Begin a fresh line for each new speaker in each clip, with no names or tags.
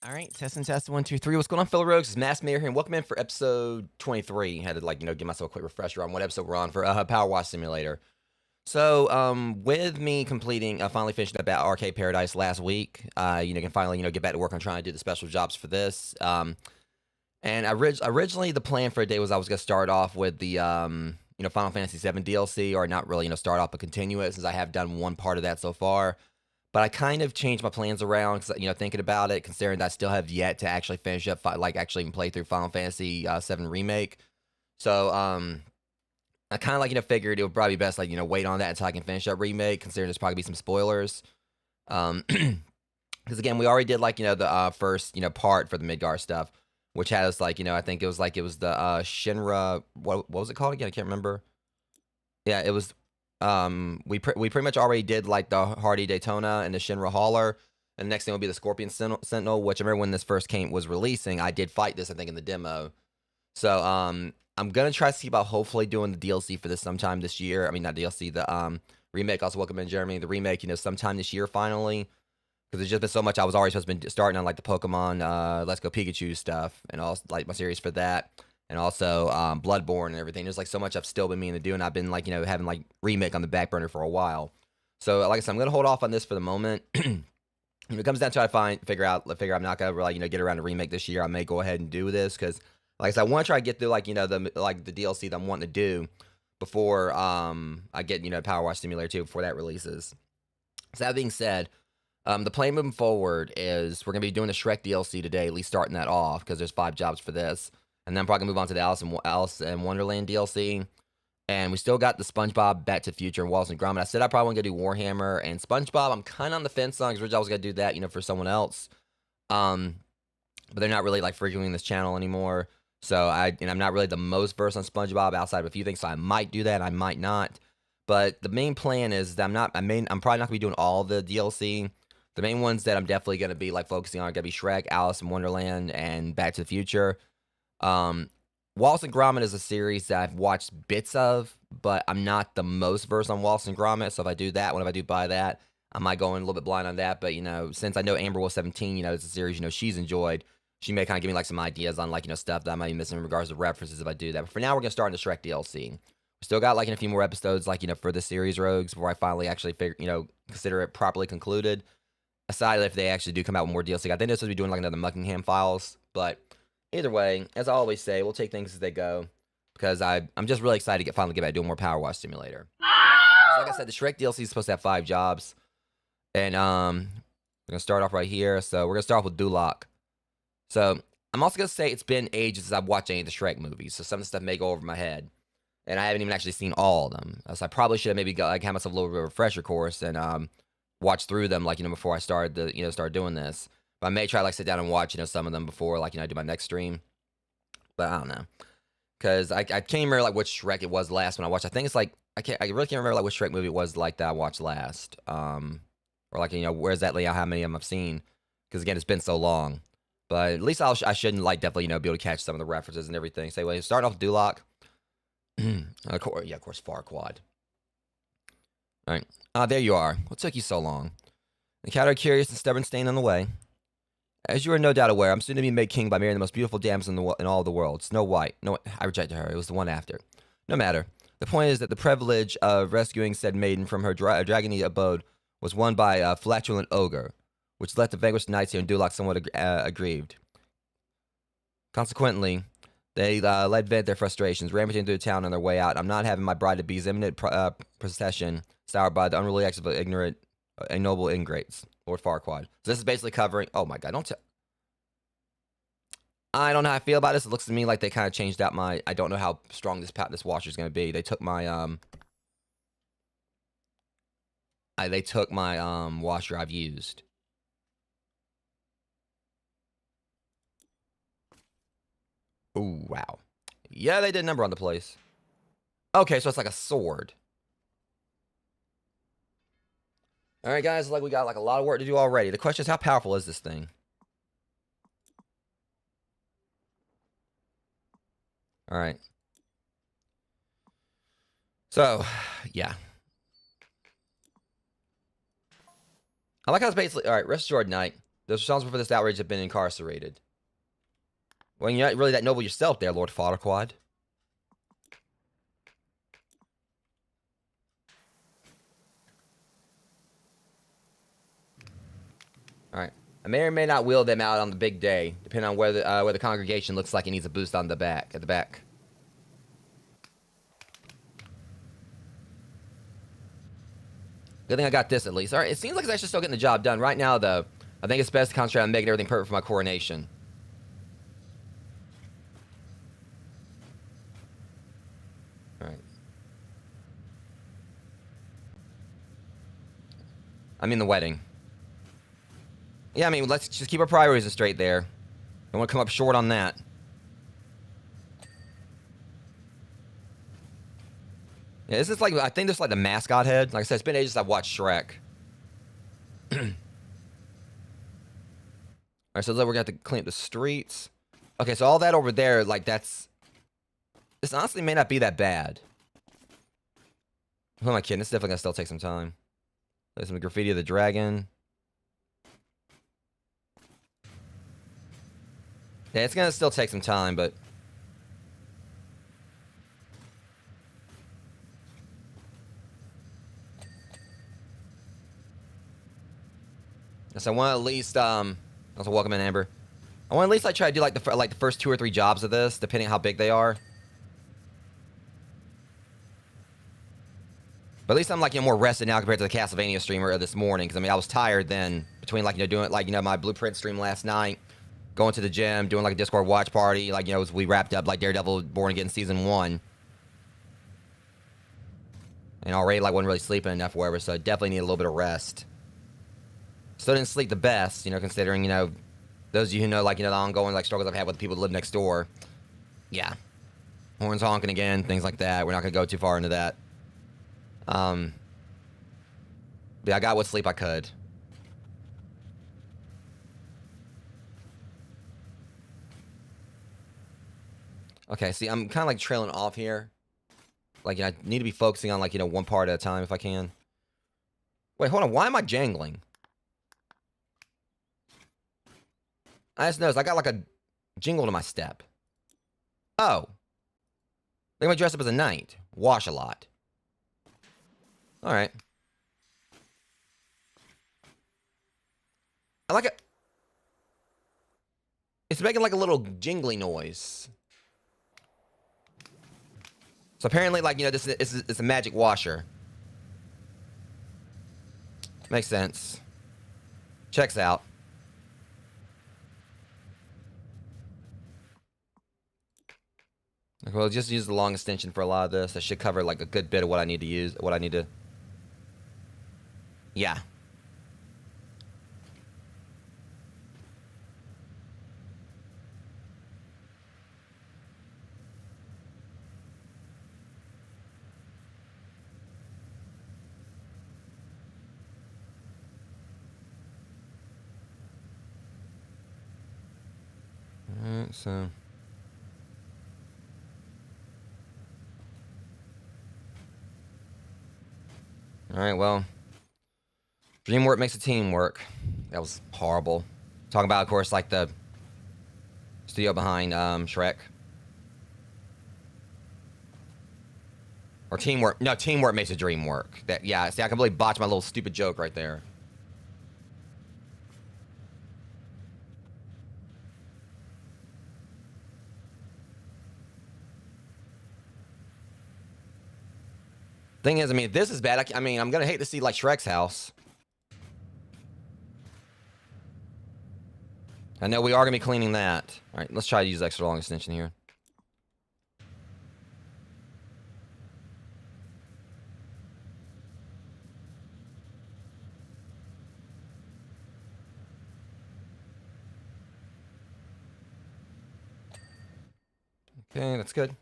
All right, test 1, 2, 3. What's going on, fellow rogues? It's Mass Mayor here, and welcome in for episode 23. Had to give myself a quick refresher on what episode we're on for Powerwash Simulator. So, with me completing, finally finishing up at Arcade Paradise last week, can finally get back to work on trying to do the special jobs for this. And originally the plan for the day was I was gonna start off with the Final Fantasy VII DLC, or not really start off but continue it, since I have done one part of that so far. But I kind of changed my plans around because, thinking about it, considering that I still have yet to actually finish up, actually even play through Final Fantasy VII Remake. So, I kind of figured it would probably be best, wait on that until I can finish up Remake, considering there's probably be some spoilers. Because again, we already did, the first, part for the Midgar stuff, which had us, I think it was the Shinra, what was it called again? I can't remember. Yeah, it was. We pretty much already did the Hardy Daytona and the Shinra Hauler, and the next thing will be the Scorpion Sentinel, which I remember when this first was releasing, I did fight this, I think, in the demo. So I'm gonna try to see about hopefully doing the DLC for this sometime this year. I mean, not DLC, the remake. Also, welcome in Jeremy. The remake, sometime this year finally, because there's just been so much. I was already supposed to be starting on the Pokemon Let's Go Pikachu stuff, and also my series for that. And also Bloodborne and everything. There's so much I've still been meaning to do, and I've been having remake on the back burner for a while. So like I said, I'm gonna hold off on this for the moment. It comes down to figure I'm not gonna really get around to remake this year. I may go ahead and do this because, like I said, I want to try to get through the DLC that I'm wanting to do before I get Powerwash Simulator 2 before that releases. So that being said, the plan moving forward is we're gonna be doing the Shrek DLC today, at least starting that off, because there's 5 jobs for this. And then I'm probably going to move on to the Alice in Wonderland DLC. And we still got the SpongeBob, Back to the Future, and Wallace and Gromit. I said I probably want to do Warhammer and SpongeBob. I'm kind of on the fence on, because originally I was going to do that, for someone else. But they're not really, frequenting this channel anymore. So, I'm not really the most versed on SpongeBob outside of a few things, so I might do that, I might not. But the main plan is that I'm probably not going to be doing all the DLC. The main ones that I'm definitely going to be, focusing on are going to be Shrek, Alice in Wonderland, and Back to the Future. Wallace and Gromit is a series that I've watched bits of, but I'm not the most versed on Wallace and Gromit, so if I do that, if I do buy that, I might go in a little bit blind on that, but, since I know Amber was 17, it's a series, she's enjoyed, she may kind of give me, some ideas on, stuff that I might be missing in regards to references if I do that, but for now, we're going to start in the Shrek DLC. We still got, a few more episodes, for the series rogues, before I finally actually consider it properly concluded, aside if they actually do come out with more DLC. I think they're supposed to be doing, another Muckingham files, but either way, as I always say, we'll take things as they go, because I'm just really excited to finally get back to doing more Powerwash Simulator. So like I said, the Shrek DLC is supposed to have 5 jobs, and we're going to start off right here. So we're going to start off with Duloc. So I'm also going to say it's been ages since I've watched any of the Shrek movies, so some of the stuff may go over my head, and I haven't even actually seen all of them. So I probably should have maybe had myself a little bit of a refresher course and watch through them, before I started doing this. But I may try sit down and watch some of them before I do my next stream. But I don't know, because I can't remember which Shrek it was last when I watched. I think it's I really can't remember which Shrek movie it was that I watched last. Or where's that how many of them I've seen? Because again, it's been so long. But at least I shouldn't definitely be able to catch some of the references and everything. So anyway, starting off with Duloc. Of course, Farquaad. All right, there you are. What took you so long? Encounter a curious and stubborn stain on the way. As you are no doubt aware, I'm soon to be made king by marrying the most beautiful damsel in all the world, Snow White. No, I rejected her. It was the one after. No matter. The point is that the privilege of rescuing said maiden from her dragony abode was won by a flatulent ogre, which left the vanquished knights here in Duloc somewhat aggrieved. Consequently, they let vent their frustrations, rampaging through the town on their way out. I'm not having my bride-to-be's imminent procession soured by the unruly acts of ignorant, ignoble ingrates. Lord Farquaad. So this is basically covering. Oh my god! I don't know how I feel about this. It looks to me like they kind of changed out my. I don't know how strong this washer is going to be. They took my washer I've used. Oh wow! Yeah, they did a number on the place. Okay, so it's like a sword. Alright guys, we got a lot of work to do already. The question is, how powerful is this thing? Alright. So, yeah. I like how it's basically, alright, rest assured night. Those responsible for this outrage have been incarcerated. Well, you're not really that noble yourself there, Lord Farquaad. Alright. I may or may not wheel them out on the big day, depending on where the congregation looks like it needs a boost on the back, at the back. Good thing I got this at least. Alright, it seems like it's actually still getting the job done. Right now, though, I think it's best to concentrate on making everything perfect for my coronation. Alright. I mean the wedding. Yeah, I mean, let's just keep our priorities straight there. Don't want to come up short on that. Yeah, this is like, I think this is like the mascot head. Like I said, it's been ages since I've watched Shrek. Alright, so we're gonna have to clean up the streets. Okay, so all that over there, like that's... This honestly may not be that bad. Who am I kidding? It's definitely gonna still take some time. There's some graffiti of the dragon. Yeah, it's gonna still take some time, but... Yes, I want to at least, also welcome in, Amber. I want to at least like try to do like the first 2 or 3 jobs of this, depending on how big they are. But at least I'm like, you know, more rested now compared to the Castlevania streamer this morning, because I mean I was tired then between like, you know, doing like, you know, my Blueprint stream last night, going to the gym, doing like a Discord watch party, like, you know, as we wrapped up like Daredevil Born Again season 1. And already like wasn't really sleeping enough, or whatever, so I definitely need a little bit of rest. Still didn't sleep the best, you know, considering, you know, those of you who know, like, you know, the ongoing, like, struggles I've had with the people that live next door. Yeah. Horns honking again, things like that. We're not going to go too far into that. But I got what sleep I could. Okay, see, I'm kind of, like, trailing off here. Like, you know, I need to be focusing on, like, you know, one part at a time if I can. Wait, hold on. Why am I jangling? I just noticed I got like a jingle to my step. Oh. They might dress up as a knight. Wash a lot. Alright. I like it. It's making like a little jingly noise. So apparently, like, you know, this is it's a magic washer. Makes sense. Checks out. Well, just use the long extension for a lot of this. That should cover like a good bit of what I need to use. What I need to... Yeah. Alright, so... Alright, well. Dream work makes a team work. That was horrible. Talking about, of course, like the studio behind Shrek. Or teamwork. No, teamwork makes a dream work. That, yeah, see, I completely botched my little stupid joke right there. Thing is, I mean, if this is bad, I mean, I'm gonna hate to see like Shrek's house. I know we are gonna be cleaning that. All right, let's try to use extra long extension here. Okay, that's good.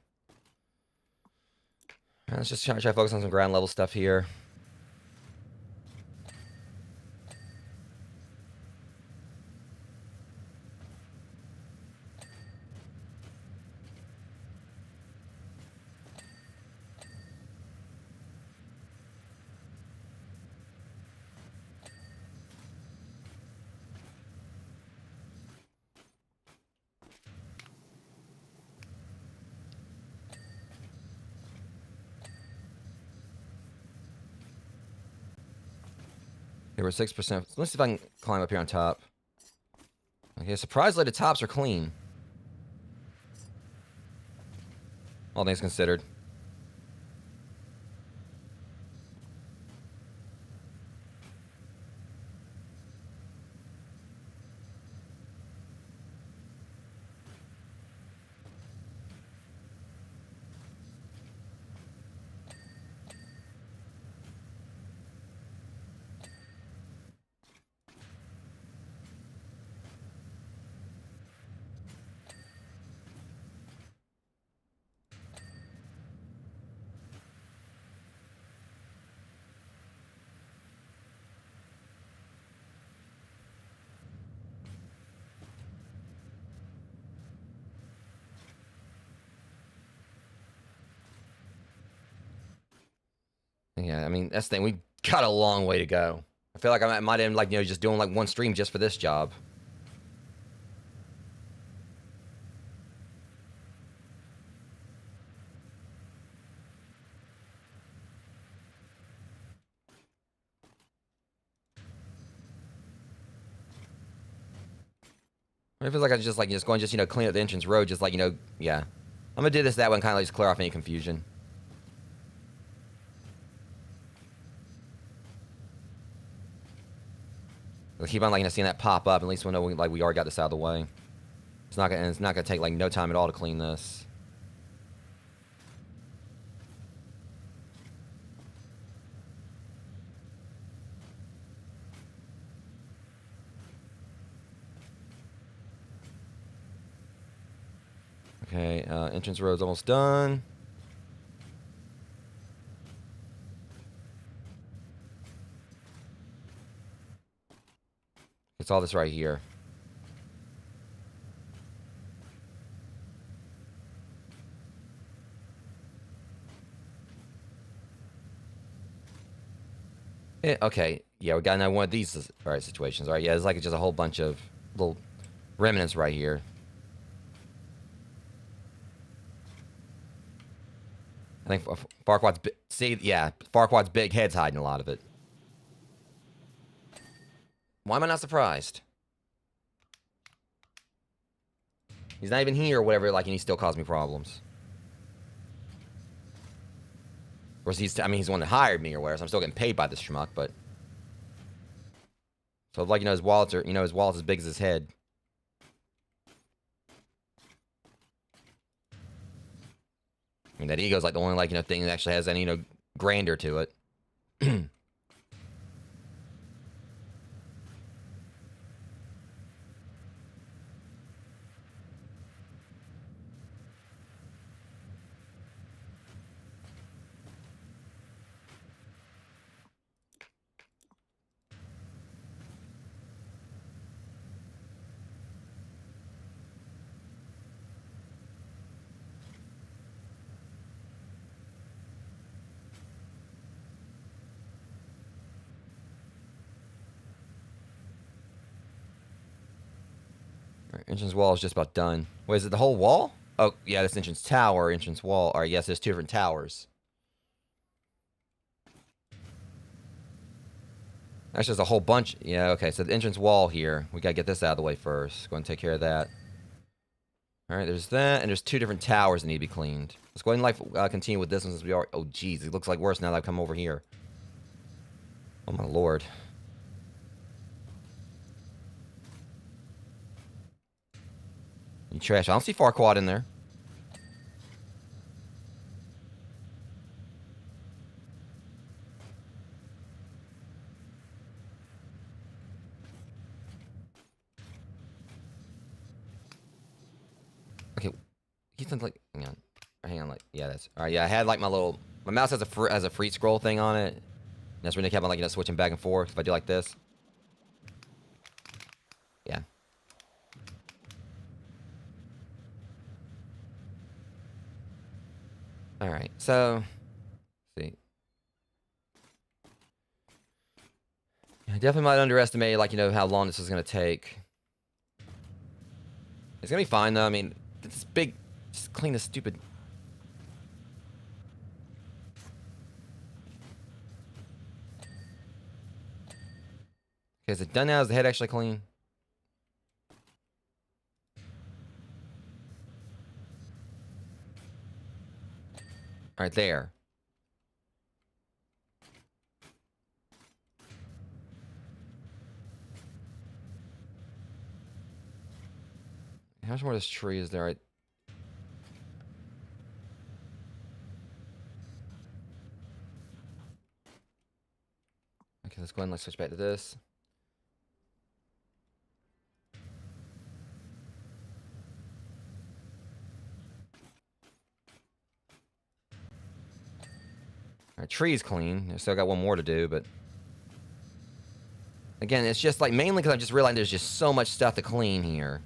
All right, let's just try to focus on some ground level stuff here. Okay, we're 6%. Let's see if I can climb up here on top. Okay, surprisingly, the tops are clean. All things considered. Yeah, I mean, that's the thing. We got a long way to go. I feel like I might end like, just doing like one stream just for this job. It feels like I just going clean up the entrance road, just like, yeah. I'm gonna do this that way and kind of just clear off any confusion. We'll keep on seeing that pop up. At least we'll know we already got this out of the way. It's not gonna take like no time at all to clean this. Okay, entrance road's almost done. It's all this right here. Okay, yeah, we got another one of these situations. All right, yeah, it's like just a whole bunch of little remnants right here. I think Farquaad's Farquaad's big head's hiding a lot of it. Why am I not surprised? He's not even here or whatever, and he still caused me problems. Of course, he's the one that hired me or whatever, so I'm still getting paid by this schmuck, but... So, his wallets his wallet's as big as his head. I mean, that ego's the only, thing that actually has any, grandeur to it. Entrance wall is just about done. Wait, is it the whole wall? Oh, yeah, this entrance tower, entrance wall. Alright, yes, there's two different towers. That's just a whole bunch. Yeah, okay, so the entrance wall here. We gotta get this out of the way first. Go ahead and take care of that. Alright, there's that, and there's two different towers that need to be cleaned. Let's go ahead and continue with this one since we are... Oh, jeez, it looks like worse now that I've come over here. Oh, my lord. You trash. I don't see Farquaad in there. Okay. He's like... Hang on, yeah, that's... Alright, yeah, I had, my little... My mouse has a free scroll thing on it. And that's when they kept on, switching back and forth. If I do like this. Yeah. Alright, so... Let's see. I definitely might underestimate, how long this is going to take. It's going to be fine, though. I mean, it's big... Just clean this stupid... Okay, is it done now? Is the head actually clean? Right there. How much more of this tree is there? Okay, let's go ahead and let's switch back to this. Alright, tree's clean. I still got one more to do, but again, it's just like mainly because I'm just realizing there's just so much stuff to clean here.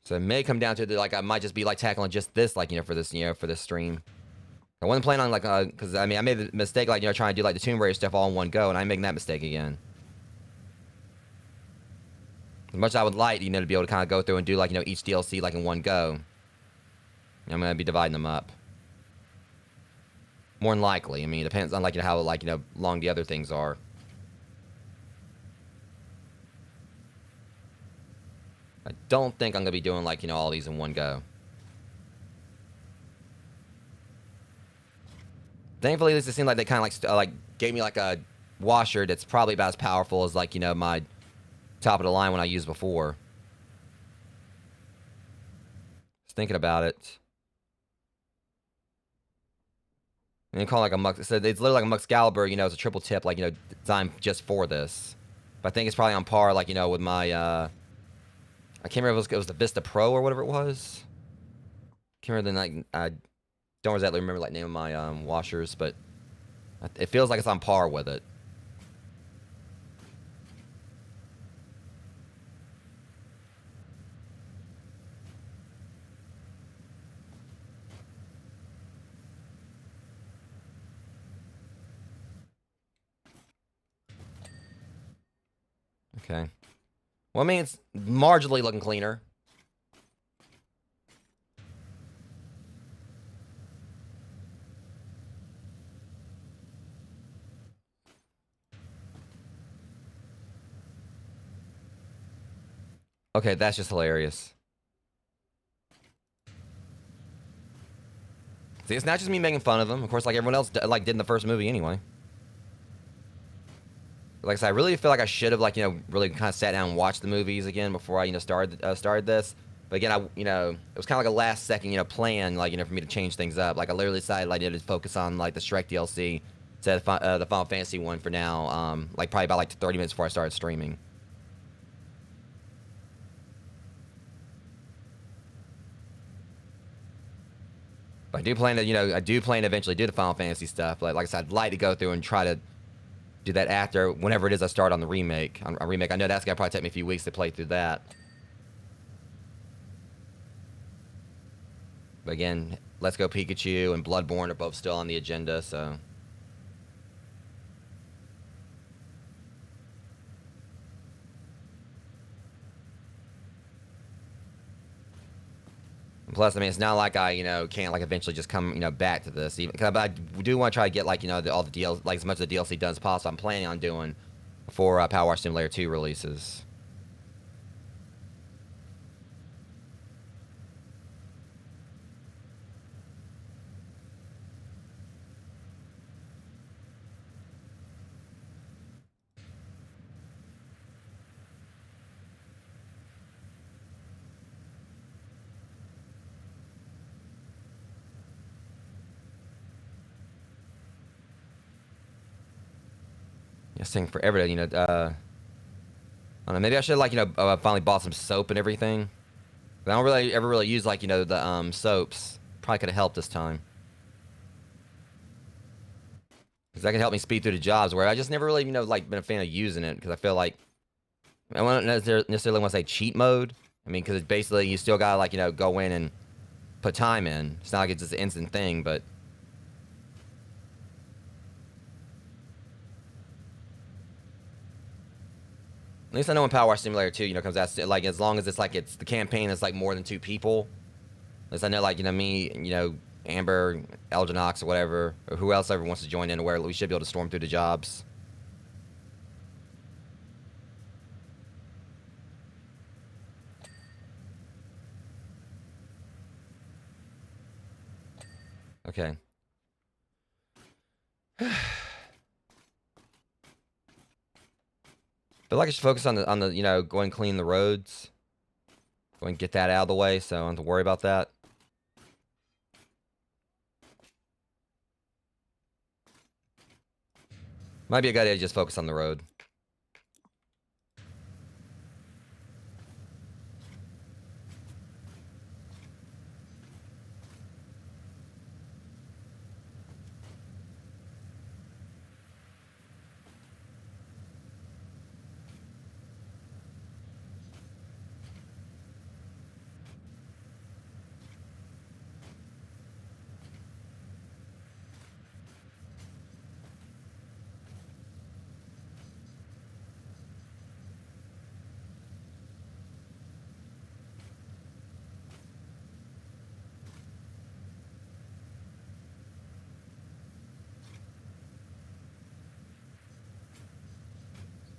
So it may come down to like I might just be like tackling just this, like for this, for this stream. I wasn't planning on like because I mean I made the mistake like trying to do like the Tomb Raider stuff all in one go, and I'm making that mistake again. As much as I would like to be able to kind of go through and do like each DLC like in one go, I'm gonna be dividing them up. More than likely, I mean it depends on like how like long the other things are. I don't think I'm gonna be doing like all these in one go. Thankfully, at least it seemed like they kind of like gave me like a washer that's probably about as powerful as like my top of the line one I used before. Just thinking about it. And they call it like a Mux. So it's literally like a Muxcalibur. It's a triple tip, like designed just for this. But I think it's probably on par, like with my. I can't remember if it was the Vista Pro or whatever it was. Can't remember the like. I don't exactly remember like name of my washers, but it feels like it's on par with it. Okay. Well, I mean, it's marginally looking cleaner. Okay, that's just hilarious. See, it's not just me making fun of him. Of course, like everyone else like did in the first movie anyway. Like I said, I really feel like I should have really kind of sat down and watched the movies again before I started this. But again, it was kind of like a last second plan for me to change things up. Like I literally decided I needed to focus on like the Shrek DLC instead of the Final Fantasy one for now. Like probably about like 30 minutes before I started streaming. But I do plan to eventually do the Final Fantasy stuff. But like I said, I'd like to go through and try to do that after whenever it is I start on the remake. I know that's gonna probably take me a few weeks to play through that. But again, Let's Go Pikachu and Bloodborne are both still on the agenda, so. And plus, I mean, it's not like I, can't like eventually just come, back to this. Even, cause I do want to try to get like, all the DLC, like as much of the DLC done as possible. I'm planning on doing before Powerwash Simulator 2 releases. It's taking forever to, I don't know, maybe I should finally bought some soap and everything. But I don't really ever really use the soaps. Probably could have helped this time. Because that can help me speed through the jobs where I just never really, been a fan of using it. Because I feel like, I don't necessarily want to say cheat mode. I mean, because it's basically, you still gotta go in and put time in. It's not like it's just an instant thing, but. At least I know in Powerwash Simulator 2, comes out like as long as it's the campaign is more than 2 people. At least I know me, Amber, Elginox, or whatever, or who else ever wants to join in, where we should be able to storm through the jobs. Okay. Feel like I should focus on the you know, go and clean the roads. Go and get that out of the way, so I don't have to worry about that. Might be a good idea to just focus on the road.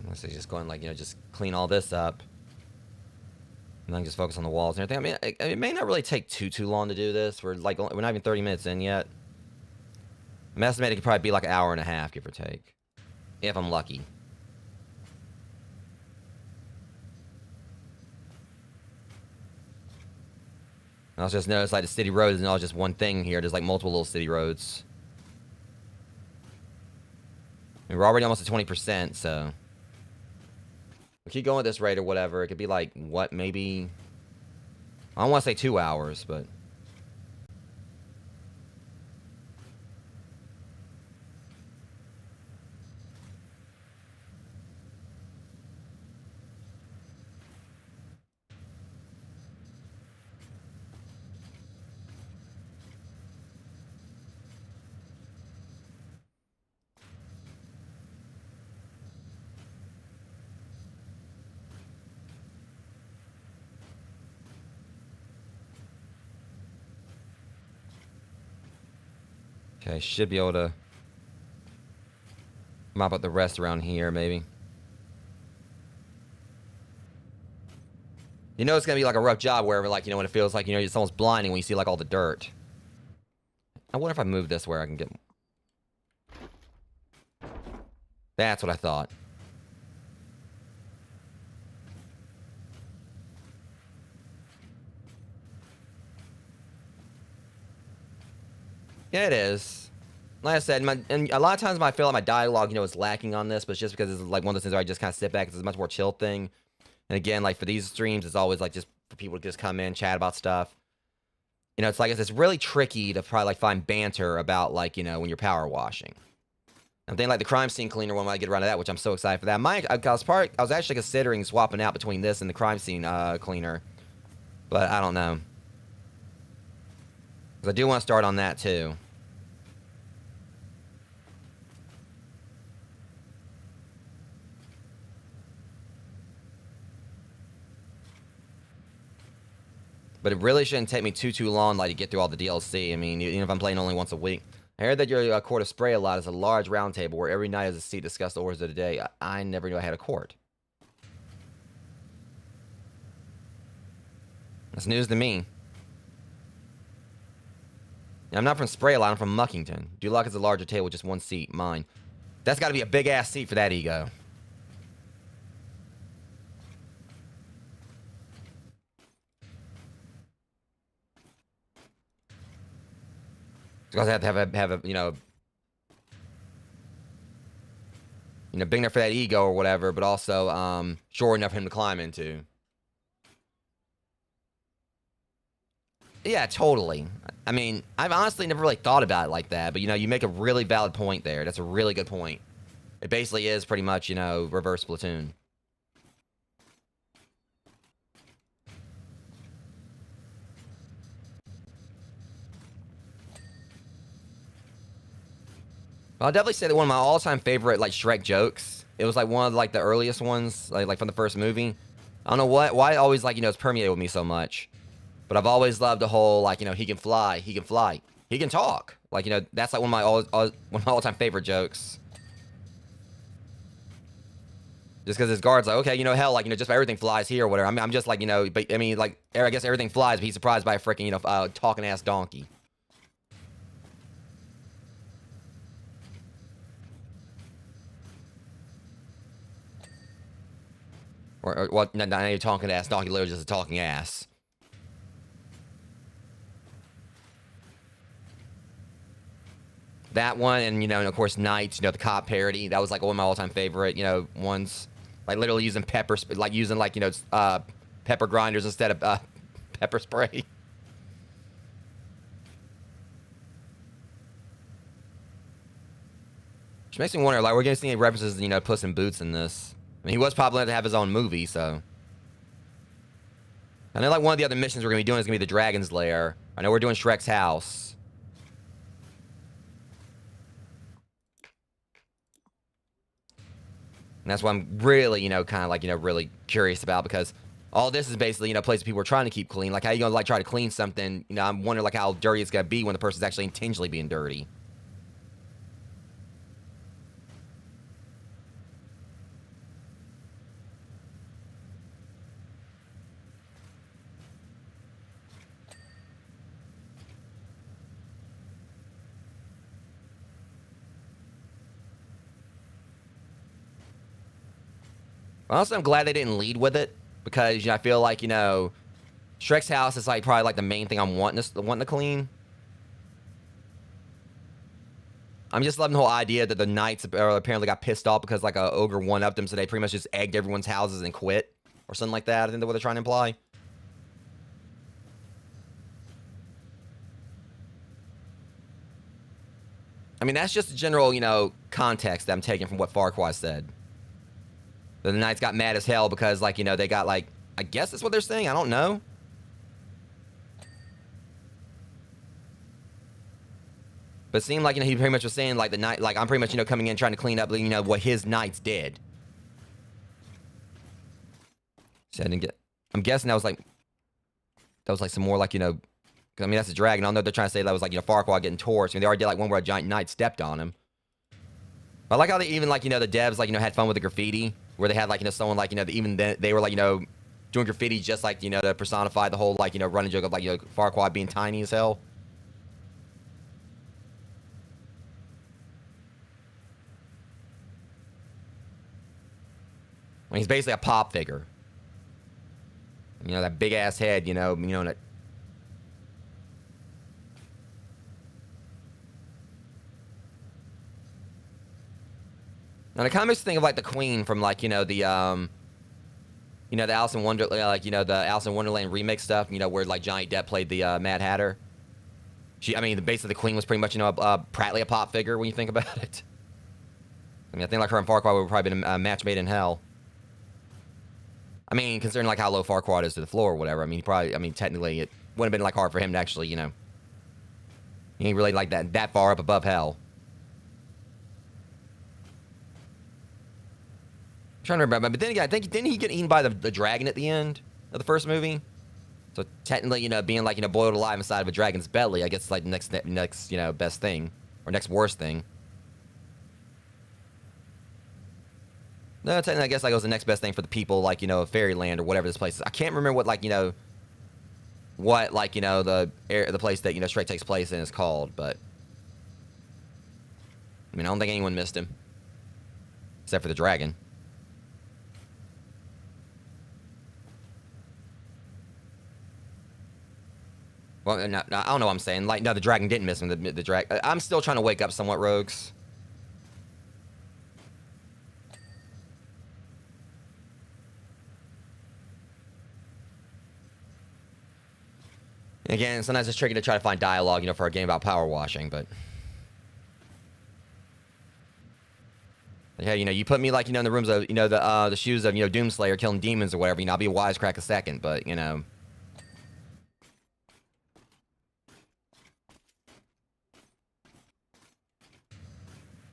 Let's see, just go and, like, you know, just clean all this up. And then just focus on the walls and everything. I mean, it may not really take too long to do this. We're not even 30 minutes in yet. I'm estimating it could probably be like an hour and a half, give or take. If I'm lucky. I also just noticed, like, the city road isn't all just one thing here. There's, like, multiple little city roads. I mean, we're already almost at 20%, so... we keep going at this rate or whatever. It could be, like, what, maybe... I don't want to say 2 hours, but... okay, should be able to mop up the rest around here, maybe. You know it's going to be like a rough job wherever, like, you know, when it feels like, you know, it's almost blinding when you see, like, all the dirt. I wonder if I move this where I can get... That's what I thought. Yeah, it is. Like I said, and a lot of times I feel like my dialogue, you know, is lacking on this, but it's just because it's like one of those things where I just kind of sit back. It's a much more chill thing. And again, like for these streams, it's always like just for people to just come in, chat about stuff. You know, it's like it's really tricky to probably like find banter about, like, you know, when you're power washing. I'm thinking like the crime scene cleaner one when I get around to that, which I'm so excited for that. I was actually considering swapping out between this and the crime scene cleaner, but I don't know. Because I do want to start on that too. But it really shouldn't take me too long, like, to get through all the DLC. I mean, even if I'm playing only once a week. I heard that your court of spray a lot is a large round table where every night has a seat to discuss the orders of the day. I never knew I had a court. That's news to me. I'm not from Spray a lot, I'm from Muckingham. Duloc is a larger table with just one seat, mine. That's got to be a big-ass seat for that ego. Because I have to have a, you know, big enough for that ego or whatever, but also short enough for him to climb into. Yeah, totally. I mean, I've honestly never really thought about it like that, but, you know, you make a really valid point there. That's a really good point. It basically is pretty much, you know, reverse Splatoon. I'll definitely say that one of my all-time favorite, like, Shrek jokes. It was, like, one of, like, the earliest ones, like from the first movie. I don't know why it always, like, you know, it's permeated with me so much. But I've always loved the whole, like, you know, he can fly, he can fly. He can talk. Like, you know, that's like one of my all-time favorite jokes. Just because his guard's like, okay, you know, hell, like, you know, just everything flies here or whatever. I'm just like, you know, but I mean, like, I guess everything flies, but he's surprised by a freaking, you know, talking ass donkey. Or well, not a talking ass donkey, literally just a talking ass. That one, and, you know, and of course, Knights, you know, the cop parody. That was like one of my all-time favorite, you know, ones. Like literally using like, you know, pepper grinders instead of pepper spray. Which makes me wonder, like, we're gonna see any references to, you know, Puss in Boots in this. I mean, he was probably going to have his own movie, so. I know, like, one of the other missions we're gonna be doing is gonna be the Dragon's Lair. I know we're doing Shrek's house. And that's what I'm really, you know, kind of like, you know, really curious about, because all this is basically, you know, places people are trying to keep clean. Like, how you gonna, like, try to clean something? You know, I'm wondering, like, how dirty it's gonna be when the person's actually intentionally being dirty. Honestly, I'm glad they didn't lead with it, because, you know, I feel like, you know, Shrek's house is like probably like the main thing I'm wanting to clean. I'm just loving the whole idea that the knights apparently got pissed off because like a ogre one-upped them, so they pretty much just egged everyone's houses and quit, or something like that. I think that's what they're trying to imply. I mean, that's just the general, you know, context that I'm taking from what Farquaad said. The knights got mad as hell because, like, you know, they got, like, I guess that's what they're saying. I don't know. But it seemed like, you know, he pretty much was saying, like, the knight, like, I'm pretty much, you know, coming in trying to clean up, you know, what his knights did. So I didn't get. I'm guessing that was like some more, like, you know, I mean, that's a dragon. I don't know if they're trying to say that was like, you know, Farquaad getting torched. I mean, they already did like one where a giant knight stepped on him. But I like how they even, like, you know, the devs, like, you know, had fun with the graffiti, where they had, like, you know, someone, like, you know, even then they were, like, you know, doing graffiti just, like, you know, to personify the whole, like, you know, running joke of, like, you know, Farquaad being tiny as hell. I mean, he's basically a pop figure. You know, that big ass head, you know, that. And it kind of makes me think of, like, the Queen from, like, you know, the you know, the Alice in Wonderland, like, you know, the Alice in Wonderland remake stuff, you know, where, like, Johnny Depp played the Mad Hatter. I mean, basically the Queen was pretty much, you know, practically a pop figure when you think about it. I mean, I think like her and Farquaad would probably been a match made in hell. I mean, considering like how low Farquaad is to the floor or whatever, I mean, technically it wouldn't have been like hard for him to actually, you know, he ain't really like that far up above hell. I'm trying to remember, but then again, I think didn't he get eaten by the dragon at the end of the first movie? So technically, you know, being like, you know, boiled alive inside of a dragon's belly, I guess it's like the next, you know, best thing or next worst thing. No, technically, I guess like it was the next best thing for the people, like, you know, of Fairyland or whatever this place is. I can't remember what, like, you know, the place that, you know, Shrek takes place in is called, but I mean, I don't think anyone missed him except for the dragon. Well, no, I don't know what I'm saying. Like, no, the dragon didn't miss him. The dragon. I'm still trying to wake up somewhat, rogues. Again, sometimes it's tricky to try to find dialogue, you know, for a game about power washing, but yeah, you know, you put me like, you know, in the rooms of, you know, the shoes of, you know, Doomslayer killing demons or whatever, you know, I'll be a wisecrack a second, but, you know.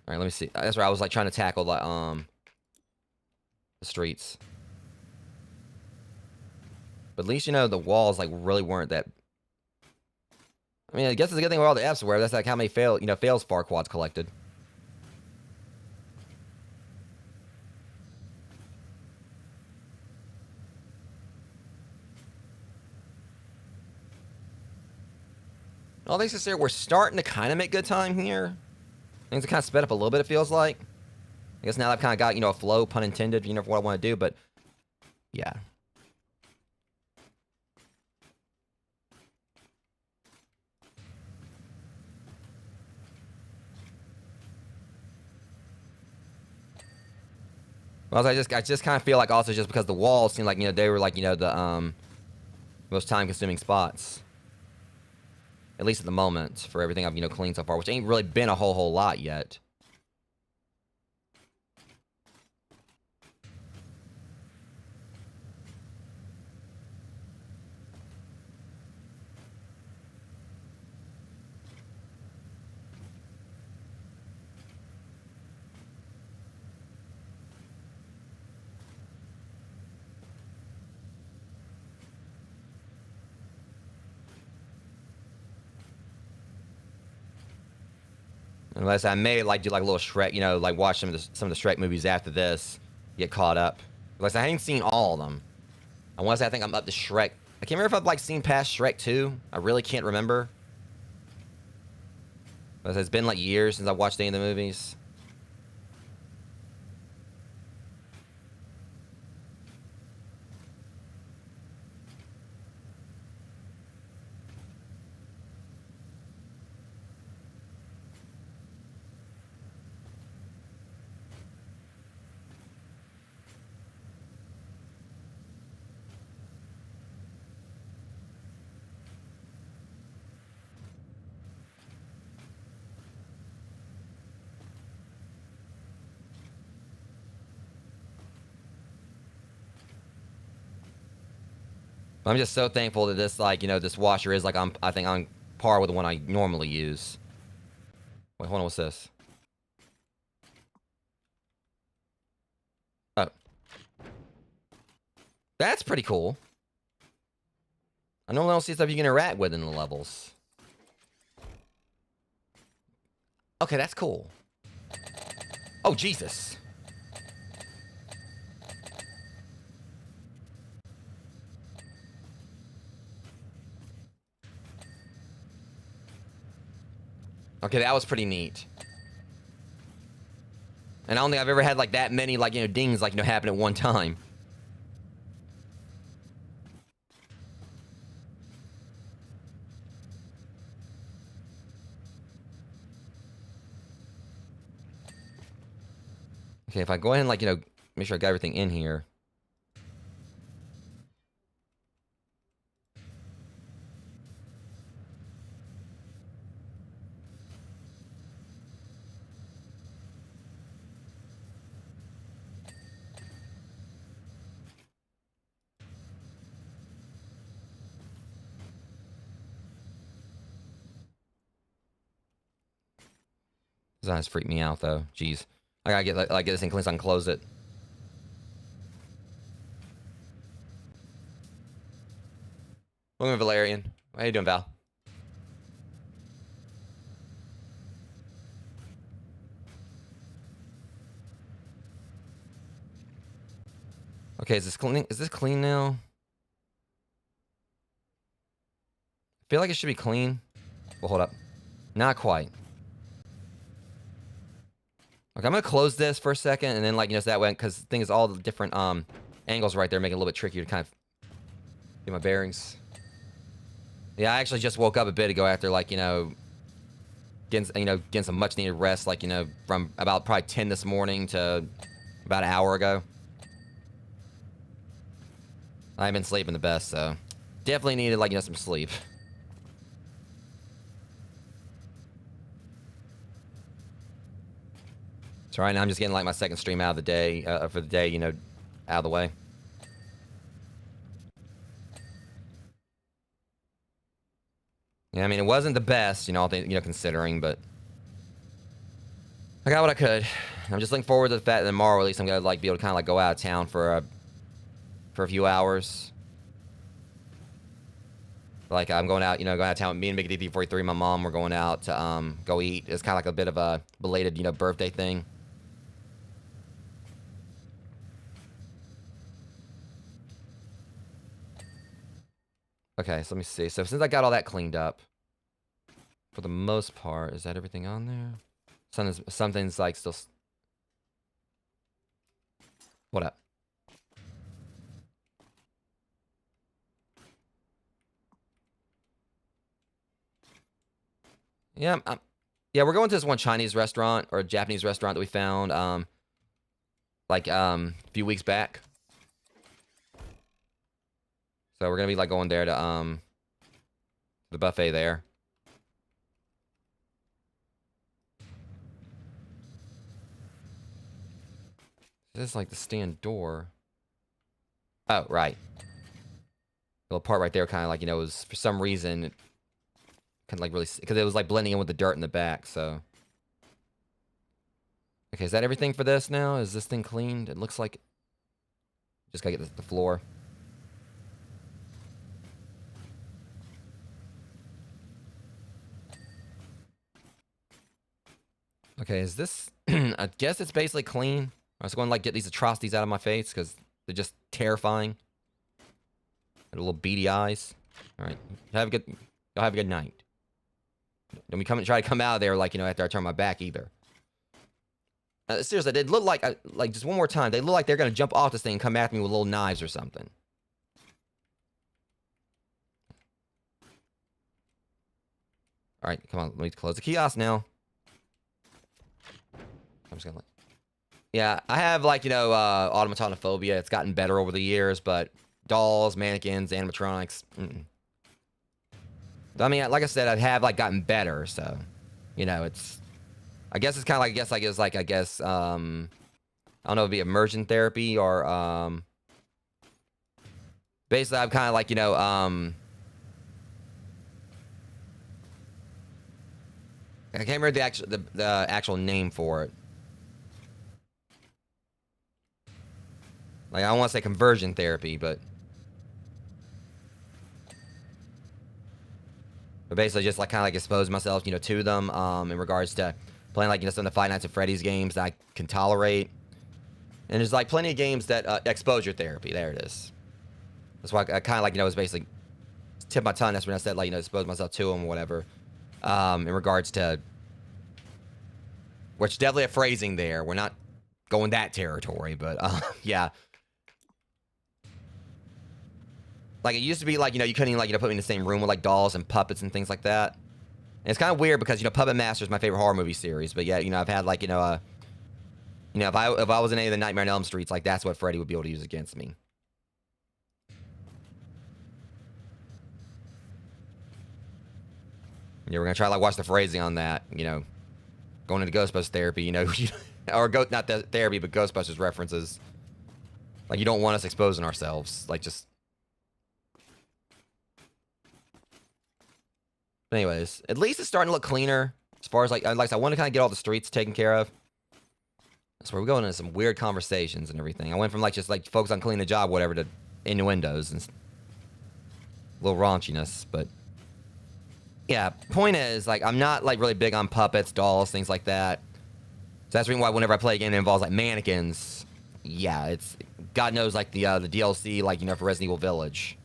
All right, let me see. That's where I was like trying to tackle the streets. But at least, you know, the walls like really weren't that. I mean, I guess it's a good thing with all the F's where that's like how many fails Farquaad's collected. All things considered, we're starting to kind of make good time here. Things are kind of sped up a little bit, it feels like. I guess now I've kind of got, a flow, pun intended, for what I want to do, but yeah. Well, I just kind of feel like also just because the walls seem like, they were like, the most time-consuming spots. At least at the moment, for everything I've, cleaned so far, which ain't really been a whole lot yet. Unless I may like do like a little Shrek, like watch some of the Shrek movies after this, get caught up. Unless I haven't seen all of them. I want to say I think I'm up to Shrek. I can't remember if I've like seen past Shrek 2. I really can't remember. But it's been like years since I watched any of the movies. I'm just so thankful that this, like, this washer is, like, I think on par with the one I normally use. Wait, hold on, what's this? Oh. That's pretty cool. I normally don't see stuff you can interact with in the levels. Okay, that's cool. Oh, Jesus. Okay, that was pretty neat. And I don't think I've ever had, like, that many, like, dings, like, happen at one time. Okay, if I go ahead and, like, make sure I got everything in here. This eyes freak me out, though. Jeez. I gotta get, get this thing clean so I can close it. Welcome, Valerian. How you doing, Val? Okay, is this clean? Is this clean now? I feel like it should be clean. Well, hold up. Not quite. Okay, I'm gonna close this for a second, and then, like, so that way, because the thing is, all the different angles right there make it a little bit trickier to kind of get my bearings. Yeah, I actually just woke up a bit ago after, like, getting some much needed rest, like, from about probably 10 this morning to about an hour ago. I haven't been sleeping the best, so definitely needed, like, some sleep. So right now I'm just getting, like, my second stream out of the day, for the day, out of the way. Yeah, I mean, it wasn't the best, all things, considering, but I got what I could. I'm just looking forward to the fact that tomorrow, at least, I'm gonna, like, be able to kind of, like, go out of town for a few hours. Like I'm going out, going out of town. Me and Mickey D43, my mom, we're going out to go eat. It's kind of like a bit of a belated, birthday thing. Okay, so let me see. So since I got all that cleaned up, for the most part, is that everything on there? Something's like still. What up? Yeah, yeah, we're going to this one Chinese restaurant or Japanese restaurant that we found, like a few weeks back. So we're gonna be like going there to the buffet there. This is like the stand door. Oh, right. The little part right there kind of like, was for some reason kind of like really, because it was like blending in with the dirt in the back, so. Okay, is that everything for this now? Is this thing cleaned? It looks like. Just gotta get the floor. Okay, is this... I guess it's basically clean. I was going to like get these atrocities out of my face because they're just terrifying. And little beady eyes. All right, have a good night. Don't be try to come out of there like after I turn my back either. Seriously, they look like just one more time. They look like they're gonna jump off this thing and come at me with little knives or something. All right, come on, let me close the kiosk now. I'm just gonna yeah, I have automatonophobia. It's gotten better over the years, but dolls, mannequins, animatronics. I mean, like I said, I have gotten better, so it's. I guess it's kind of like I guess I don't know, it'd be immersion therapy or basically I'm kind of like I can't remember the actual name for it. Like I don't want to say conversion therapy, but basically just kind of expose myself, to them in regards to playing some of the Five Nights at Freddy's games that I can tolerate. And there's plenty of games that exposure therapy. There it is. That's why I kind of was basically tip my tongue. That's when I said expose myself to them or whatever. In regards to, which definitely a phrasing there. We're not going that territory, but yeah. It used to be you couldn't even put me in the same room with dolls and puppets and things like that. And it's kind of weird because Puppet Master is my favorite horror movie series, but yeah, I've had if I was in any of the Nightmare on Elm Streets, that's what Freddy would be able to use against me. Yeah, we're gonna try watch the phrasing on that, going into Ghostbusters therapy, or not the therapy, but Ghostbusters references. You don't want us exposing ourselves, just. But anyways, at least it's starting to look cleaner. As far as I want to kind of get all the streets taken care of. That's where we're going into some weird conversations and everything. I went from just focus on cleaning the job, whatever, to innuendos and a little raunchiness. But yeah, point is I'm not really big on puppets, dolls, things like that. So that's the reason why whenever I play a game that involves mannequins, yeah, it's God knows the DLC for Resident Evil Village.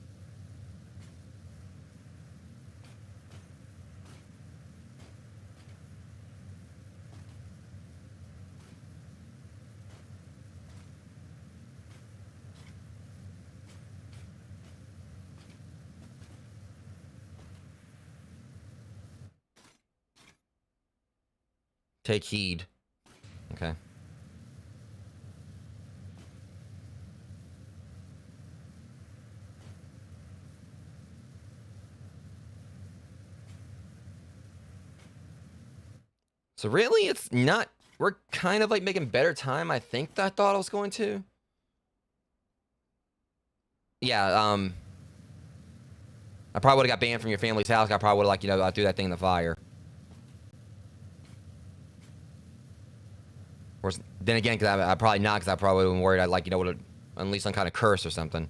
Take heed. Okay. So really, it's not. We're kind of making better time. I think I thought I was going to. Yeah. I probably would have got banned from your family's house. I probably would have I threw that thing in the fire. Of course, then again, because I probably not, because I probably would have been worried I would have unleashed some kind of curse or something.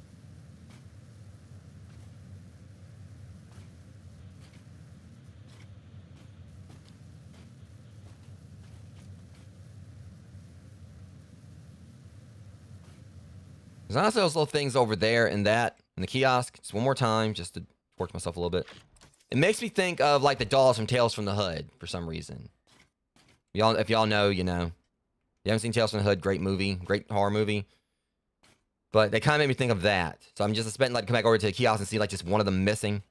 There's honestly those little things over there in the kiosk. Just one more time, just to torch myself a little bit. It makes me think of like the dolls from Tales from the Hood for some reason. Y'all, if y'all know, you know. You haven't seen Tales from the Hood, great movie, great horror movie. But they kind of made me think of that. So I'm just expecting like to come back over to the kiosk and see like just one of them missing.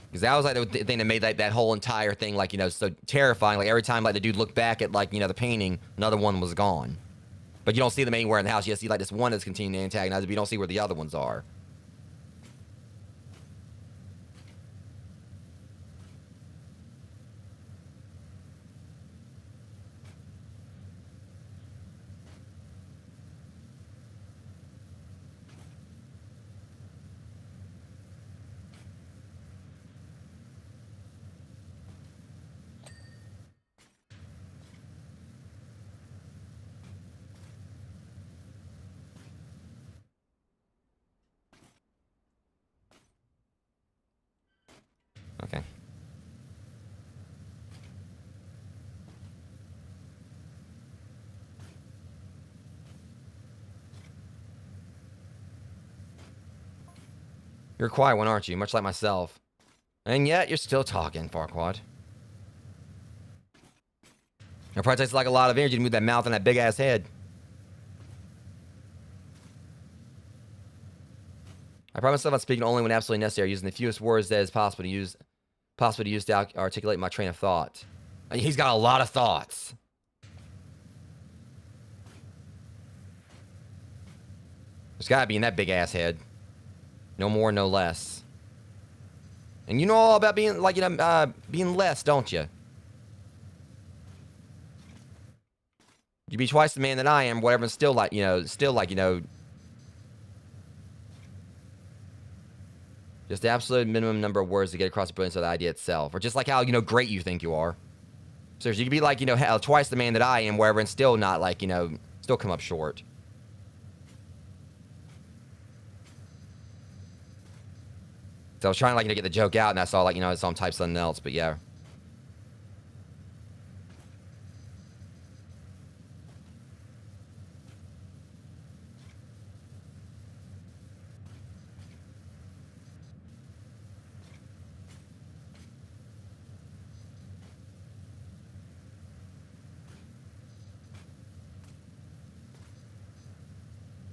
Because that was like the thing that made that whole entire thing like, you know, so terrifying. Like every time like the dude looked back at like, you know, the painting, another one was gone. But you don't see them anywhere in the house. You just see like this one that's continuing to antagonize, but you don't see where the other ones are. Okay. You're a quiet one, aren't you? Much like myself. And yet, you're still talking, Farquaad. It probably takes like a lot of energy to move that mouth and that big-ass head. I promise myself I'm speaking only when absolutely necessary, using the fewest words that is possible to use to articulate my train of thought. He's got a lot of thoughts. There's gotta be in that big-ass head. No more, no less. And you know all about being, like, you know, being less, don't you? You be twice the man that I am, whatever, and still like, you know, just the absolute minimum number of words to get across the brilliance of the idea itself. Or just like how, you know, great you think you are. Seriously, you could be like, you know, twice the man that I am, wherever, and still not, like, you know, still come up short. So I was trying, like, to get the joke out, and I saw, like, you know, I saw him type something else, but yeah.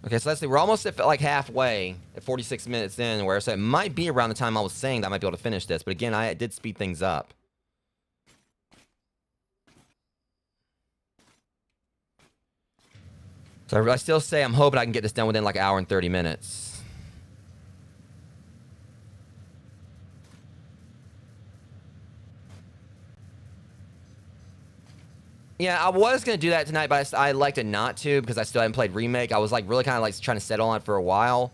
Okay, so let's see. We're almost at like halfway at 46 minutes in, where so it might be around the time I was saying that I might be able to finish this. But again, I did speed things up. So I still say I'm hoping I can get this done within like an hour and 30 minutes. Yeah, I was gonna do that tonight, but I elected not to because I still haven't played Remake. I was like really kind of like trying to settle on it for a while,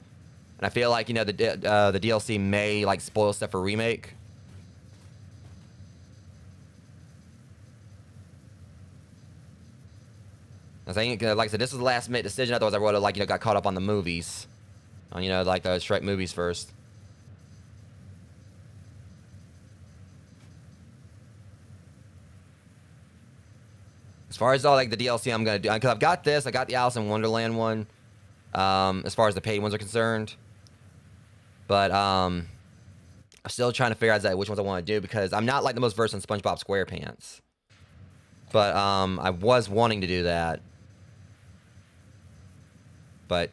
and I feel like, you know, the DLC may like spoil stuff for Remake. I think, like I said, this was the last minute decision. Otherwise, I would have, like, you know, got caught up on the movies, on, you know, like the Shrek movies first. As far as all like the DLC I'm gonna do, because I've got this, I got the Alice in Wonderland one. As far as the paid ones are concerned, but I'm still trying to figure out which ones I want to do because I'm not like the most versed in SpongeBob SquarePants. But I was wanting to do that, but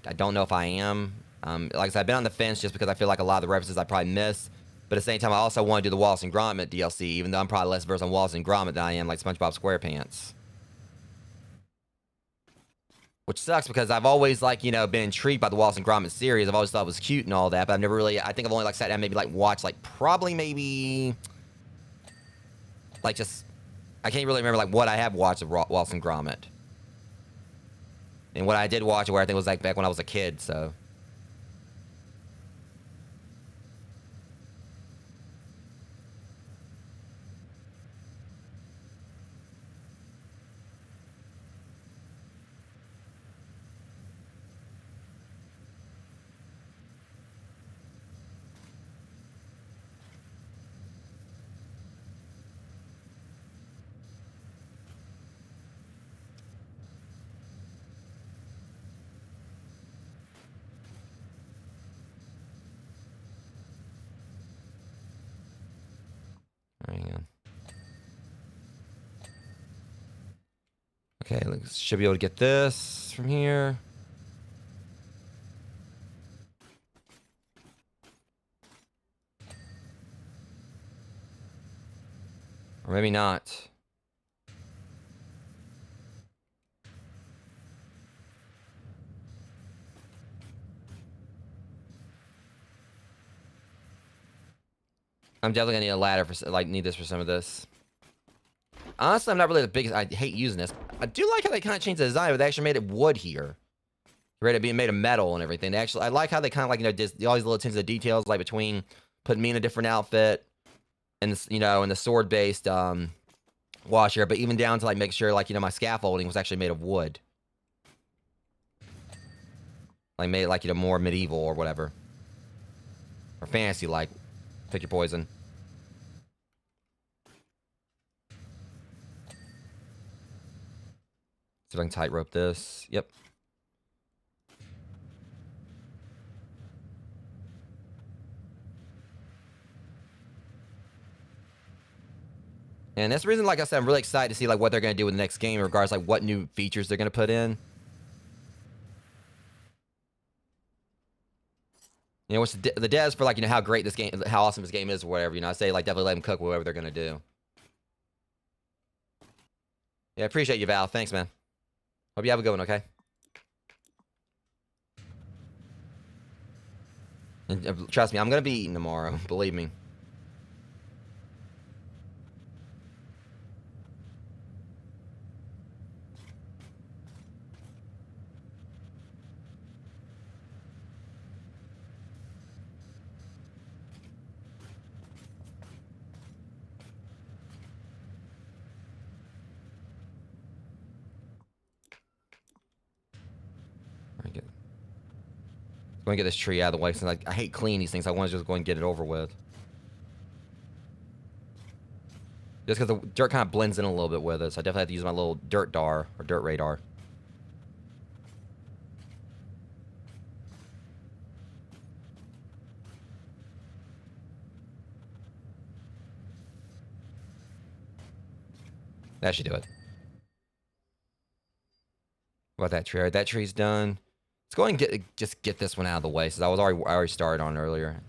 I don't know if I am. Like I said, I've been on the fence just because I feel like a lot of the references I probably miss. But at the same time, I also want to do the Wallace and Gromit DLC, even though I'm probably less versed on Wallace and Gromit than I am like SpongeBob SquarePants. Which sucks because I've always, like, you know, been intrigued by the Wallace and Gromit series. I've always thought it was cute and all that, but I've never really, I think I've only like sat down, maybe like watched like probably maybe like just, I can't really remember like what I have watched of Wallace and Gromit. And what I did watch, where I think was like back when I was a kid, so. Okay, should be able to get this from here. Or maybe not. I'm definitely gonna need a ladder for, like, need this for some of this. Honestly, I'm not really the biggest. I hate using this. I do like how they kind of changed the design, but they actually made it wood here. Right, it being made of metal and everything. They actually, I like how they kind of like, you know, just all these little attention to details, like between putting me in a different outfit and this, you know, and the sword-based wash here, but even down to like make sure, like, you know, my scaffolding was actually made of wood. Like made it like, you know, more medieval or whatever, or fantasy like. Pick your poison. See if I can tightrope this. Yep. And that's the reason, like I said, I'm really excited to see like what they're gonna do with the next game, in regards to, like, what new features they're gonna put in. You know, what's the devs for, like, you know, how great this game, how awesome this game is, or whatever. You know, I say, like, definitely let them cook whatever they're gonna do. Yeah, appreciate you, Val. Thanks, man. Hope you have a good one. Okay. And trust me, I'm gonna be eating tomorrow. Believe me. Go and get this tree out of the way, since I hate cleaning these things. I want to just go and get it over with. Just because the dirt kind of blends in a little bit with it, so I definitely have to use my little dirt dar, or dirt radar. That should do it. What about that tree? All right, that tree's done. Let's go and just get this one out of the way, since I already started on earlier.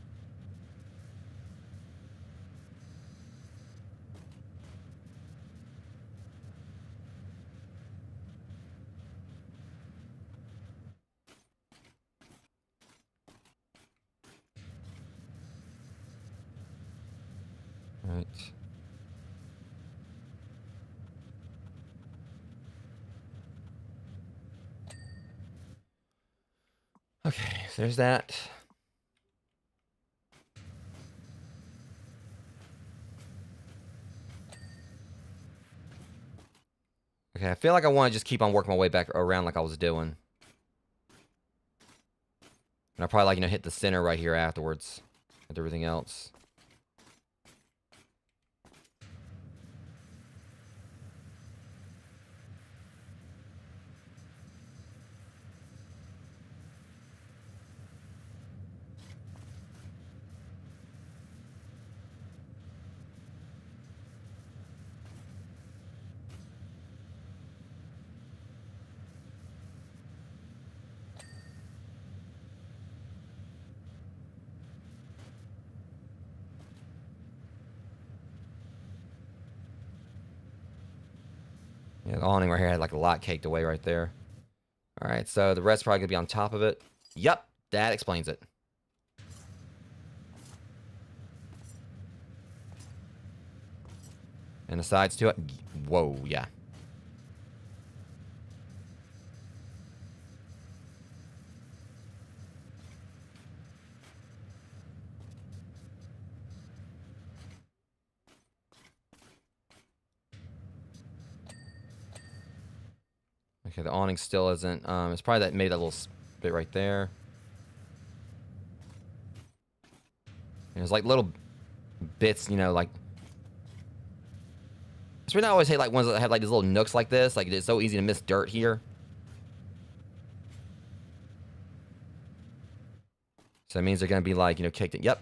All right. Okay, so there's that. Okay, I feel like I want to just keep on working my way back around like I was doing. And I'll probably, like, you know, hit the center right here afterwards with everything else. Yeah, the awning right here had like a lot caked away right there. All right, so the rest probably gonna be on top of it. Yep, that explains it. And the sides to it. Whoa, yeah. Okay, the awning still isn't. It's probably that made that little bit right there. And there's like little bits, you know, like. It's really, I always hate like ones that have like these little nooks like this. Like, it's so easy to miss dirt here. So that means they're gonna be like, you know, caked in. Yep.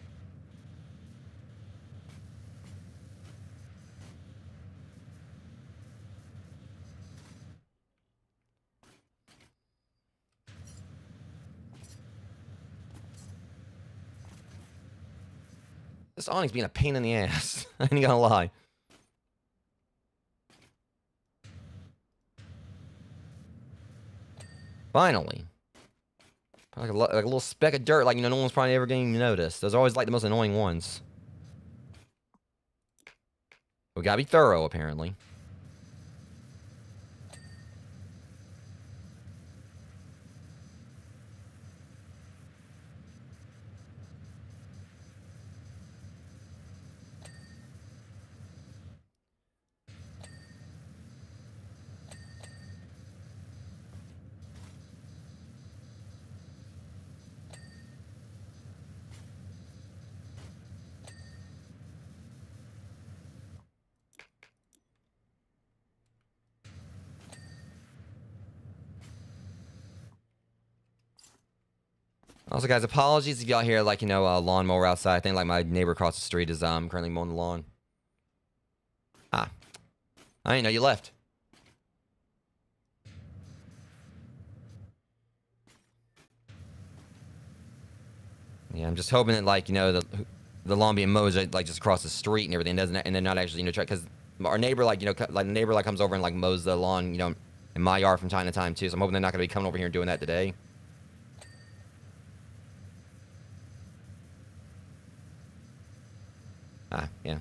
This awning's being a pain in the ass. I ain't gonna lie. Finally. Like a little speck of dirt, like, no one's probably ever getting noticed. Those are always, like, the most annoying ones. We gotta be thorough, apparently. Also, guys, apologies if y'all hear, like, a lawnmower outside. I think, like, my neighbor across the street is currently mowing the lawn. Ah. I didn't know you left. Yeah, I'm just hoping that, like, the lawn being mowed, like, just across the street and everything doesn't, and then not actually, try, because our neighbor, like, like, the neighbor, like, comes over and, like, mows the lawn, in my yard from time to time, too. So I'm hoping they're not going to be coming over here and doing that today. Ah, yeah.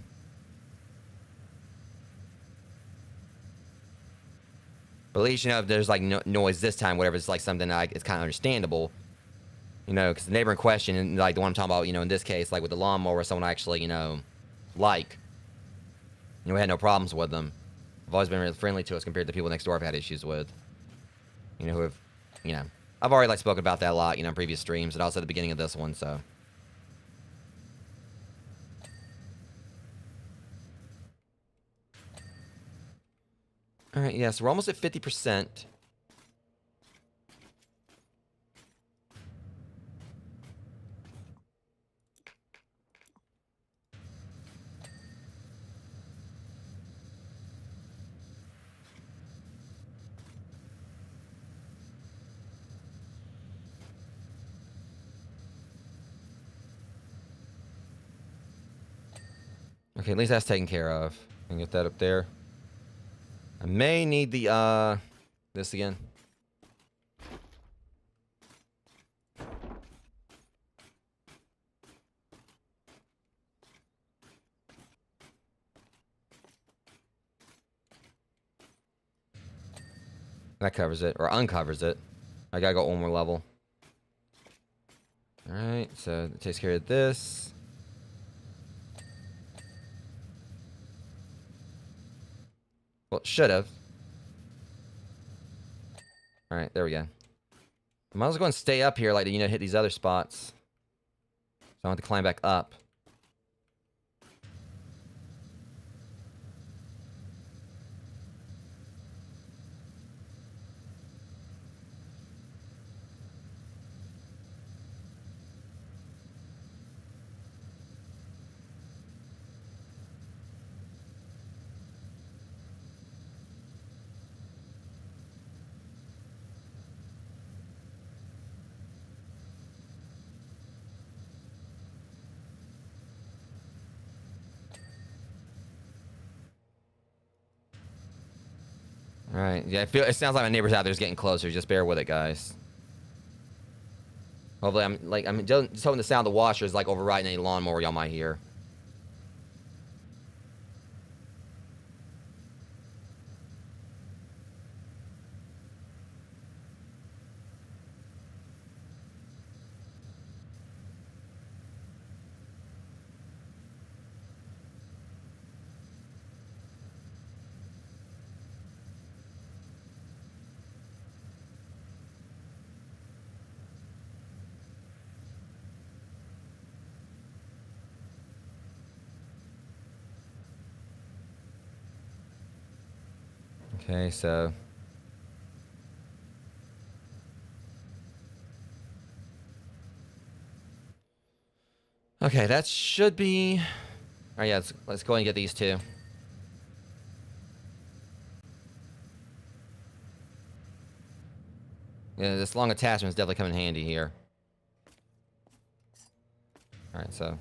But at least, if there's, like, no noise this time, whatever, it's, like, something, like, it's kind of understandable. Because the neighbor in question, and, like, the one I'm talking about, in this case, like, with the lawnmower, someone actually, like, we had no problems with them. I've always been really friendly to us compared to people next door I've had issues with. Who have, I've already, like, spoken about that a lot, in previous streams, and also at the beginning of this one, so. Alright, yeah, so we're almost at 50%. Okay, at least that's taken care of. I can get that up there. I may need the, this again. That covers it, or uncovers it. I gotta go one more level. Alright, so it takes care of this. Well, it should have. Alright, there we go. I might as well go and stay up here, like, hit these other spots. So I don't have to climb back up. Alright, yeah, it sounds like my neighbor's out there is getting closer. Just bear with it, guys. Hopefully, I'm just hoping the sound of the washer is, like, overriding any lawnmower y'all might hear. Okay, so. Okay, that should be. Alright, yeah, let's go ahead and get these two. Yeah, this long attachment is definitely coming in handy here. Alright, so.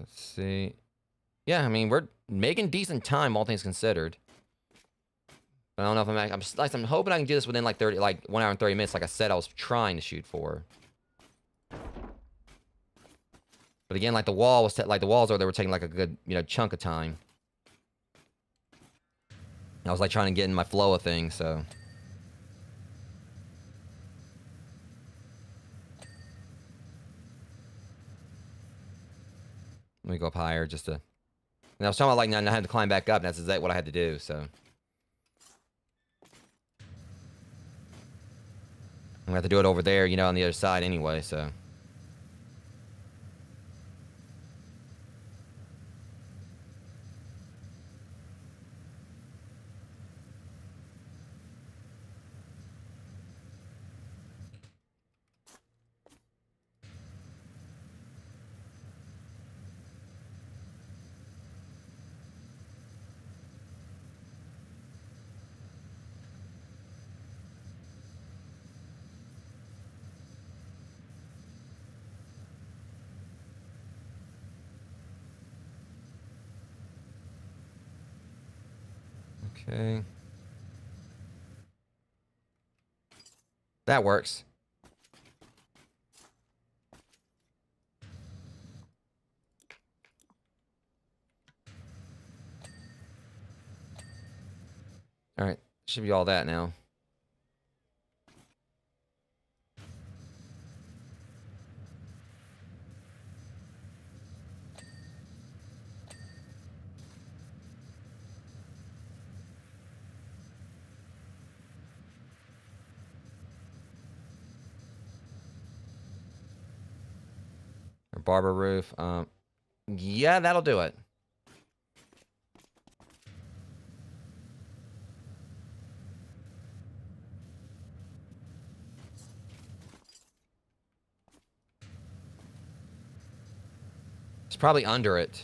Let's see. Yeah, I mean, we're making decent time, all things considered. But I don't know if I'm hoping I can do this within like 1 hour and 30 minutes, like I said I was trying to shoot for. But again, like the walls over there were taking like a good, chunk of time. I was like trying to get in my flow of things, so. Let me go up higher just to. And I was talking about like I had to climb back up, and that's exactly what I had to do, so. I'm gonna have to do it over there, on the other side anyway, so. Okay. That works. Alright. Should be all that now. Or barber roof. Yeah, that'll do it. It's probably under it.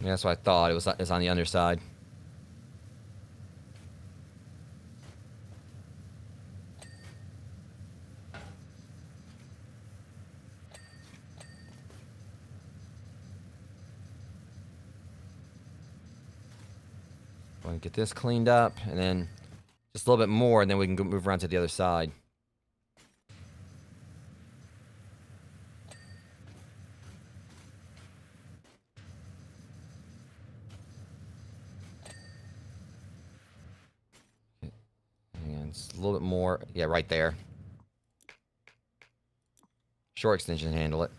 Yeah, that's what I thought. It's on the underside. Going to get this cleaned up, and then just a little bit more, and then we can move around to the other side. And it's a little bit more. Yeah, right there. Short extension handle it.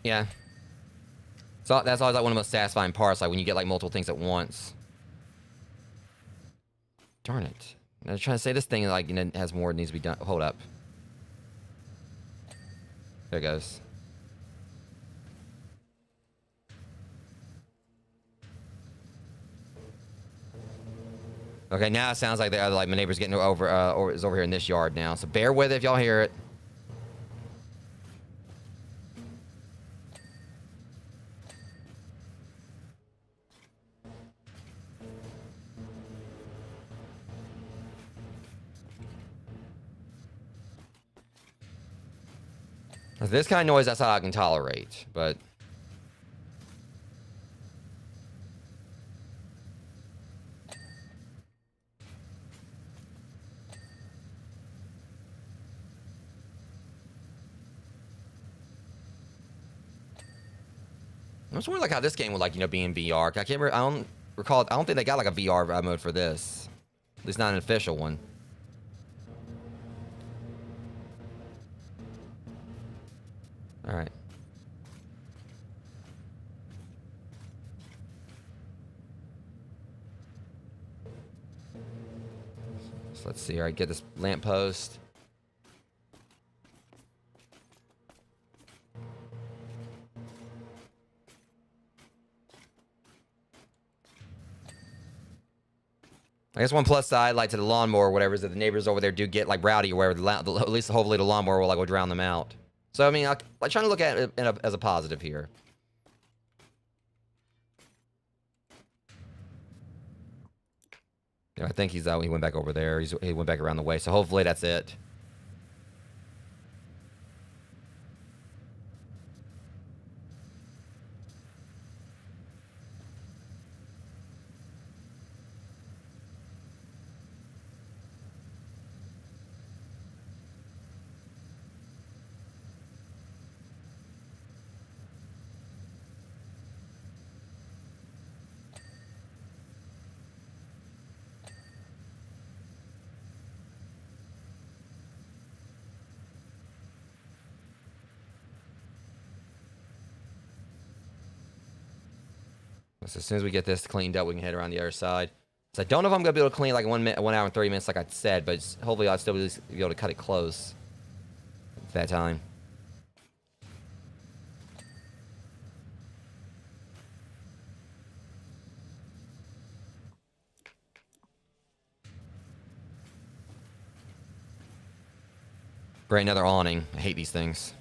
Yeah. So that's always like one of the most satisfying parts, like when you get like multiple things at once. Darn it. I was trying to say this thing like has more that needs to be done. Hold up. There it goes. Okay, now it sounds like my neighbor's getting over or is over here in this yard now. So bear with it if y'all hear it. This kind of noise, that's all I can tolerate, but... I'm just wondering like how this game would be in VR. I can't remember, I don't recall, I don't think they got like a VR mode for this. At least not an official one. Alright. So let's see, alright, get this lamppost. I guess one plus side, like to the lawnmower or whatever, is that the neighbors over there do get like rowdy or whatever. At least hopefully the lawnmower will like go drown them out. So I mean, I'm trying to look at it as a positive here. Yeah, I think he's out. He went back over there. He went back around the way. So hopefully that's it. So as soon as we get this cleaned up, we can head around the other side. So I don't know if I'm going to be able to clean like 1 hour and 30 minutes like I said, but hopefully I'll still be able to cut it close at that time. Great, another awning. I hate these things.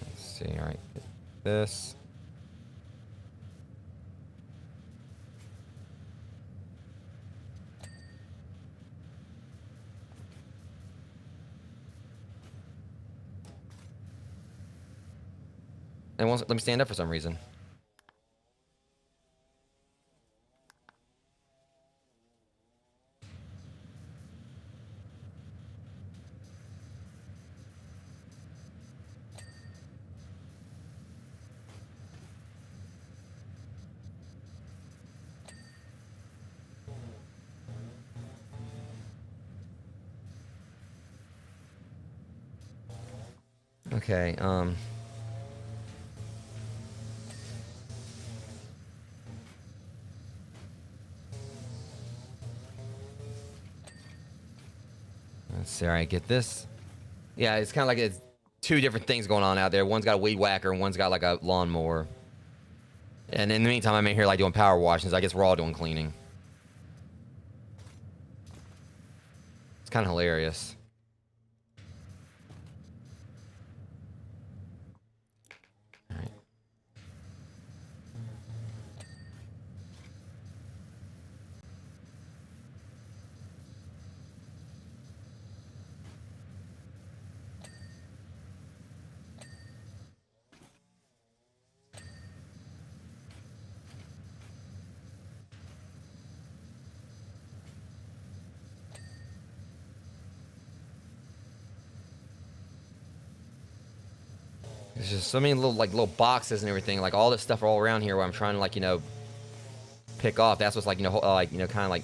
Let's see, alright. This. And it won't let me stand up for some reason. Okay, let's see, alright, get this. Yeah, it's kind of like it's two different things going on out there. One's got a weed whacker and one's got like a lawnmower. And in the meantime, I'm in here like doing power washings. I guess we're all doing cleaning. It's kind of hilarious. Alright. There's just so many little boxes and everything, like all this stuff all around here where I'm trying to like, pick off. That's what's like, kind of like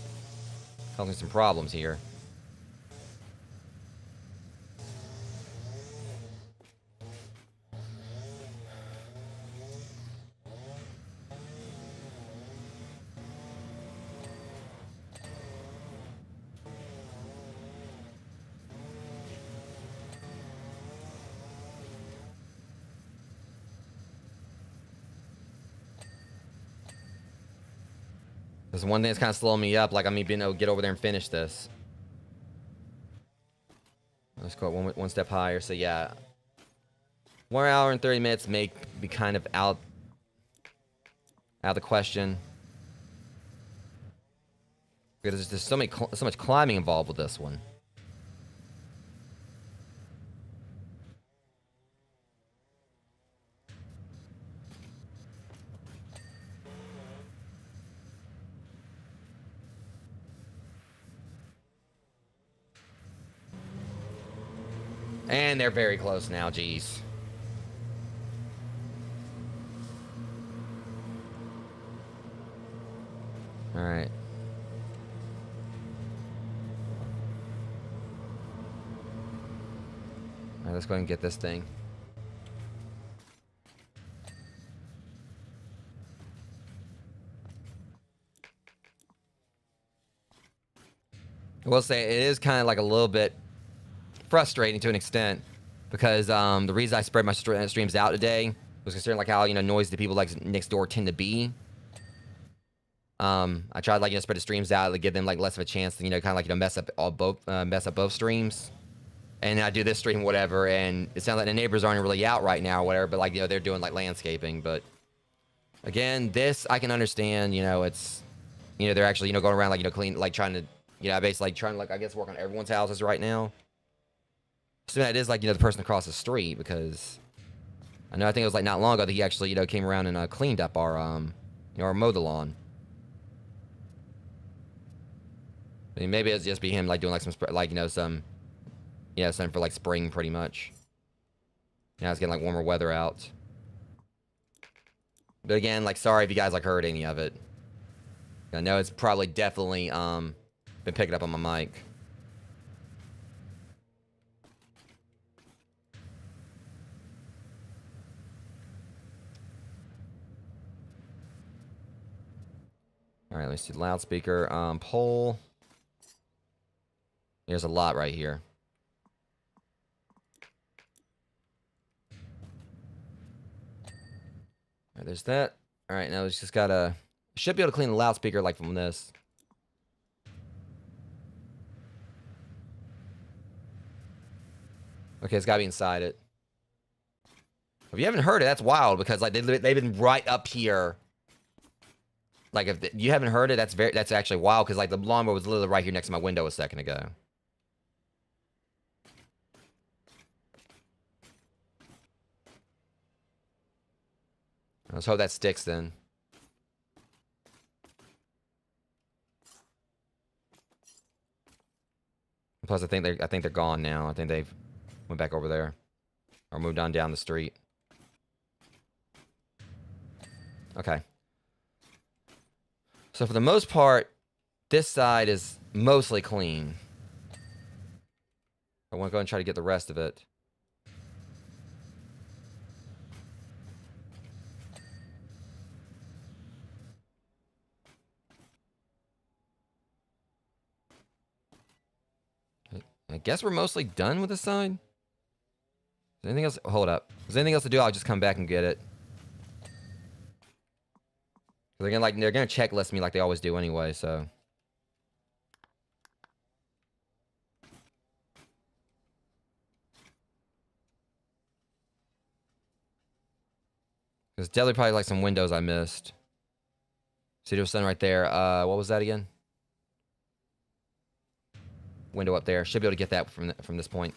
causing some problems here. There's one thing that's kind of slowing me up, like I'm being able to get over there and finish this. Let's go one step higher. So yeah, 1 hour and 30 minutes may be kind of out of the question because there's so much climbing involved with this one. And they're very close now, geez. Alright. Alright, let's go ahead and get this thing. I will say, it is kind of like a little bit frustrating to an extent. because the reason I spread my streams out today was considering like how noisy the people like next door tend to be. I tried like spread the streams out to give them like less of a chance to kind of like mess up both streams. And I do this stream, whatever, and it sounds like the neighbors aren't really out right now, or whatever. But like they're doing like landscaping. But again, this I can understand. It's they're actually going around like clean, like trying to basically like, trying to like I guess work on everyone's houses right now. So that is like the person across the street, because I think it was like not long ago that he actually came around and cleaned up our or mowed the lawn. I mean, maybe it's just be him like doing like some like some something for like spring pretty much. Now it's getting like warmer weather out. But again, like sorry if you guys like heard any of it. I know it's probably definitely been picking up on my mic. All right, let me see. Loudspeaker pole. There's a lot right here. All right, there's that. All right, now we just gotta... Should be able to clean the loudspeaker like from this. Okay, it's gotta be inside it. If you haven't heard it, that's wild, because like they've been right up here. Like if you haven't heard it, that's actually wild, because like the lawnmower was literally right here next to my window a second ago. Let's hope that sticks then. Plus, I think they're gone now. I think they've went back over there, or moved on down the street. Okay. So for the most part, this side is mostly clean. I want to go and try to get the rest of it. I guess we're mostly done with this side. Is there anything else? Hold up. Is there anything else to do? I'll just come back and get it. They're gonna checklist me like they always do anyway, so. There's definitely probably like some windows I missed. See, there was something right there. What was that again? Window up there. Should be able to get that from this point.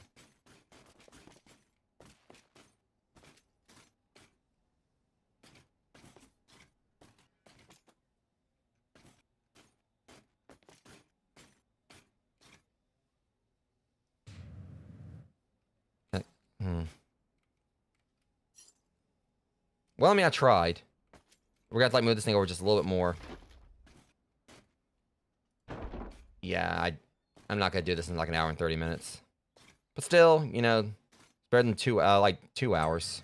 Well, I mean, I tried. We're gonna have to like move this thing over just a little bit more. Yeah, I'm not gonna do this in like an hour and 30 minutes. But still, it's better than 2 hours.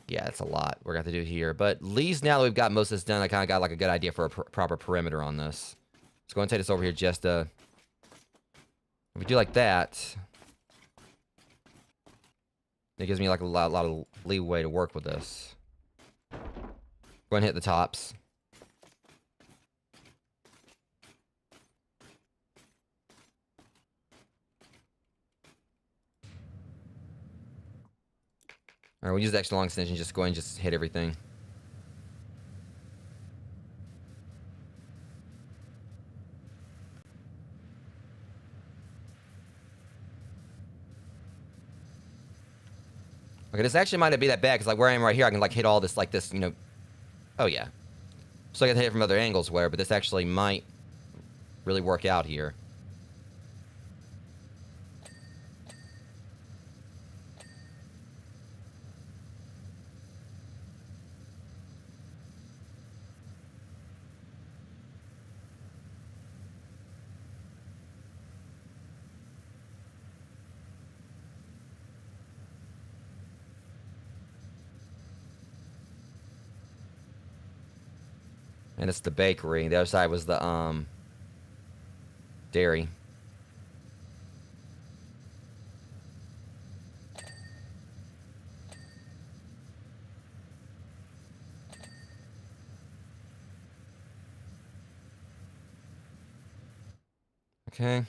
Yeah, that's a lot we're gonna have to do here. But at least now that we've got most of this done, I kind of got like a good idea for a proper perimeter on this. Let's go and take this over here just if we do like that, it gives me like a lot of leeway to work with this. Go ahead and hit the tops. Alright, we'll use the extra long extension. Just go ahead and just hit everything. Okay, this actually might not be that bad, because like where I am right here, I can like hit all this like this, Oh yeah. So I can hit it from other angles where, but this actually might really work out here. And it's the bakery. The other side was the dairy. Okay.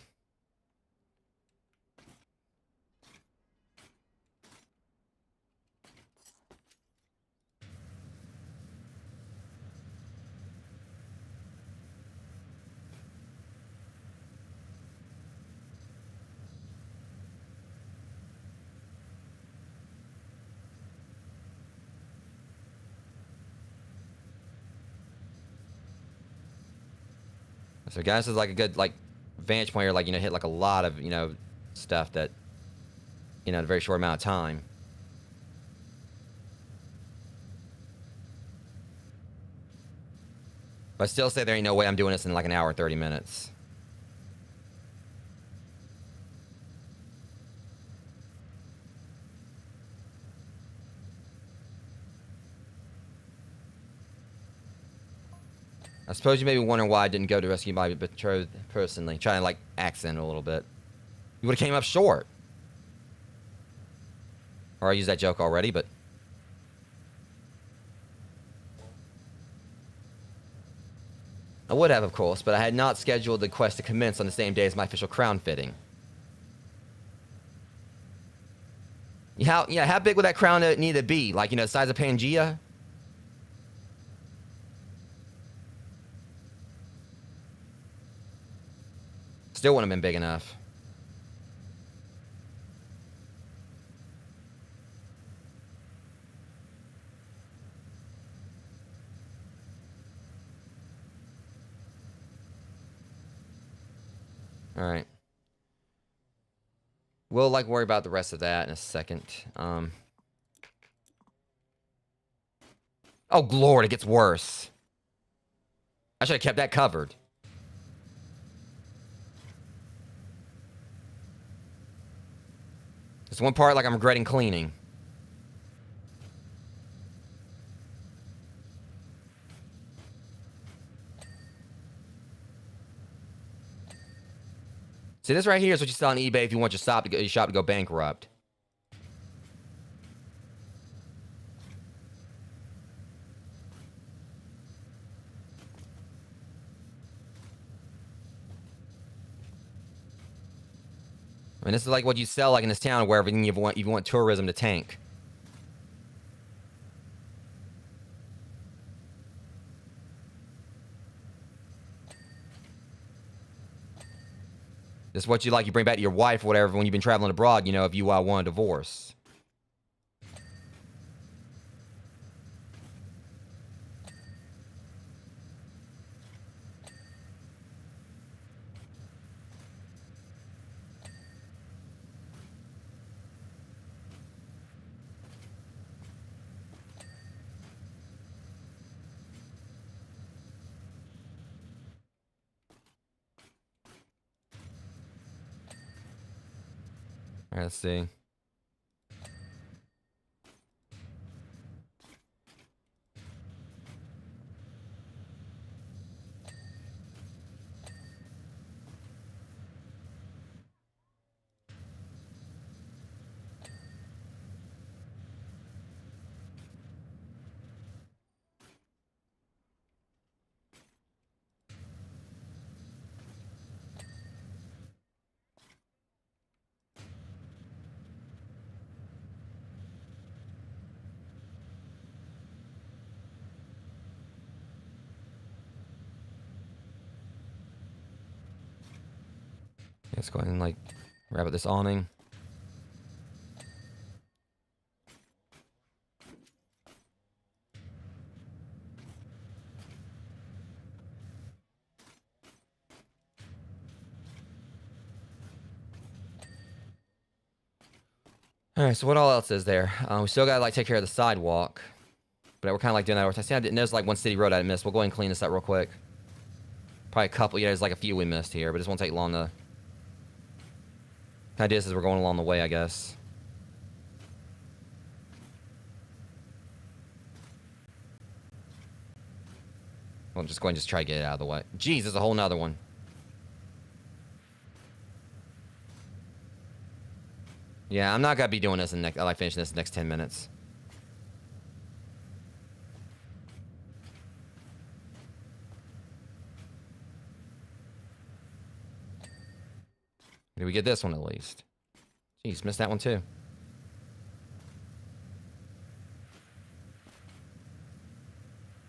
So guys, this is like a good like vantage point here, like, you know, hit like a lot of, you know, stuff that, you know, in a very short amount of time. But I still say there ain't no way I'm doing this in like an hour and 30 minutes. I suppose you may be wondering why I didn't go to rescue my betrothed personally. Trying to like accent it a little bit. You would have came up short. Or I used that joke already, but... I would have, of course, but I had not scheduled the quest to commence on the same day as my official crown fitting. How big would that crown need to be? Like, you know, the size of Pangea? Still wouldn't have been big enough. Alright. We'll, like, worry about the rest of that in a second. Oh, Lord, it gets worse. I should have kept that covered. There's one part, like, I'm regretting cleaning. See, this right here is what you sell on eBay if you want your shop to go bankrupt. I mean, this is like what you sell like in this town where everything you want tourism to tank. This is what you bring back to your wife or whatever when you've been traveling abroad, you know, if you want a divorce. All right, let's see. Let's go ahead and wrap up this awning. All right, so what all else is there? We still gotta take care of the sidewalk, but we're kind of doing that. I see I didn't notice one city road I missed. We'll go ahead and clean this up real quick. Probably a couple. Yeah, there's a few we missed here, but this won't take long to. Kind of is we're going along the way, I guess. We'll just go ahead and try to get it out of the way. Jeez, there's a whole nother one. Yeah, I'm not gonna be doing this in finishing this in the next 10 minutes. Did we get this one at least? Jeez, missed that one too.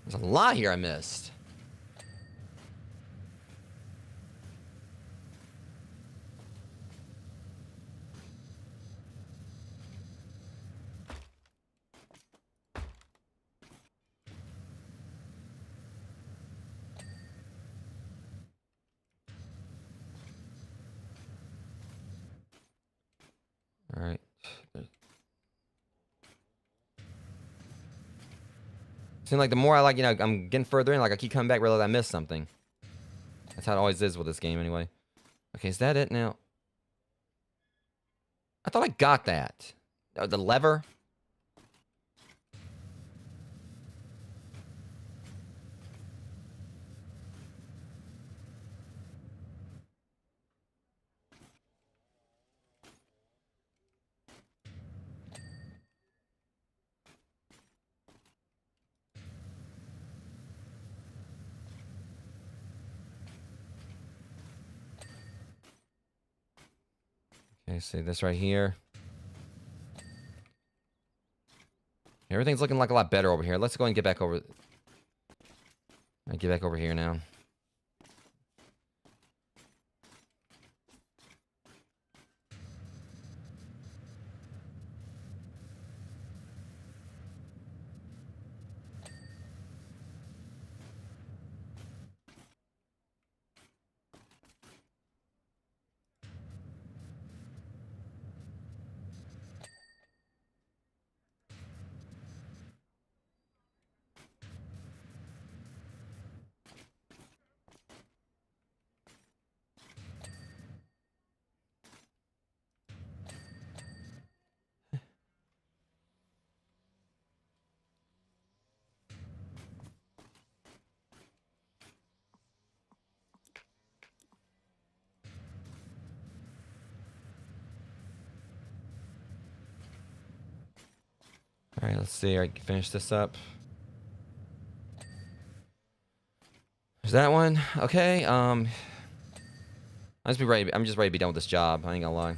There's a lot here I missed. All right. Seems like the more I like, I'm getting further in, like I keep coming back, realize I missed something. That's how it always is with this game anyway. Okay, is that it now? I thought I got that. The lever? Okay, see this right here. Everything's looking like a lot better over here. Let's go and get back over. Get back over here now. All right, let's see. I can finish this up. There's that one. Okay. I'm just ready to be done with this job. I ain't gonna lie.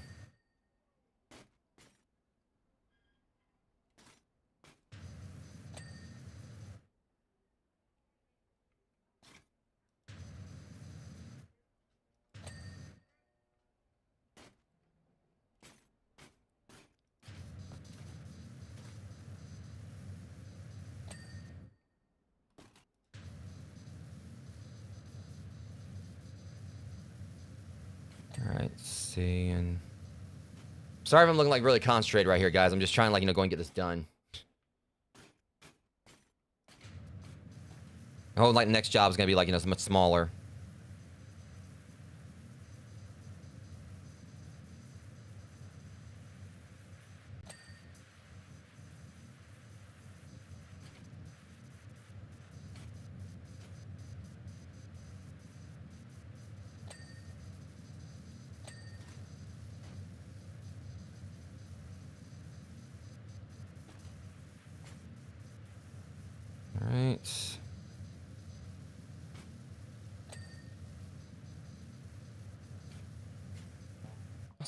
All right, let's see. And sorry if I'm looking like really concentrated right here, guys. I'm just trying to go and get this done. I hope the next job is gonna be much smaller. All right. So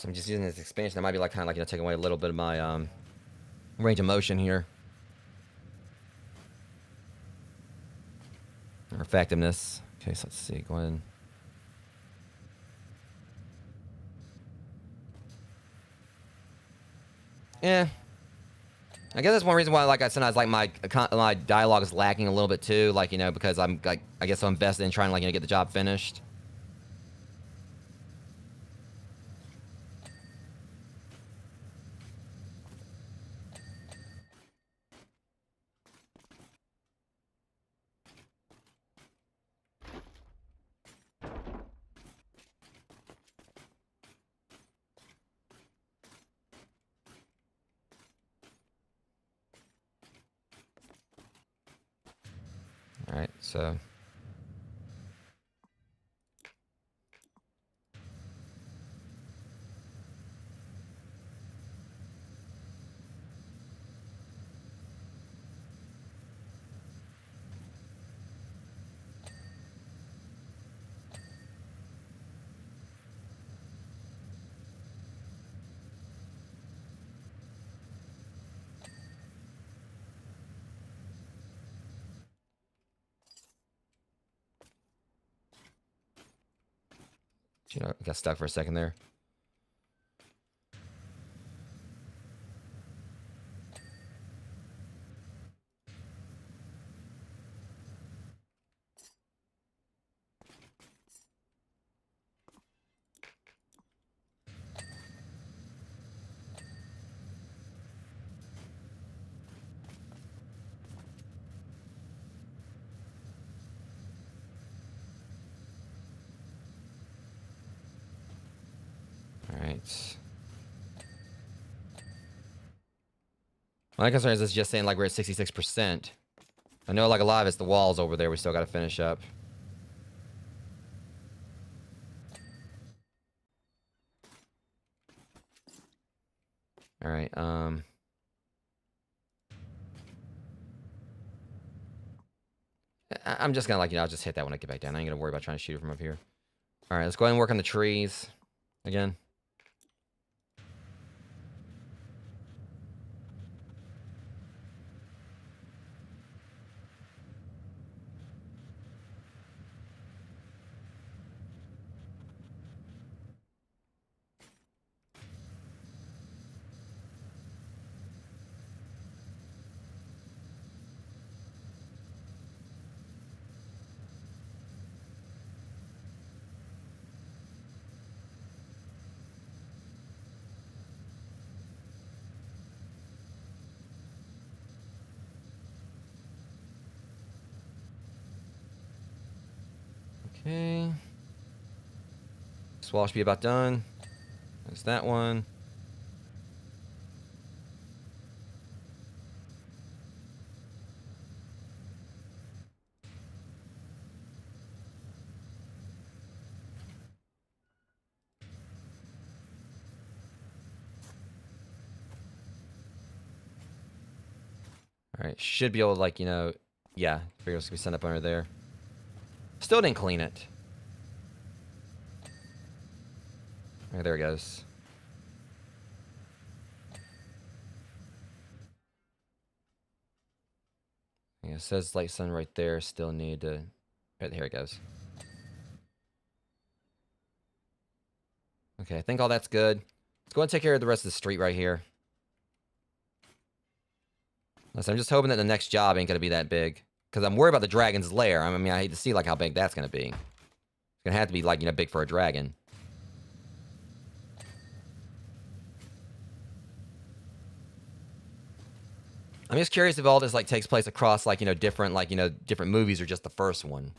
I'm just using this expansion. That might be kind of taking away a little bit of my range of motion here, or effectiveness. Okay, so let's see. Go ahead. Yeah. I guess that's one reason why, sometimes my dialogue is lacking a little bit too. Because I'm I guess I'm invested in trying to get the job finished. All right, so. You know, got stuck for a second there. Alright. My concern is it's just saying like we're at 66%. I know like a lot of it's the walls over there we still gotta finish up. Alright, I'm just gonna like, you know, I'll just hit that when I get back down. I ain't gonna worry about trying to shoot it from up here. Alright, let's go ahead and work on the trees again. Okay. This wall should be about done. There's that one. Alright, should be able to like, you know, yeah, figure it's gonna be sent up under there. Still didn't clean it. Alright, there it goes. Yeah, it says light sun right there. Still need to. Right, here it goes. Okay, I think all that's good. Let's go and take care of the rest of the street right here. Listen, I'm just hoping that the next job ain't gonna be that big. Because I'm worried about the dragon's lair. I mean, I hate to see like how big that's gonna be. It's gonna have to be like, you know, big for a dragon. I'm just curious if all this like takes place across like, you know, different movies or just the first one.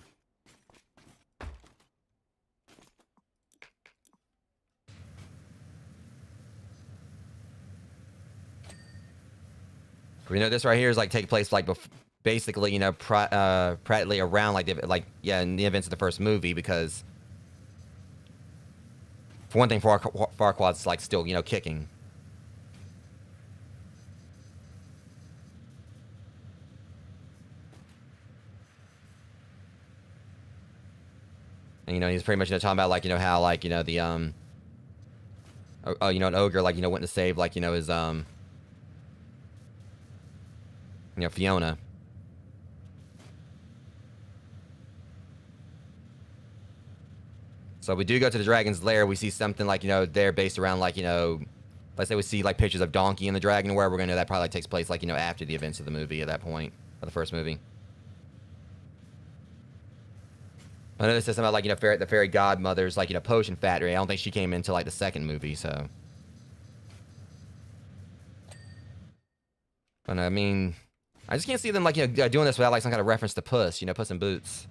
We know this right here is like take place like basically, you know, practically around like in the events of the first movie, because for one thing, Farquaad's like still, you know, kicking. And, you know, he's pretty much, you know, talking about like, you know, how like, you know, the you know, an ogre like, you know, went to save like, you know, his you know, Fiona. So we do go to the dragon's lair. We see something like, you know, there based around like, you know, let's say we see like pictures of Donkey and the dragon, where we're gonna know that probably like, takes place like, you know, after the events of the movie at that point, of the first movie. I know this is something about like, you know, the fairy godmother's like, you know, potion factory. I don't think she came into like the second movie, so. But I mean, I just can't see them like, you know, doing this without like some kind of reference to Puss, you know, Puss in Boots.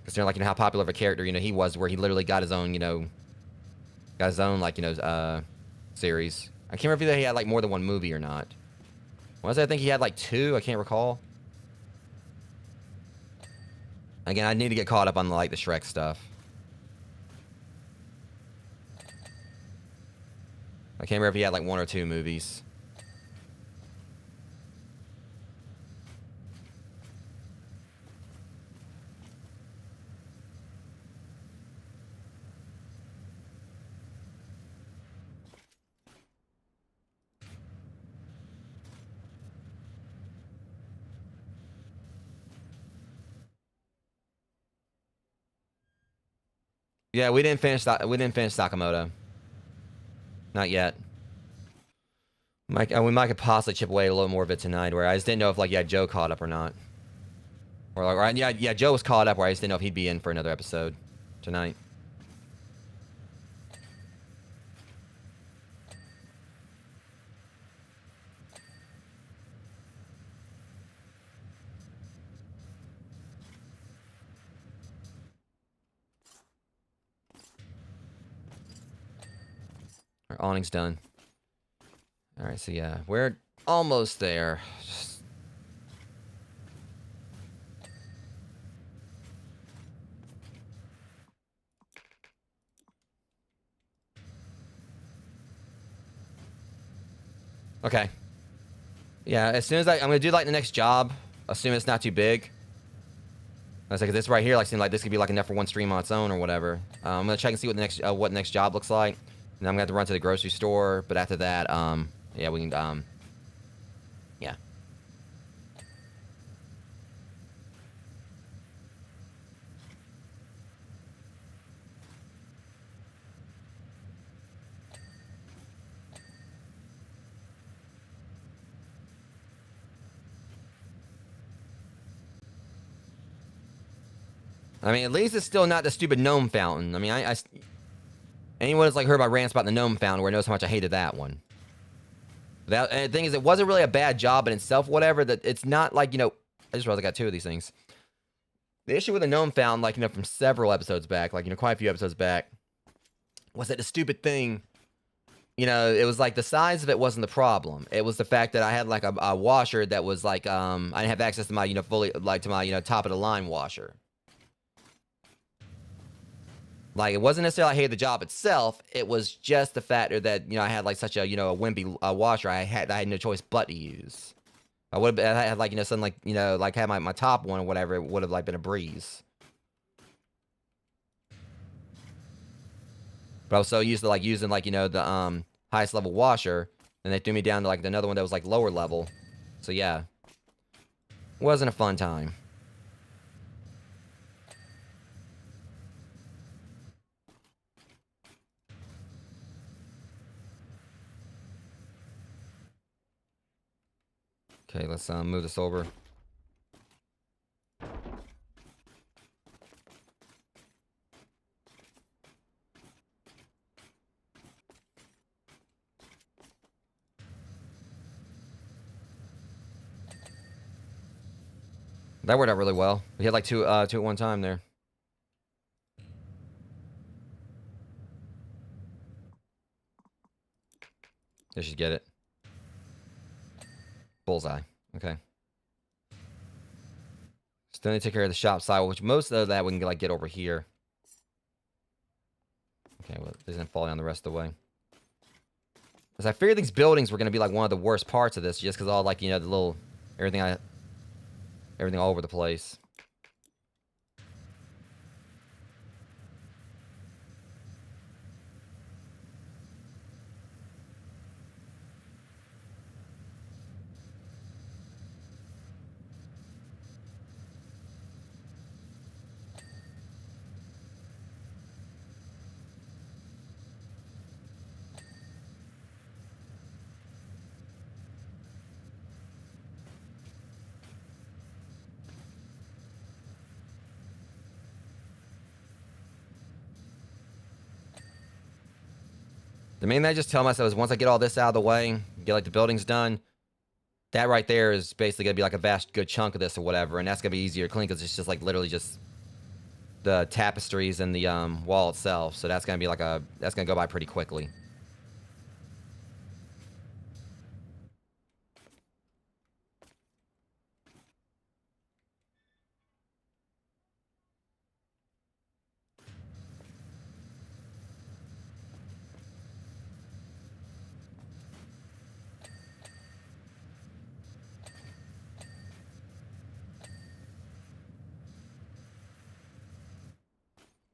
Considering like, you know, how popular of a character, you know, he was, where he literally got his own, you know, like, you know, series. I can't remember if he had like more than one movie or not. Was it? I think he had like 2. I can't recall. Again, I need to get caught up on like the Shrek stuff. I can't remember if he had like 1 or 2 movies. Yeah, we didn't finish Sakamoto. Not yet. We might could possibly chip away a little more of it tonight. Where I just didn't know if like Joe caught up or not. Or like yeah, Joe was caught up. Where I just didn't know if he'd be in for another episode tonight. Our awning's done. All right, so yeah, we're almost there. Okay. Yeah, as soon as I'm gonna do like the next job, assume it's not too big. I was like, this right here, like, seems like this could be like enough for one stream on its own or whatever. I'm gonna check and see what the next job looks like. And I'm gonna have to run to the grocery store, but after that, yeah, we can, yeah. I mean, at least it's still not the stupid gnome fountain. I mean, anyone that's like heard my rants about the gnome fountain, where knows how much I hated that one. And the thing is, it wasn't really a bad job in itself, whatever. That it's not like, I just realized I got two of these things. The issue with the gnome fountain, like, from several episodes back, like, quite a few episodes back, was that the stupid thing, it was like the size of it wasn't the problem. It was the fact that I had like a washer that was like, I didn't have access to my, fully, like, to my, top of the line washer. Like, it wasn't necessarily I hated the job itself. It was just the factor that, I had like such a, a wimpy washer. I had no choice but to use. I would have had like, something like, like had my top one or whatever. It would have like been a breeze. But I was so used to like using like, the highest level washer, and they threw me down to like another one that was like lower level. So yeah, wasn't a fun time. Okay, let's move this over. That worked out really well. We had like two at one time there. They should get it. Bullseye. Okay. Still need to take care of the shop side, which most of that we can like get over here. Okay, well, it doesn't fall down the rest of the way. Because I figured these buildings were going to be like one of the worst parts of this, just because all like, the little, everything all over the place. The main thing I just tell myself is once I get all this out of the way, get like the buildings done, that right there is basically going to be like a vast good chunk of this or whatever, and that's going to be easier to clean because it's just like literally just the tapestries and the wall itself. So that's going to be like that's going to go by pretty quickly.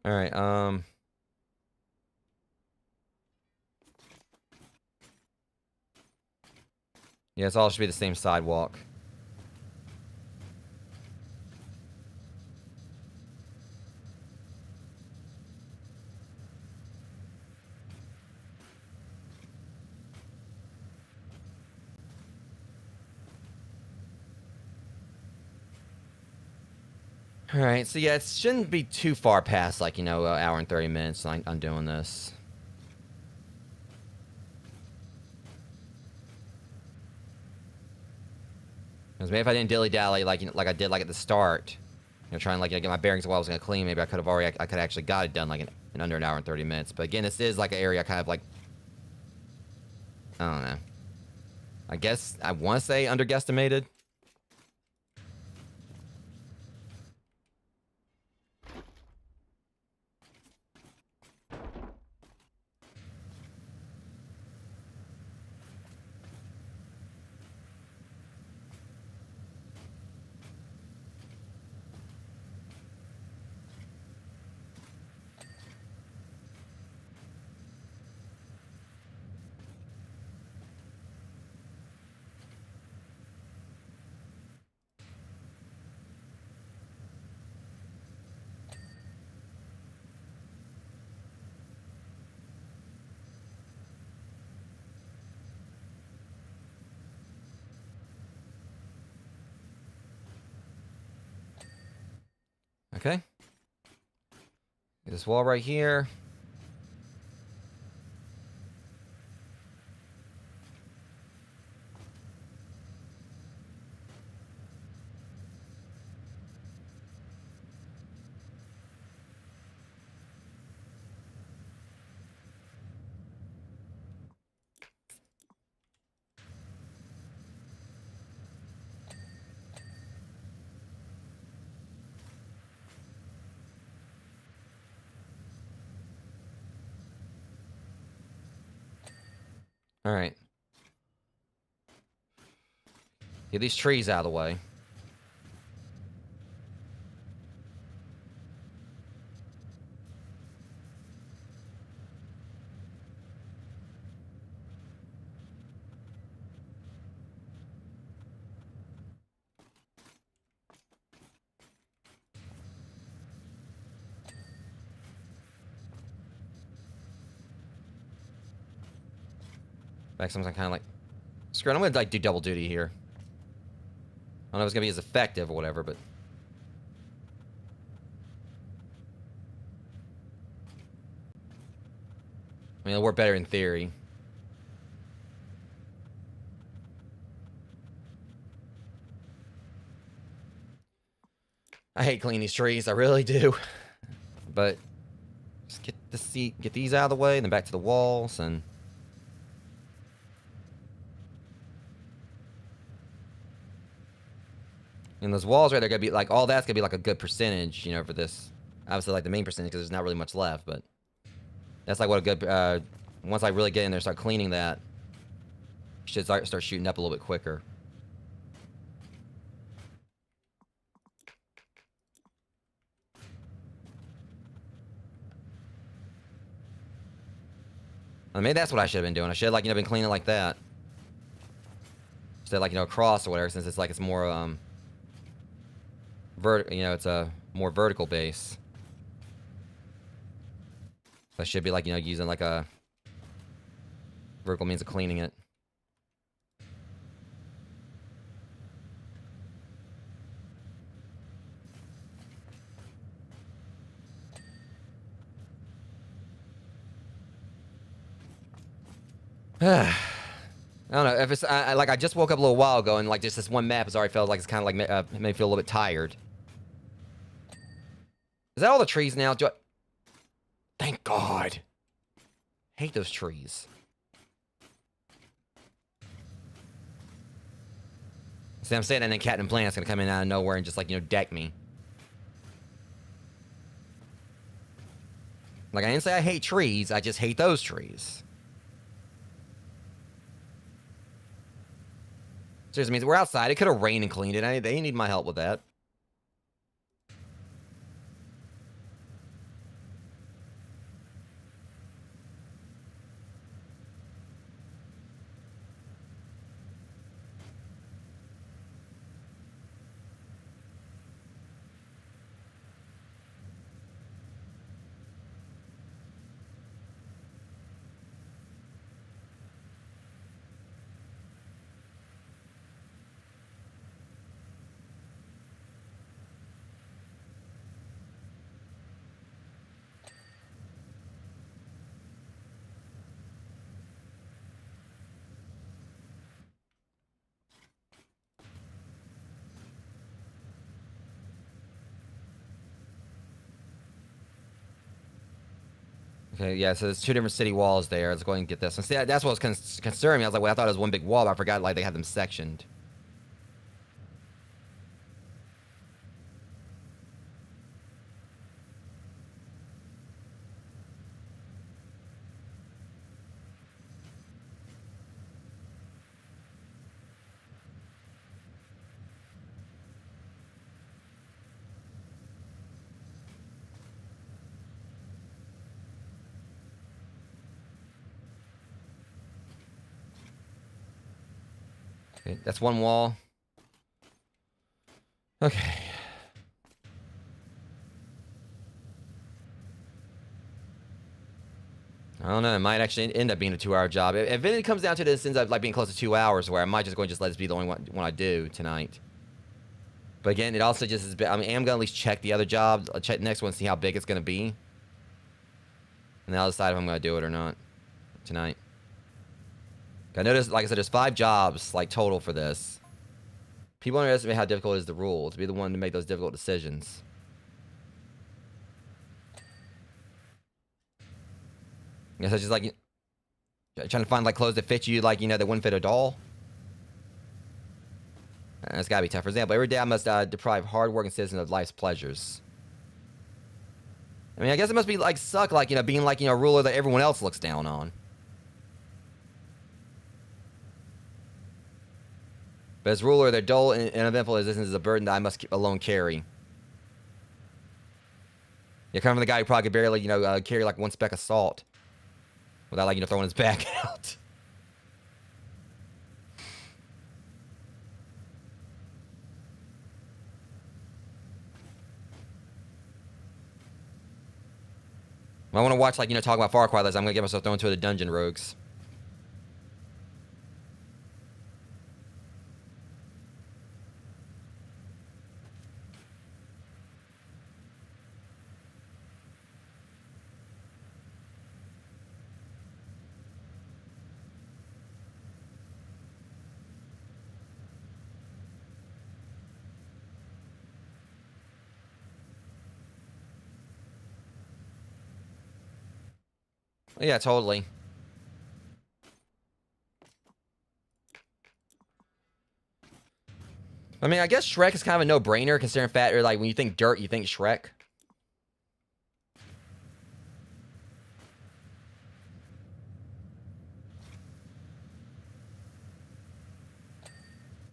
All right, yeah, it's all should be the same sidewalk. All right, so yeah, it shouldn't be too far past, like, you know, an hour and 30 minutes on doing this. Because maybe if I didn't dilly-dally like, you know, like I did like at the start, you know, trying like, you know, get my bearings while I was going to clean, maybe I could have already, I could actually got it done like in under an hour and 30 minutes. But again, this is like an area I kind of like, I don't know. I guess I want to say underguesstimated. Okay. This wall right here. All right. Get these trees out of the way. Back something kind of like, screw it, I'm gonna like do double duty here. I don't know if it's gonna be as effective or whatever, but I mean, it'll work better in theory. I hate cleaning these trees, I really do. But just get these out of the way, and then back to the walls, and those walls right there gotta be like, all that's gonna be like a good percentage, you know, for this. Obviously, like the main percentage, because there's not really much left, but that's like what a good, once I really get in there and start cleaning that, should start shooting up a little bit quicker. Maybe that's what I should have been doing. I should have, like, you know, been cleaning like that. Instead of, like, you know, across or whatever, since it's like, it's more, you know, it's a more vertical base. So I should be, like, you know, using, like, a vertical means of cleaning it. I don't know if it's like I just woke up a little while ago and like just this one map has already felt like it's kind of like made me feel a little bit tired. Is that all the trees now? Thank God. Hate those trees. See, I'm saying that, and then Captain Planet's gonna come in out of nowhere and just like, you know, deck me. Like, I didn't say I hate trees. I just hate those trees. Seriously, means we're outside. It could have rained and cleaned it. They need my help with that. Okay, yeah, so there's 2 different city walls there. Let's go ahead and get this one. See, that's what was concerning me. I was like, well, I thought it was one big wall, but I forgot, like, they had them sectioned. Okay, that's one wall. Okay. I don't know. It might actually end up being a 2-hour job. If it comes down to this, ends up like being close to 2 hours, where I might just go and just let this be the only one I do tonight. But again, it also just is. I mean, I'm gonna at least check the other jobs. I'll check the next one, see how big it's gonna be, and then I'll decide if I'm gonna do it or not tonight. I noticed, like I said, there's 5 jobs like total for this. People underestimate how difficult it is to rule, to be the one to make those difficult decisions. I guess it's just like trying to find like clothes that fit you, like, you know, that wouldn't fit a doll. And it's gotta be tough. For example, every day I must deprive hard-working citizens of life's pleasures. I mean, I guess it must be like suck, like, you know, being like, you know, a ruler that everyone else looks down on. But as ruler, their dull and uneventful existence is a burden that I must alone carry. Yeah, coming from the guy who probably could barely, you know, carry like 1 speck of salt without, like, you know, throwing his back out. I want to watch, like, you know, talk about Farquaad I'm gonna get myself thrown into the dungeon rogues. Yeah, totally. I mean, I guess Shrek is kind of a no-brainer, considering fact, or like when you think dirt, you think Shrek.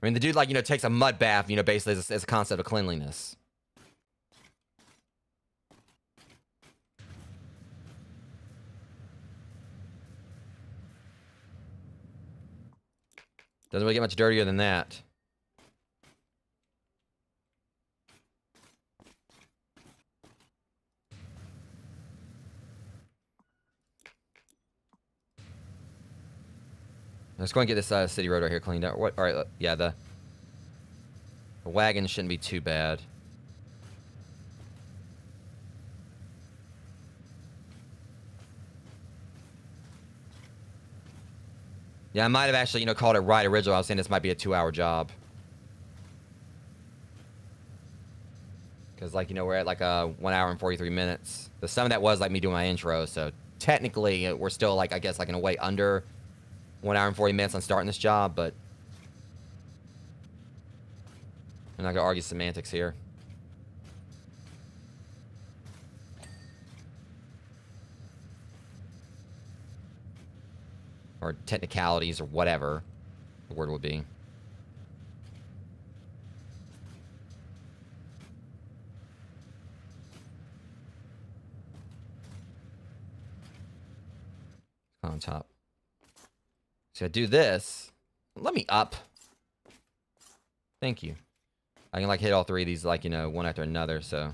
I mean, the dude, like, you know, takes a mud bath, you know, basically as a concept of cleanliness. Doesn't really get much dirtier than that. Let's go and get this city road right here cleaned out. What? All right, yeah, the wagon shouldn't be too bad. Yeah, I might have actually, you know, called it right originally. I was saying this might be a 2-hour job. Because, like, you know, we're at like 1 hour and 43 minutes. But some of that was like me doing my intro, so technically we're still like, I guess, like in a way under 1 hour and 40 minutes on starting this job, but I'm not gonna argue semantics here. Or technicalities or whatever the word would be. On top. So I do this. Let me up. Thank you. I can like hit all 3 of these, like, you know, one after another, so.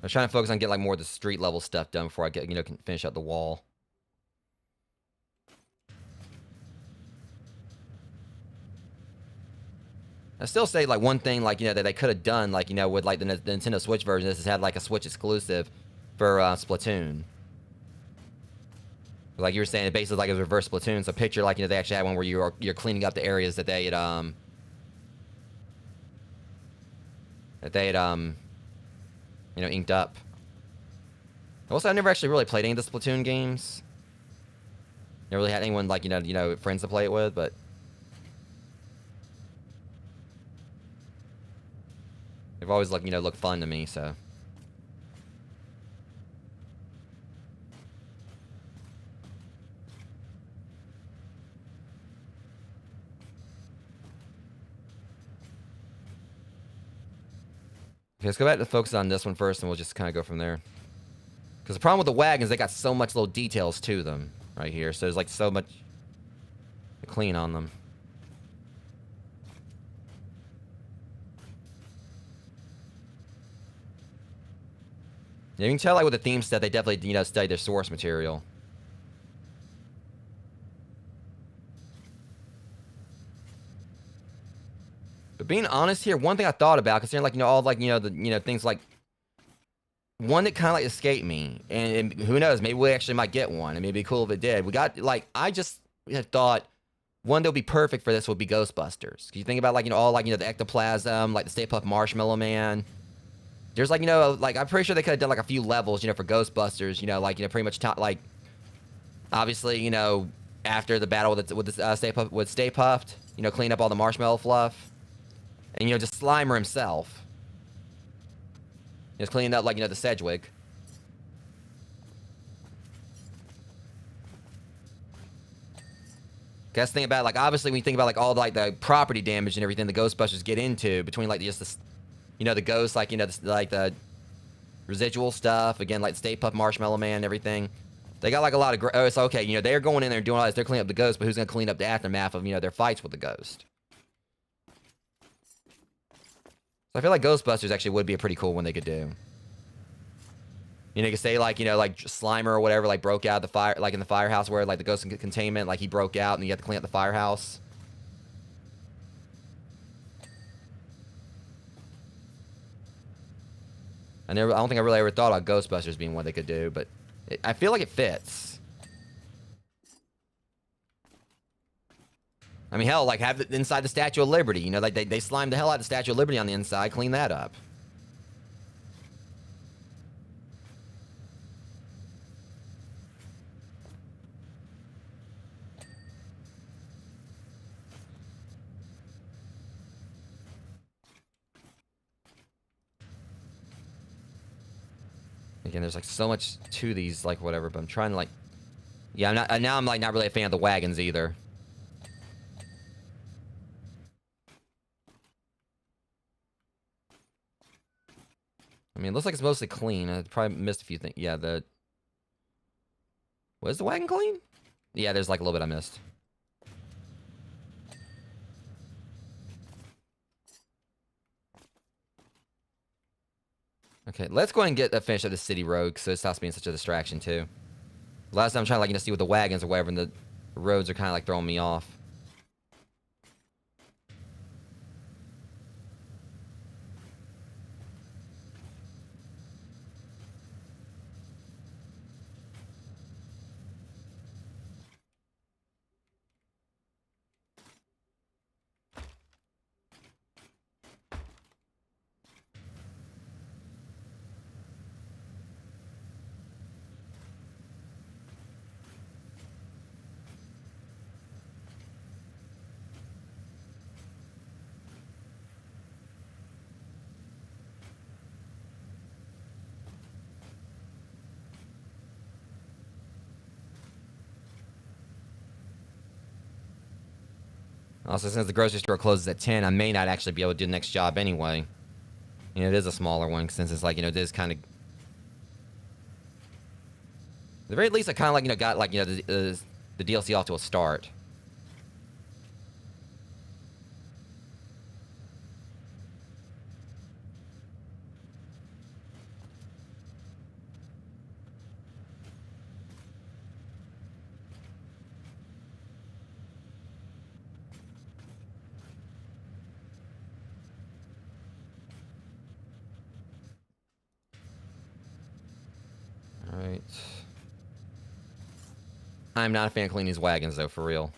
I was trying to focus on getting like more of the street level stuff done before I get, you know, can finish up the wall. I still say, like, one thing, like, you know, that they could have done, like, you know, with like the Nintendo Switch version, this has had like a Switch exclusive for Splatoon. Like you were saying, it basically like a reverse Splatoon. So picture like, you know, they actually had one where you're cleaning up the areas that they had you know, inked up. Also, I never actually really played any of the Splatoon games. Never really had anyone like, you know, friends to play it with, but they've always looked, you know, looked fun to me, so. Okay, let's go back to focus on this one first, and we'll just kind of go from there. Because the problem with the wagons, they got so much little details to them right here. So there's like so much to clean on them. Yeah, you can tell like with the theme set, they definitely, you know, studied their source material. But being honest here, one thing I thought about, considering like, you know, all like, you know, the, you know, things like, one that kind of like escaped me, and who knows, maybe we actually might get one. I mean, it'd be cool if it did. We got like, I just had thought one that would be perfect for this would be Ghostbusters. You think about like, you know, all like, you know, the ectoplasm, like the Stay Puft Marshmallow Man. There's like, you know, like I'm pretty sure they could have done like a few levels, you know, for Ghostbusters. You know, like, you know, pretty much like, obviously, you know, after the battle with the Stay Puft, you know, clean up all the marshmallow fluff, and you know, just Slimer himself. Just cleaning up like, you know, the Sedgwick. Guess think about like, obviously when you think about like all like the property damage and everything the Ghostbusters get into between like just the, you know, the ghosts, like, you know, like the residual stuff again, like Stay Puft Marshmallow Man and everything. They got like a lot of oh, it's okay, you know, they're going in there and doing all this, they're cleaning up the ghost, but who's gonna clean up the aftermath of, you know, their fights with the ghost? So I feel like Ghostbusters actually would be a pretty cool one they could do. You know, you could say like, you know, like Slimer or whatever, like broke out the fire, like in the firehouse where like the ghost containment, like he broke out and you have to clean up the firehouse. I don't think I really ever thought about Ghostbusters being one they could do, but I feel like it fits. I mean, hell, like have it inside the Statue of Liberty. You know, like they slimed the hell out of the Statue of Liberty on the inside, clean that up. Again, there's like so much to these, like whatever, but I'm trying to like, yeah, I'm not, now I'm like not really a fan of the wagons either. I mean, it looks like it's mostly clean. I probably missed a few things. Yeah, was the wagon clean? Yeah, there's like a little bit I missed. Okay, let's go ahead and get a finish of the city road, so it stops being such a distraction too. Last time I'm trying to like, you know, see with the wagons or whatever, and the roads are kind of like throwing me off. Also, since the grocery store closes at 10, I may not actually be able to do the next job anyway. You know, it is a smaller one, since it's like, you know, it is kind of... At the very least, I kind of like, you know, got like, you know, the DLC off to a start. All right. I'm not a fan of cleaning these wagons, though, for real.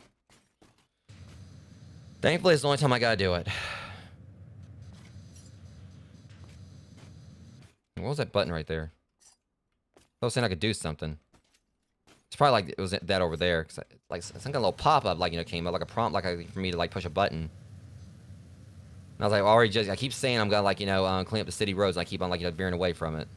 Thankfully, it's the only time I gotta do it. What was that button right there? I was saying I could do something. It's probably like it was that over there. Cause like some kind of little pop-up, like, you know, came up, like a prompt, like for me to, like, push a button. And I was like, already just, I keep saying I'm gonna, like, you know, clean up the city roads, and I keep on, like, you know, veering away from it.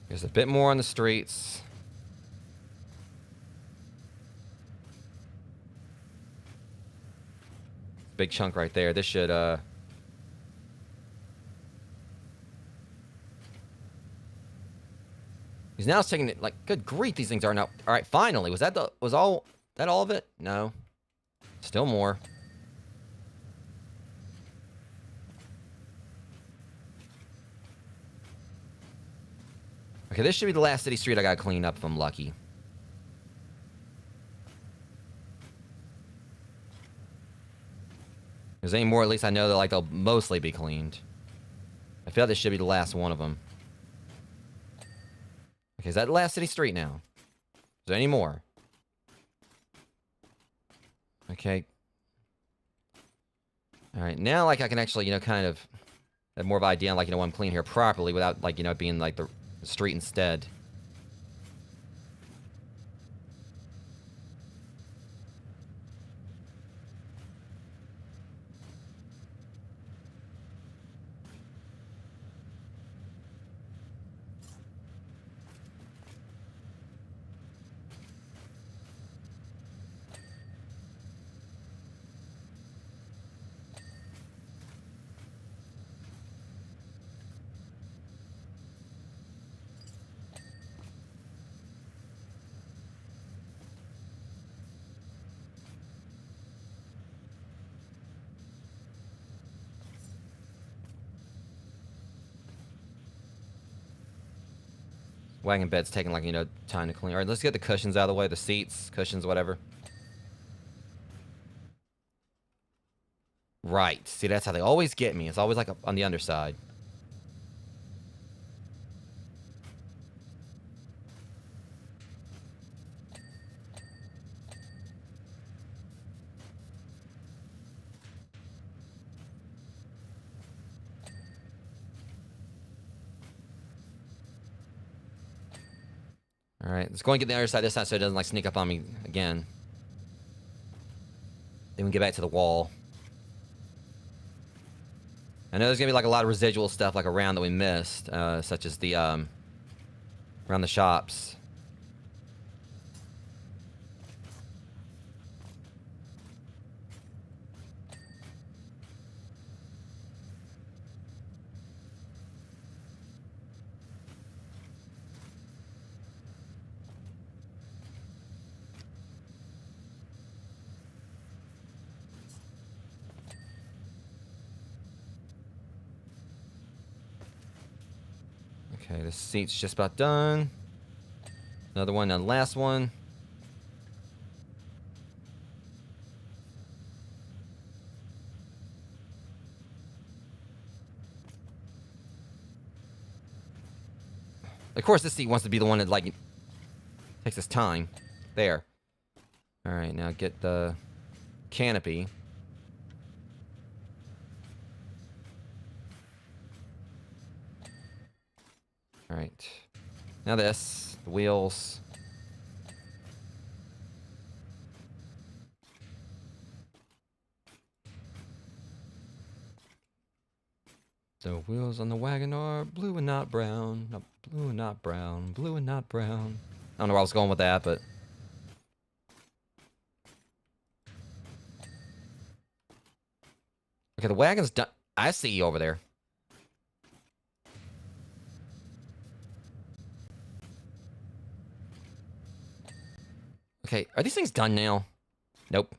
There's a bit more on the streets. Big chunk right there. This should, Because now it's taking it, like, good grief, these things are now. All right, finally. Was that all of it? No. Still more. Okay, this should be the last city street I gotta clean up if I'm lucky. If there's any more, at least I know that, like, they'll mostly be cleaned. I feel like this should be the last one of them. Okay, is that the last city street now? Is there any more? Okay. Alright, now, like, I can actually, you know, kind of have more of an idea on, like, you know, what I'm cleaning here properly without, like, you know, it being, like, the street instead. Wagon bed's taking, like, you know, time to clean. Alright, let's get the cushions out of the way. The seats, cushions, whatever. Right. See, that's how they always get me. It's always, like, on the underside. Alright, let's go and get the other side this time so it doesn't, like, sneak up on me again. Then we can get back to the wall. I know there's gonna be, like, a lot of residual stuff, like, around that we missed, such as the, around the shops. Okay, this seat's just about done. Another one, and last one. Of course, this seat wants to be the one that, like, takes its time. There. Alright, now get the canopy. Alright. Now this. The wheels. The wheels on the wagon are blue and not brown. Not blue and not brown. Blue and not brown. I don't know where I was going with that, but... Okay, the wagon's done. I see you over there. Okay, are these things done now? Nope.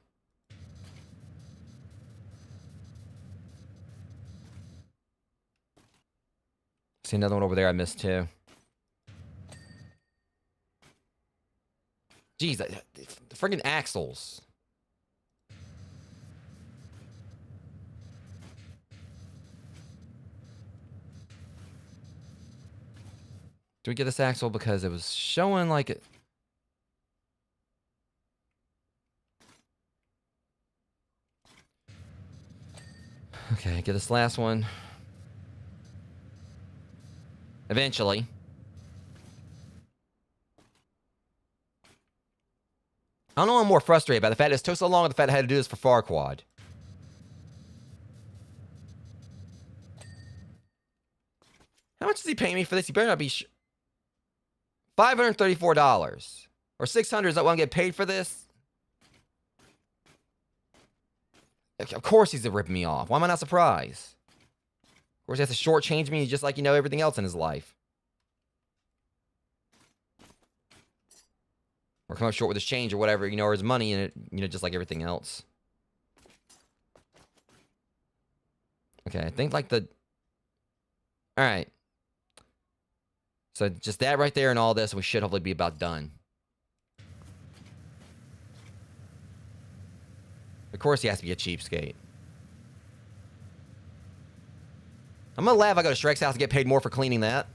See another one over there I missed too. Jeez, the friggin' axles. Do we get this axle because it was showing like it? Okay, get this last one. Eventually. I don't know what I'm more frustrated by. The fact it took so long, or the fact I had to do this for Farquaad. How much is he paying me for this? He better not be $534. Or $600 is that what I get paid for this? Of course he's ripping me off. Why am I not surprised? Of course he has to shortchange me just like, you know, everything else in his life. Or come up short with his change or whatever, you know, or his money in it, you know, just like everything else. Okay, I think like the... Alright. So just that right there and all this, we should hopefully be about done. Of course he has to be a cheapskate. I'm gonna laugh if I go to Shrek's house and get paid more for cleaning that.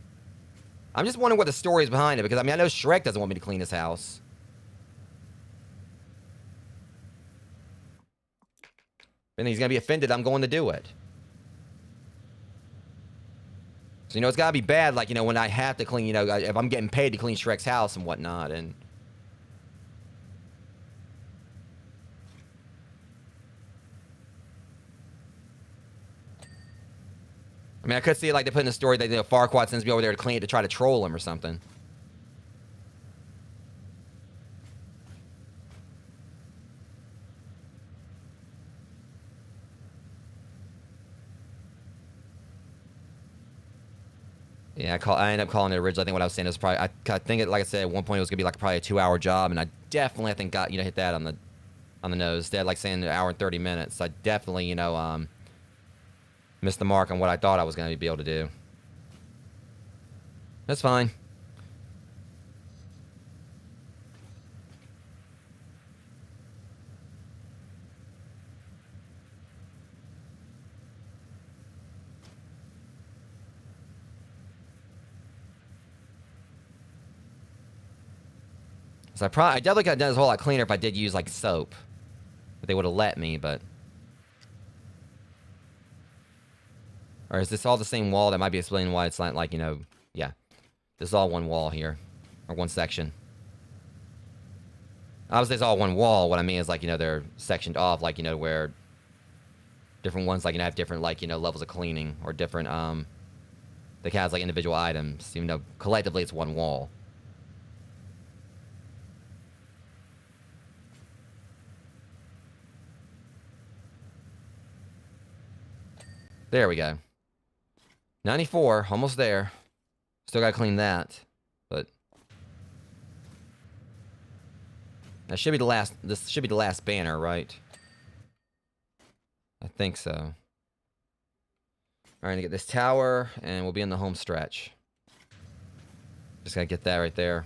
I'm just wondering what the story is behind it, because I mean, I know Shrek doesn't want me to clean his house. And he's gonna be offended I'm going to do it. So, you know, it's gotta be bad, like, you know, when I have to clean, you know, if I'm getting paid to clean Shrek's house and whatnot, and... I mean, I could see it like they put in the story that, you know, Farquaad sends me over there to clean it to try to troll him or something. Yeah, I ended up calling it originally. I think what I was saying is probably, I think it, like I said, at one point it was gonna be like probably a 2-hour job, and I definitely, I think, got, you know, hit that on the nose. They had like saying an hour and 30 minutes. I definitely, you know, missed the mark on what I thought I was gonna be able to do. That's fine. So I definitely could have done this a whole lot cleaner if I did use like soap. But they would have let me, but... Or is this all the same wall? That might be explaining why it's not like, you know... Yeah. This is all one wall here. Or one section. Obviously, it's all one wall. What I mean is, like, you know, they're sectioned off, like, you know, where... Different ones, like, you know, have different, like, you know, levels of cleaning. Or different, They have, like, individual items. Even though, collectively, it's one wall. There we go. 94, almost there. Still gotta clean that, but that should be the last. This should be the last banner, right? I think so. All right, to get this tower, and we'll be in the home stretch. Just gotta get that right there.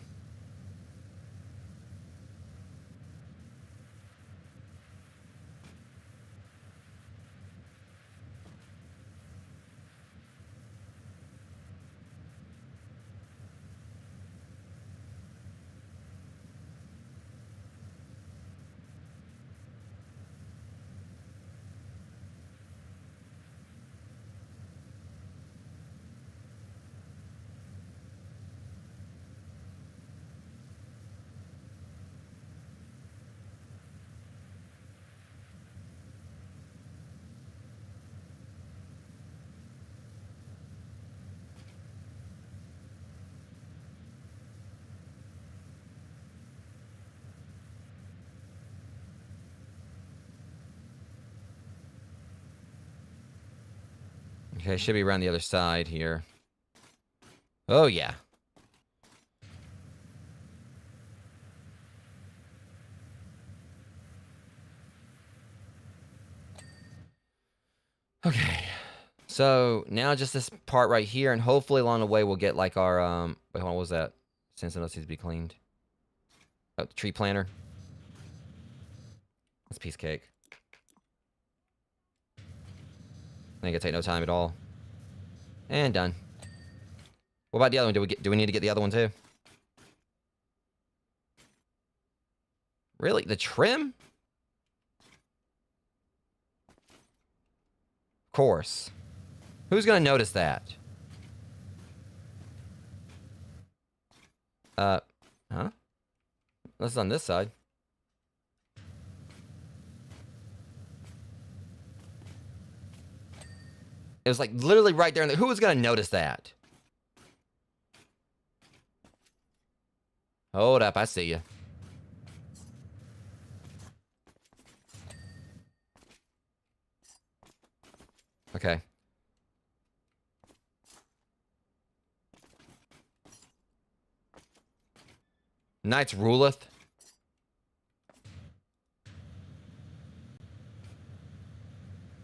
Okay, should be around the other side here. Oh, yeah. Okay. So now just this part right here, and hopefully along the way we'll get like our wait, hold on, what was that? Since it needs to be cleaned. Oh, the tree planter. That's a piece of cake. Ain't gonna take no time at all. And done. What about the other one? Do we need to get the other one too? Really? The trim? Of course. Who's gonna notice that? Huh? This is on this side. It was like literally right there. Who was gonna notice that? Hold up, I see you. Okay. Knights ruleth.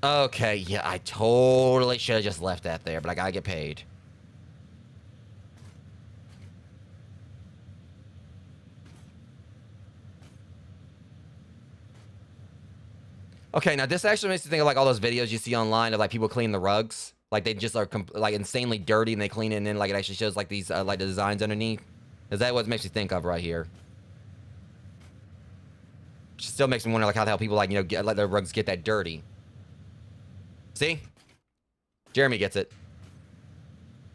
Okay, yeah, I totally should have just left that there, but I gotta get paid. Okay, now this actually makes me think of like all those videos you see online of like people cleaning the rugs. Like they just are like insanely dirty and they clean it and then like it actually shows like these like the designs underneath. Is that what it makes me think of right here? Which still makes me wonder like how the hell people like, you know, let their rugs get that dirty. See? Jeremy gets it.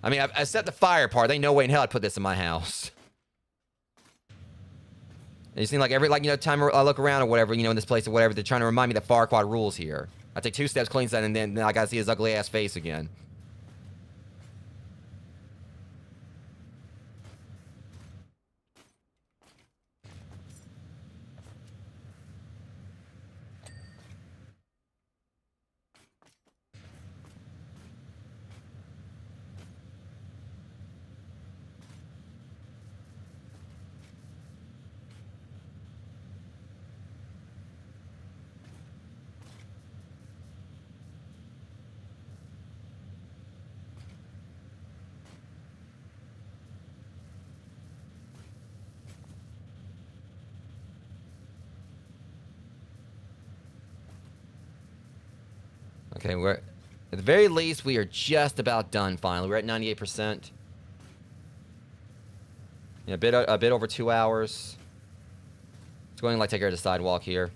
I mean, I set the fire part. There ain't no way in hell I'd put this in my house. And you seem like every, like, you know, time I look around or whatever, you know, in this place or whatever, they're trying to remind me that Farquaad rules here. I take 2 steps, clean that, and then I gotta see his ugly ass face again. Okay, we're at the very least we are just about done. Finally, we're at 98%. Yeah, a bit over 2 hours. Let's go and like take care of the sidewalk here.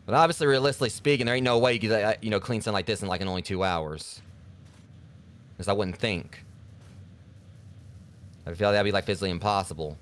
But obviously, realistically speaking, there ain't no way you could, you know, clean something like this in like in only 2 hours. Because I wouldn't think. I feel like that'd be like physically impossible.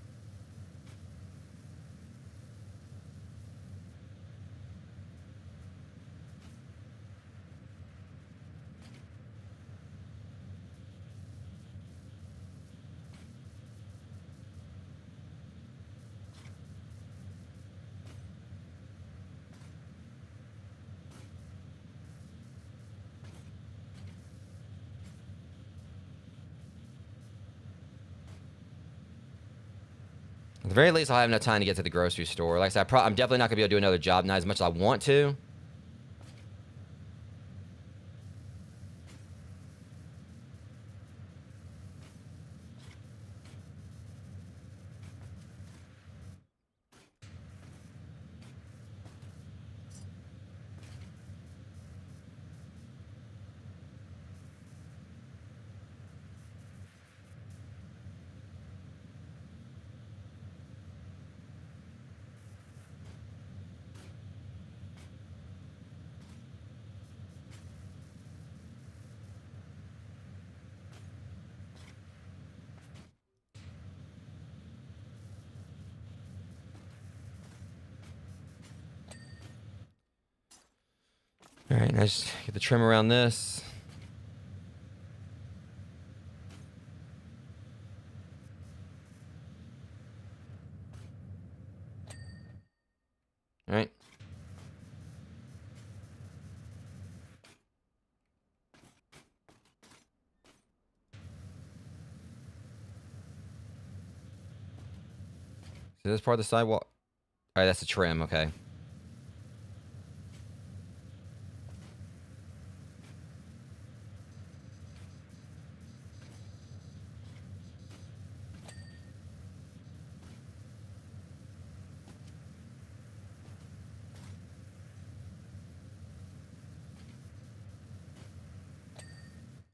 At the very least, I'll have enough time to get to the grocery store. Like I said, I'm definitely not going to be able to do another job, not as much as I want to. All right, now just get the trim around this. All right. Is this part of the sidewalk? All right, that's the trim. Okay.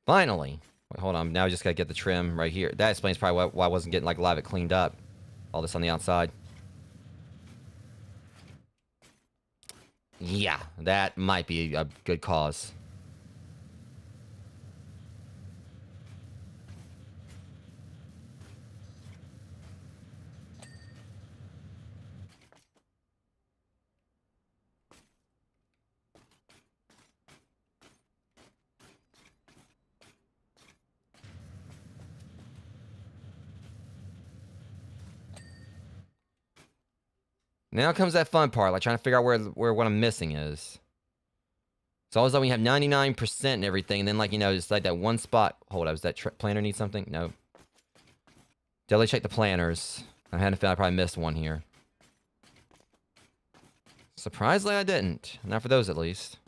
Finally. Wait, hold on. Now I just gotta get the trim right here. That explains probably why I wasn't getting like a lot of it cleaned up. All this on the outside. Yeah, that might be a good cause. Now comes that fun part, like trying to figure out where what I'm missing is. So all of a sudden we have 99% and everything, and then like, you know, just like that one spot. Hold on, does that planner need something? No. Definitely check the planners. I had a feeling I probably missed one here. Surprisingly, I didn't. Not for those, at least.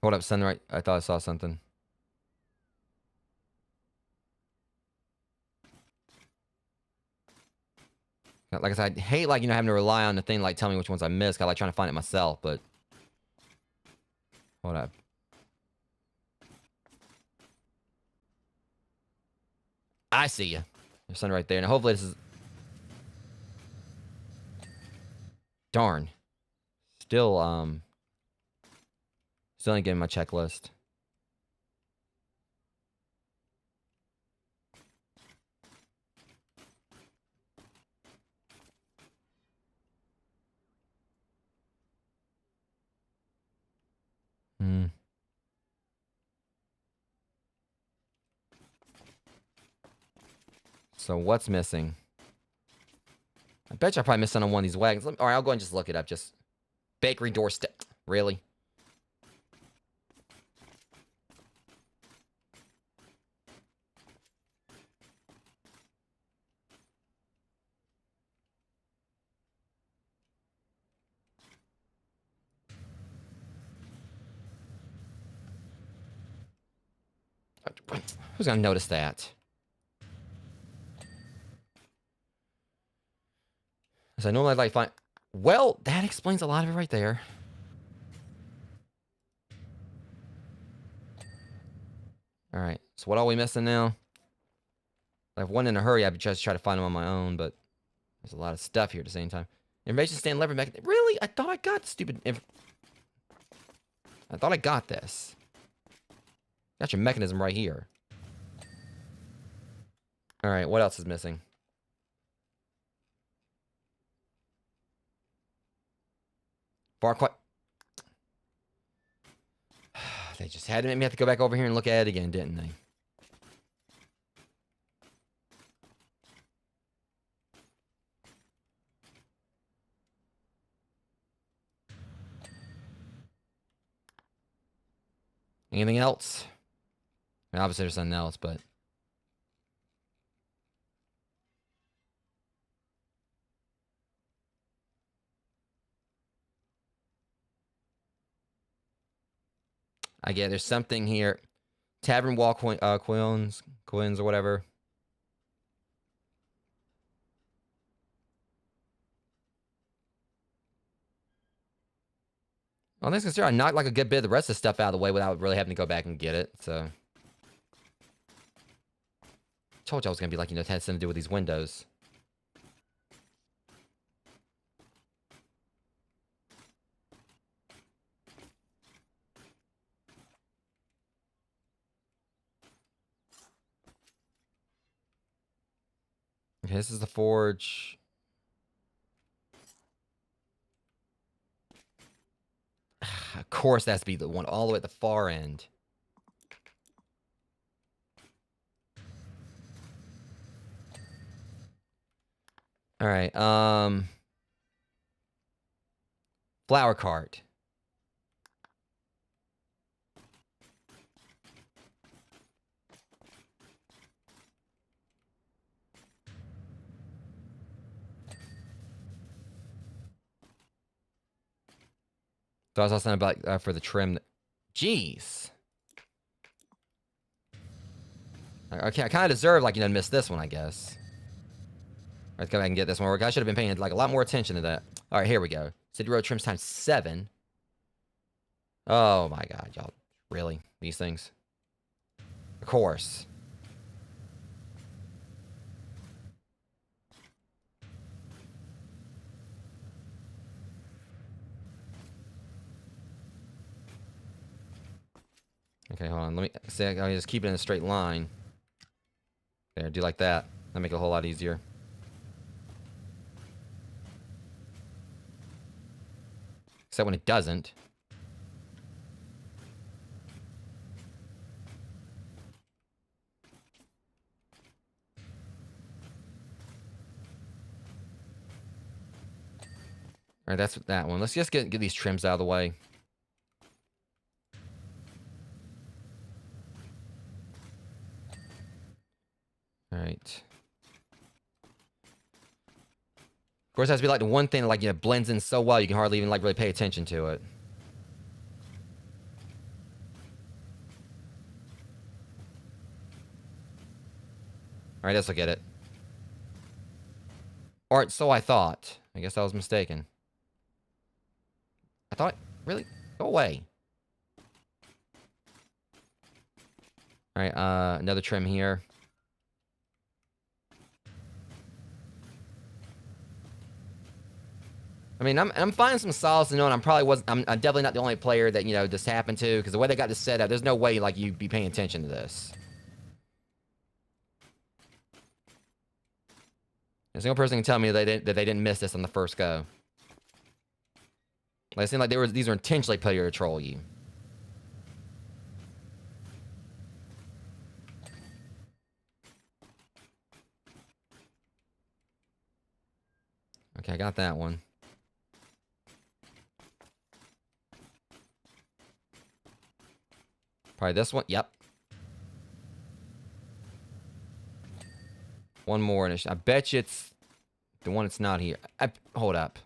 Hold up, Sunlight. I thought I saw something. Like I said, I hate, like, you know, having to rely on the thing, like, tell me which ones I missed. I like trying to find it myself, but... Hold up. I see you. There's something right there. Now, hopefully this is... Darn. Still, Still ain't getting my checklist. Hmm. So what's missing? I bet you I probably missed on one of these wagons. All right, I'll go and just look it up. Just bakery doorstep. Really? Who's gonna notice that? As I normally like find. Well, that explains a lot of it right there. All right. So what are we missing now? If one in a hurry, I'd just try to find them on my own, but there's a lot of stuff here at the same time. Information stand lever mechanism. Really? I thought I got stupid. I thought I got this. Got your mechanism right here. All right. What else is missing? Farquaad. They just had to make me have to go back over here and look at it again, didn't they? Anything else? I mean, obviously, there's something else, but... I get there's something here. Tavern wall quills or whatever. Well, things considered, I knocked like a good bit of the rest of the stuff out of the way without really having to go back and get it, so... Told you I was gonna be like, you know, it had something to do with these windows. Okay, this is the forge. Of course, that has to be the one all the way at the far end. All right. Flower cart. So I was also about for the trim. Jeez. Okay, I kind of deserve, like, you know, to miss this one, I guess. Let's go back and get this one. I should have been paying, like, a lot more attention to that. All right, here we go. City road trims times 7. Oh, my God, y'all. Really? These things? Of course. Okay, hold on. Let me see. I just keep it in a straight line. There, do like that. That'll make it a whole lot easier. Except when it doesn't. All right, that's that one. Let's just get these trims out of the way. All right. Of course, it has to be like the one thing that, like, you know, blends in so well you can hardly even, like, really pay attention to it. All right, this will get it. Or so I thought. I guess I was mistaken. I thought, really? Go away. All right, another trim here. I mean, I'm finding some solace in knowing I'm definitely not the only player that, you know, this happened to, because the way they got this set up, there's no way, like, you'd be paying attention to this. There's no person can tell me that they didn't miss this on the first go. Like, it seemed like these are intentionally put here to troll you. Okay, I got that one. Probably this one. Yep. One more. And I bet you it's the one that's not here. Hold up.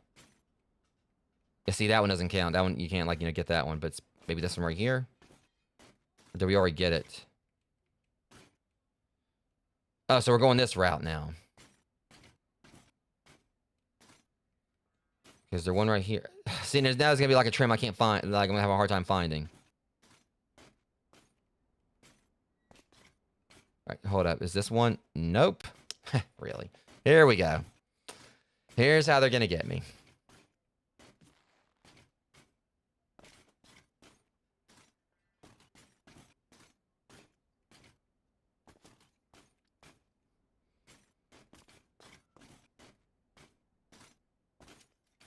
Yeah, see, that one doesn't count. That one, you can't, like, you know, get that one. But it's maybe this one right here. Or did we already get it? Oh, so we're going this route now. Is there one right here? See, now there's gonna be like a trim I can't find. Like, I'm gonna have a hard time finding. All right, hold up. Is this one? Nope. Really? Here we go. Here's how they're gonna get me.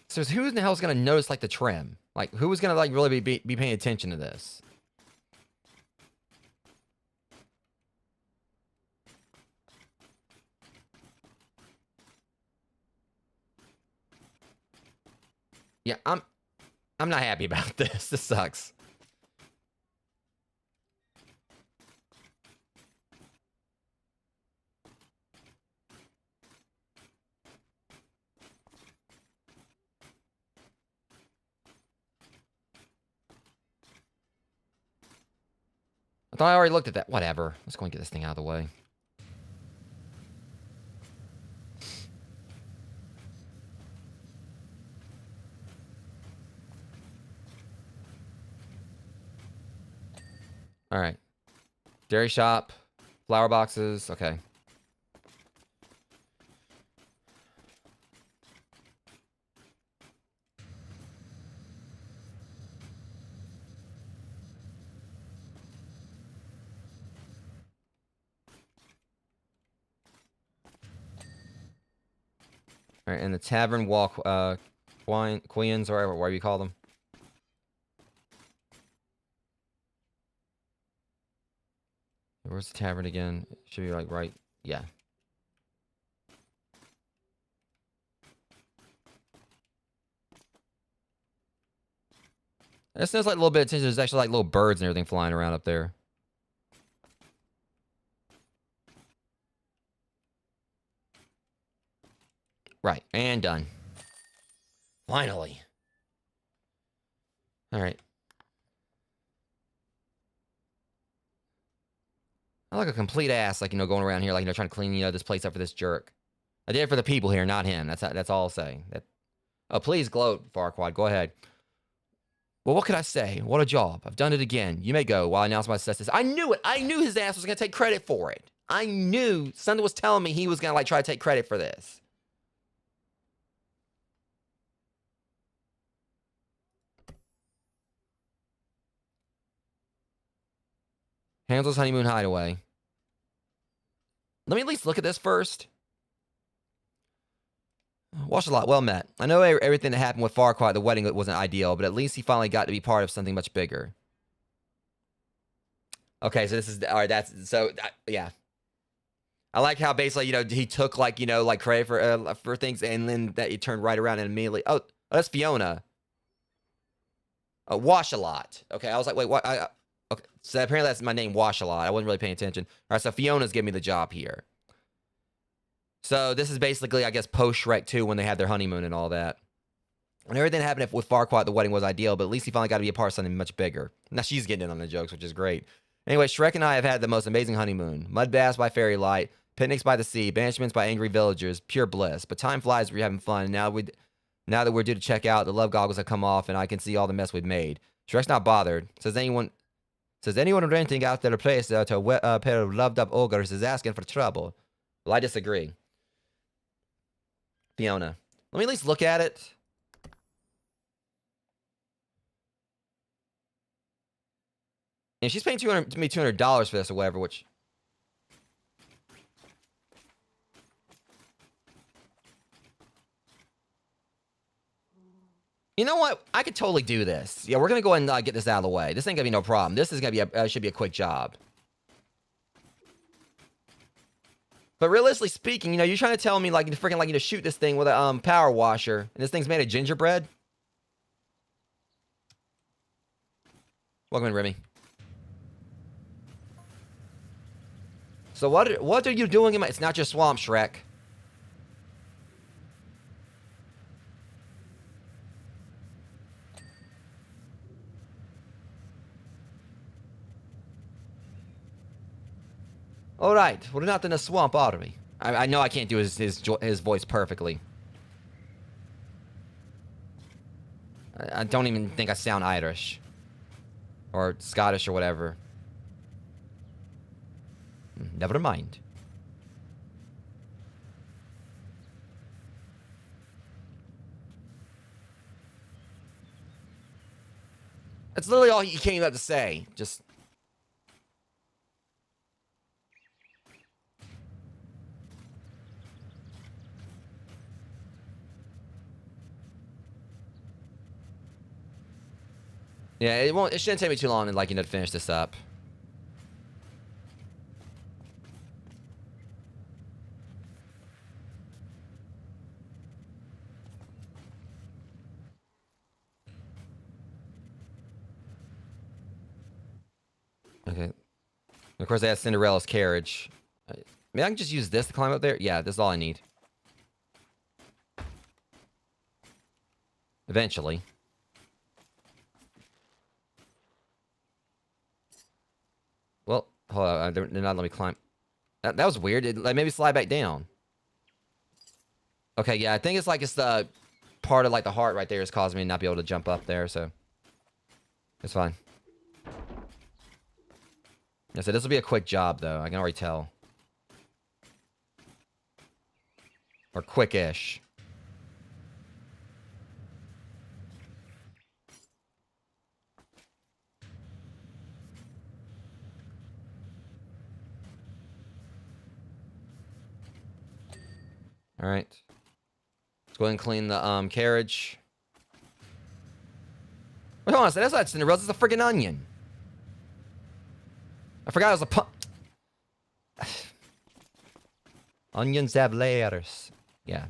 So who in the hell is gonna notice, like, the trim? Like, who is gonna, like, really be paying attention to this? Yeah, I'm not happy about this. This sucks. I thought I already looked at that. Whatever. Let's go and get this thing out of the way. All right. Dairy shop. Flower boxes. Okay. All right, and the tavern walk, queens, or whatever you call them. Where's the tavern again? It should be, like, right. Yeah. It sounds like a little bit of attention. There's actually like little birds and everything flying around up there. Right, and done. Finally. All right. I look a complete ass, like, going around here, like, trying to clean, this place up for this jerk. I did it for the people here, not him. That's all I'll say. Oh, please gloat, Farquaad. Go ahead. Well, what could I say? What a job. I've done it again. You may go while I announce my success. I knew it. I knew his ass was going to take credit for it. I knew. Sunday was telling me he was going to, like, try to take credit for this. Hansel's honeymoon hideaway. Let me at least look at this first. Wash a lot. Well met. I know everything that happened with Farquaad at the wedding wasn't ideal, but at least he finally got to be part of something much bigger. Okay, so this is... All right, that's... So, yeah. I like how basically, he took, like, like credit for things, and then that he turned right around and immediately... Oh, that's Fiona. Wash a lot. Okay, I was like, wait, what? Okay, so apparently that's my name, Wash a lot. I wasn't really paying attention. All right, so Fiona's giving me the job here. So this is basically, I guess, post-Shrek 2 when they had their honeymoon and all that. And everything that happened with Farquaad at the wedding was ideal, but at least he finally got to be a part of something much bigger. Now she's getting in on the jokes, which is great. Anyway, Shrek and I have had the most amazing honeymoon. Mud baths by fairy light, picnics by the sea, banishments by angry villagers, pure bliss. But time flies, we're having fun. Now that we're due to check out, the love goggles have come off, and I can see all the mess we've made. Shrek's not bothered. Says anyone renting out their place to a pair of loved-up ogres is asking for trouble. Well, I disagree. Fiona. Let me at least look at it. And she's paying $200 for this or whatever, which... You know what? I could totally do this. Yeah, we're going to go ahead and get this out of the way. This ain't going to be no problem. This is going to be should be a quick job. But realistically speaking, you're trying to tell me, like, freaking, like, shoot this thing with a power washer, and this thing's made of gingerbread? Welcome in, Remy. So what are you doing in my... It's not your swamp, Shrek. All right, we're not in a swamp, are we? I know I can't do his voice perfectly. I don't even think I sound Irish. Or Scottish or whatever. Never mind. That's literally all he came up to say. Just... Yeah, it shouldn't take me too long to, like, to finish this up. Okay. Of course, I have Cinderella's carriage. Maybe I can just use this to climb up there? Yeah, this is all I need. Eventually. Well, hold on. They're not letting me climb. That was weird. It made me slide back down. Okay, yeah, I think it's the part of, like, the heart right there is causing me to not be able to jump up there, so it's fine. I said this will be a quick job, though. I can already tell. Or quick-ish. All right. Let's go ahead and clean the carriage. Wait, hold on a second. That's not Cinderella. It's a friggin' onion. I forgot it was a Onions have layers. Yeah.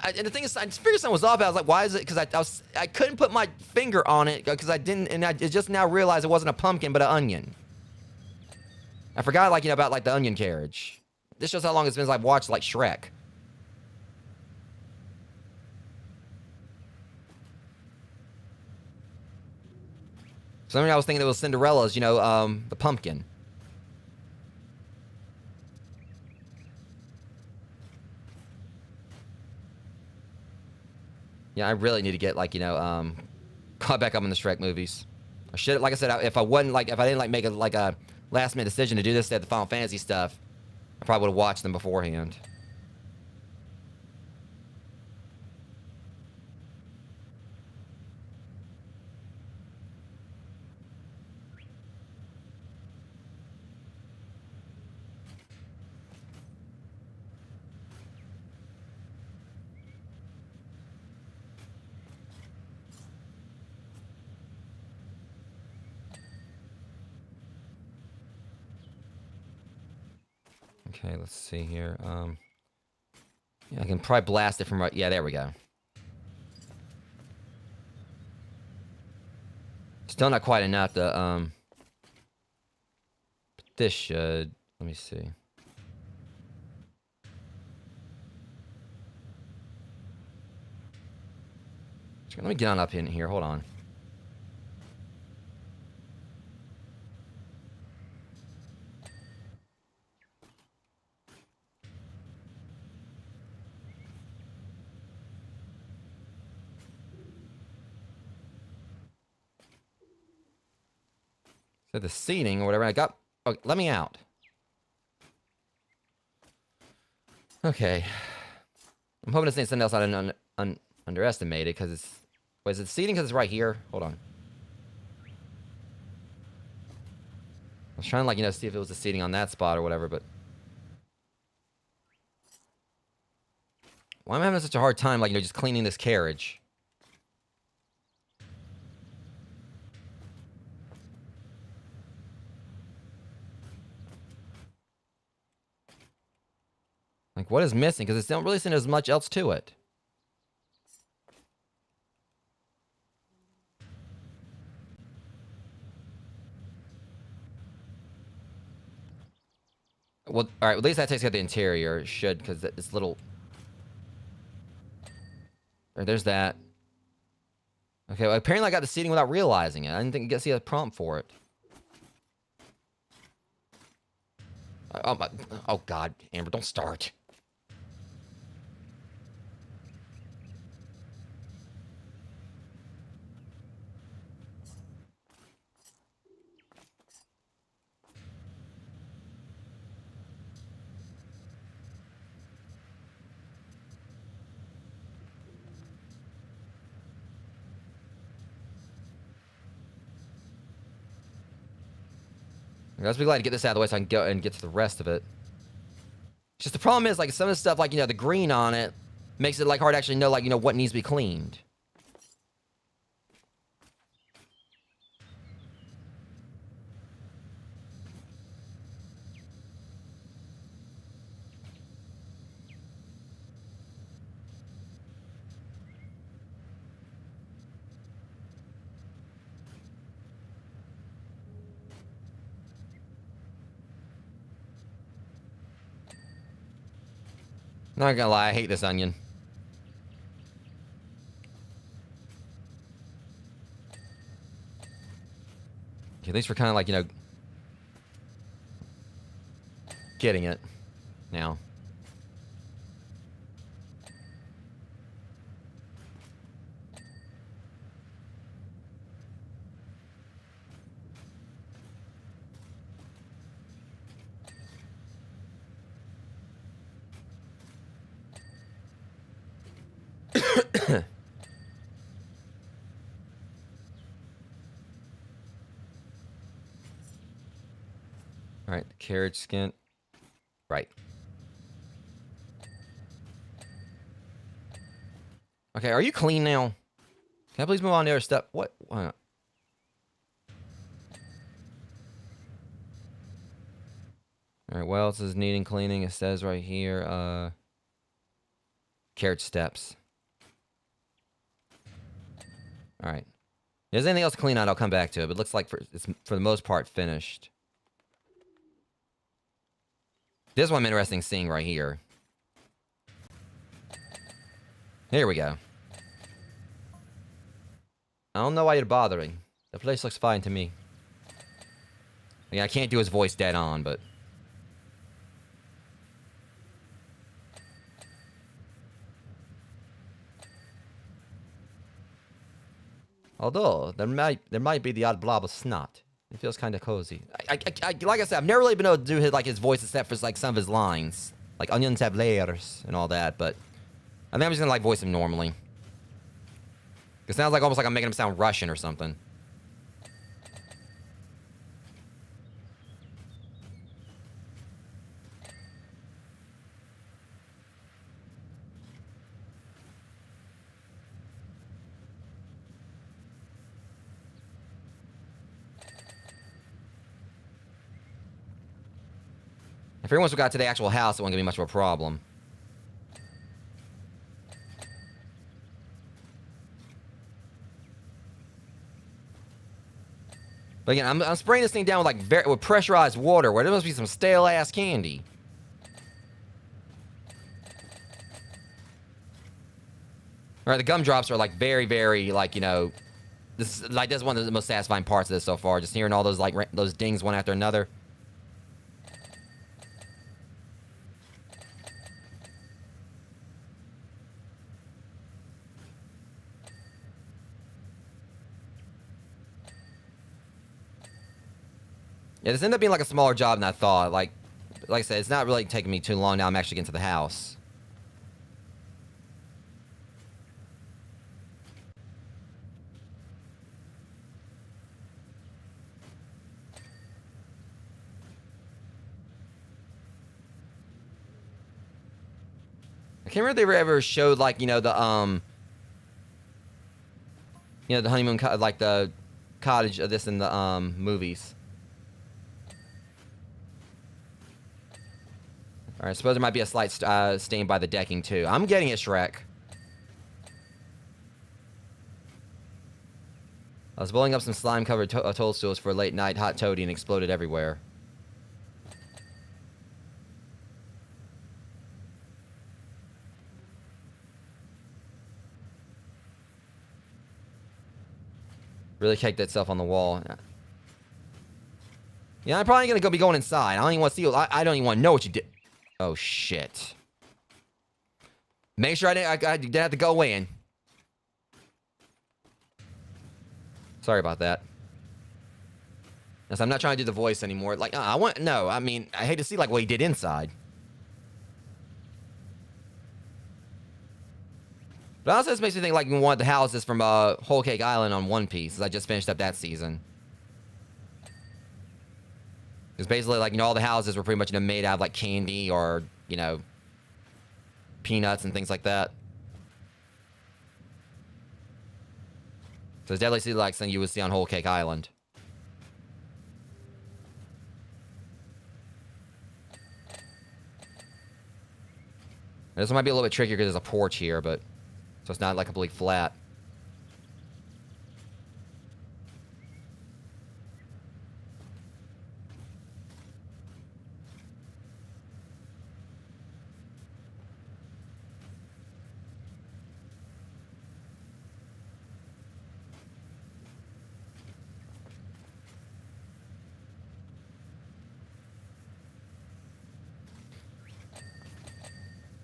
and the thing is, I figured something was off. I was like, why is it? Because I couldn't put my finger on it because I didn't, and I just now realized it wasn't a pumpkin but an onion. I forgot, like, about like the onion carriage. This shows how long it's been since I've watched like Shrek. So I was thinking it was Cinderella's, the pumpkin. Yeah, I really need to get like, caught back up in the Shrek movies. I should, like I said, if I didn't make a last minute decision to do this at the Final Fantasy stuff, I probably would have watched them beforehand. Okay, let's see here. Yeah, I can probably blast it from right. Yeah, there we go. Still not quite enough to but this should. Let me see. Let me get on up in here. Hold on. So the seating or whatever I got. Oh, let me out. Okay. I'm hoping it's something else I didn't underestimate it because it's. Wait, is it seating because it's right here? Hold on. I was trying to, like, see if it was the seating on that spot or whatever, but. Why am I having such a hard time, like, just cleaning this carriage? Like, what is missing? Because it don't really seem as much else to it. Well, all right. At least that takes care of the interior. It should, because it's little. Right, there's that. Okay. Well, apparently I got the seating without realizing it. I didn't see a prompt for it. Oh God, Amber, don't start. Let's be glad to get this out of the way so I can go and get to the rest of it. Just the problem is, like, some of the stuff, like, the green on it makes it, like, hard to actually know, like, what needs to be cleaned. Not gonna lie, I hate this onion. Okay, at least we're kind of like, getting it now. All right, carriage skin. Right. Okay, are you clean now? Can I please move on to the other step? What? Why not? All right, what else is needing cleaning? It says right here. Carrot steps. All right. If there's anything else to clean out, I'll come back to it. But it looks like it's for the most part finished. This one I'm interested in seeing right here. Here we go. I don't know why you're bothering. The place looks fine to me. Again, I can't do his voice dead on, but... Although, there might be the odd blob of snot. It feels kind of cozy. Like I said, I've never really been able to do his voice except for like some of his lines. Like, onions have layers and all that, but... I think I'm just gonna like voice him normally. It sounds like almost like I'm making him sound Russian or something. If once we got to the actual house, it wasn't gonna be much of a problem. But again, I'm spraying this thing down with like with pressurized water, where there must be some stale ass candy. All right, the gumdrops are like very, very like, you know, this is one of the most satisfying parts of this so far. Just hearing all those like those dings one after another. Yeah, this ended up being like a smaller job than I thought. Like I said, it's not really taking me too long now. I'm actually getting to the house. I can't remember if they ever showed like, you know, the honeymoon like the cottage of this in the movies. All right, I suppose there might be a slight stain by the decking, too. I'm getting it, Shrek. I was blowing up some slime-covered toadstools for a late-night hot toady and exploded everywhere. Really caked itself on the wall. Yeah, I'm probably going to be going inside. I don't even want to see you. I don't even want to know what you did. Oh, shit. Make sure I didn't have to go in. Sorry about that. Yes, I'm not trying to do the voice anymore. Like, I mean, I hate to see, like, what he did inside. But also, this makes me think, like, one of the houses from Whole Cake Island on One Piece, as I just finished up that season. Because basically, like, you know, all the houses were pretty much, you know, made out of, like, candy or, you know, peanuts and things like that. So it's definitely like something you would see on Whole Cake Island. This one might be a little bit trickier because there's a porch here, but... So it's not, like, completely flat.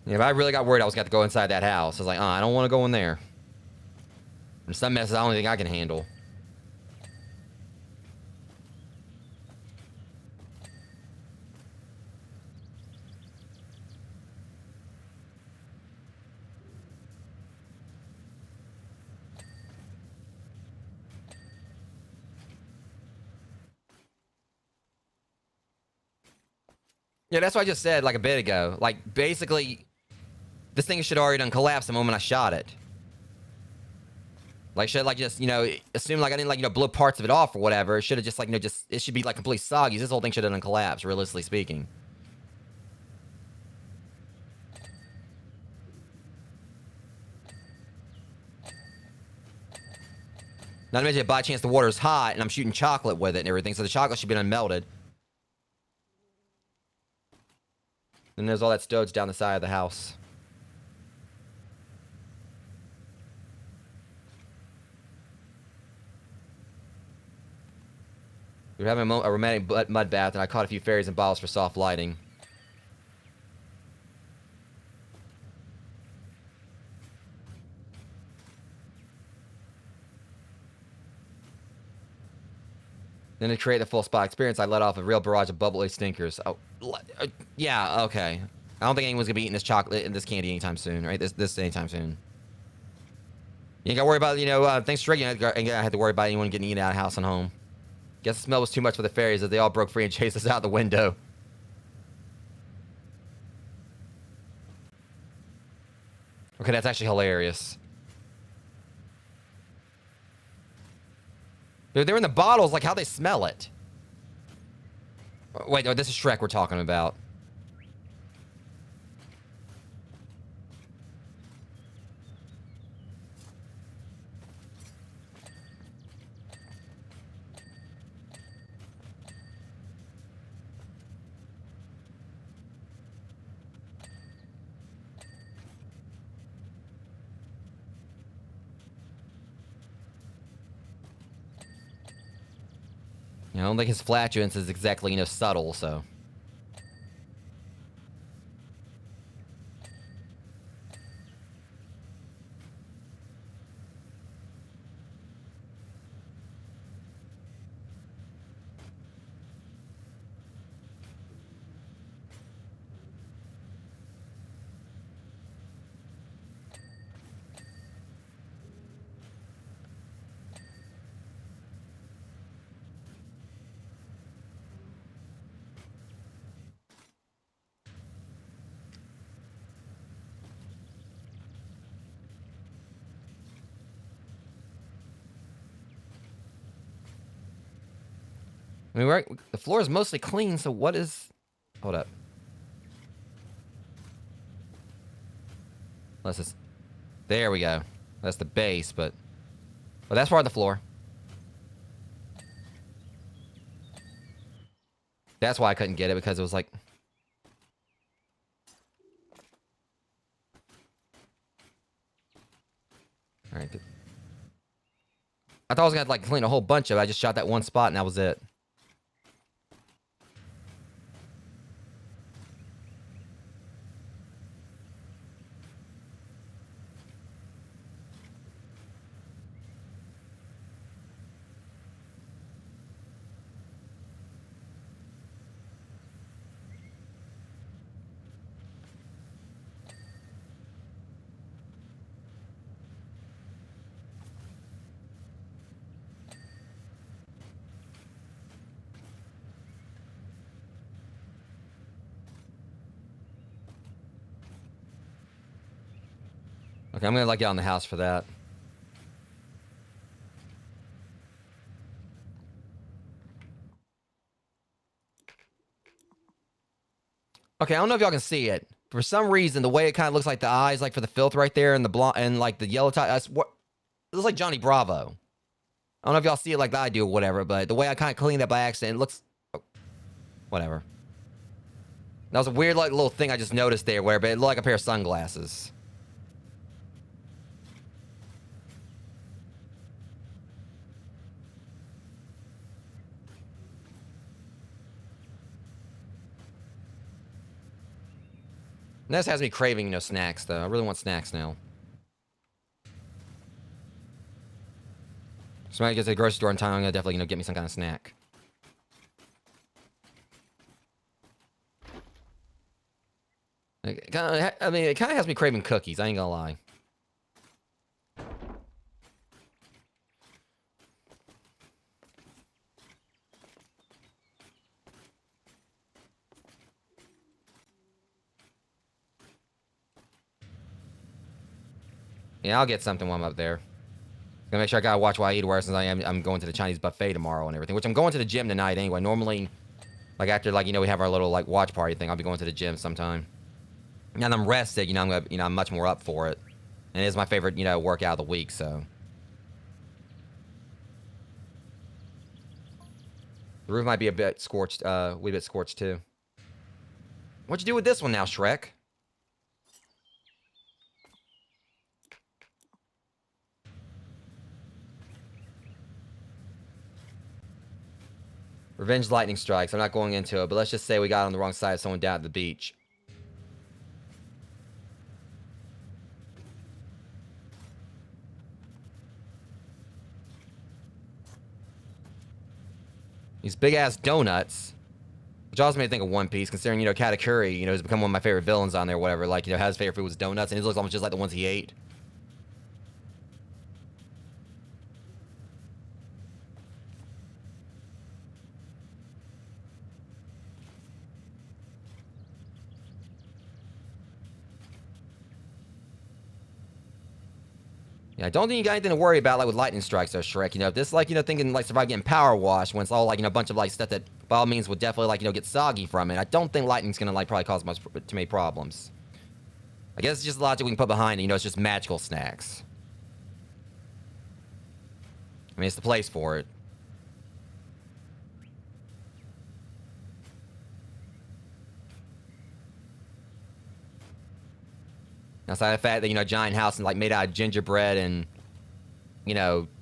Yeah, but I really got worried I was going to go inside that house. I was like, I don't want to go in there. There's some messes I don't think I can handle. Yeah, that's what I just said, like, a bit ago. Like, basically... This thing should already done collapse the moment I shot it. Like, should like just, you know, assume like I didn't like, you know, blow parts of it off or whatever. It should have just like, you know, it should be like completely soggy. This whole thing should have done collapse, realistically speaking. Not to mention, by chance, the water's hot, and I'm shooting chocolate with it and everything, so the chocolate should be unmelted. Then there's all that stowage down the side of the house. We were having a romantic mud bath, and I caught a few fairies and bottles for soft lighting. Then to create the full spa experience, I let off a real barrage of bubbly stinkers. Oh, yeah, okay. I don't think anyone's gonna be eating this chocolate and this candy anytime soon, right? This anytime soon. You ain't gotta worry about, you know, thanks to Shreking, I ain't gonna have to worry about anyone getting eaten out of house and home. Guess the smell was too much for the fairies as they all broke free and chased us out the window. Okay, that's actually hilarious. They're in the bottles, like how they smell it. Wait, no, this is Shrek we're talking about. I don't think his flatulence is exactly, you know, subtle, so. I mean, the floor is mostly clean, so what is... Hold up. Unless it's... There we go. That's the base, but... Well, that's part of the floor. That's why I couldn't get it, because it was like... Alright. I thought I was gonna, like, clean a whole bunch of it. I just shot that one spot, and that was it. Okay, I'm gonna, like, get on the house for that. Okay, I don't know if y'all can see it. For some reason, the way it kind of looks like the eyes, like for the filth right there, and the blonde, and like the yellow tie, it looks like Johnny Bravo. I don't know if y'all see it like I do or whatever, but the way I kind of cleaned that by accident, it looks... Oh, whatever. That was a weird, like, little thing I just noticed there, but it looked like a pair of sunglasses. And this has me craving, you know, snacks, though. I really want snacks now. So when I get to the grocery store in time, I'm gonna definitely, you know, get me some kind of snack. I mean, it kind of has me craving cookies. I ain't gonna lie. Yeah, I'll get something while I'm up there. Gonna make sure I gotta watch what I eat, where since I'm going to the Chinese buffet tomorrow and everything. Which I'm going to the gym tonight anyway. Normally, like after, like, you know, we have our little, like, watch party thing, I'll be going to the gym sometime. Now that I'm rested, you know, I'm much more up for it. And it is my favorite, you know, workout of the week, so. The roof might be a bit scorched, wee bit scorched too. What'd you do with this one now, Shrek? Revenge lightning strikes. I'm not going into it, but let's just say we got on the wrong side of someone down at the beach. These big-ass donuts. Which also made me think of One Piece, considering, Katakuri, has become one of my favorite villains on there, whatever. Like, his favorite food was donuts, and his looks almost just like the ones he ate. Yeah, I don't think you got anything to worry about, like, with lightning strikes, though, Shrek. If this, like, thinking, like, survive getting power wash, when it's all, like, a bunch of, like, stuff that, by all means, would definitely, like, get soggy from it. I don't think lightning's gonna, like, probably cause much too many problems. I guess it's just logic we can put behind it, it's just magical snacks. I mean, it's the place for it. Outside of the fact that, a giant house and, like, made out of gingerbread and,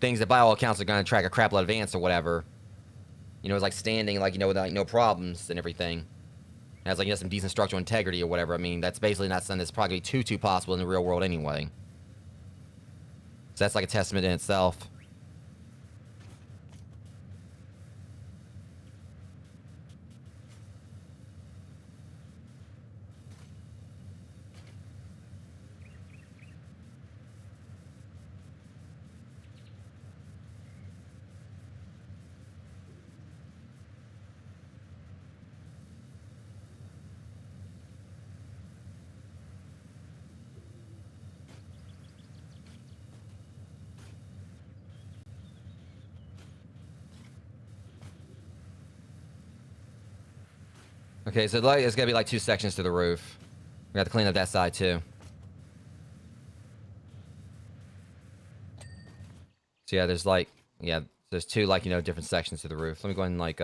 things that by all accounts are going to attract a crap load of ants or whatever. It's like standing, like, with, like, no problems and everything. It has, like, some decent structural integrity or whatever. I mean, that's basically not something that's probably too possible in the real world anyway. So that's, like, a testament in itself. Okay, so like, it's gonna be like 2 sections to the roof. We have to clean up that side too. So yeah, there's 2 like, different sections to the roof. Let me go ahead and like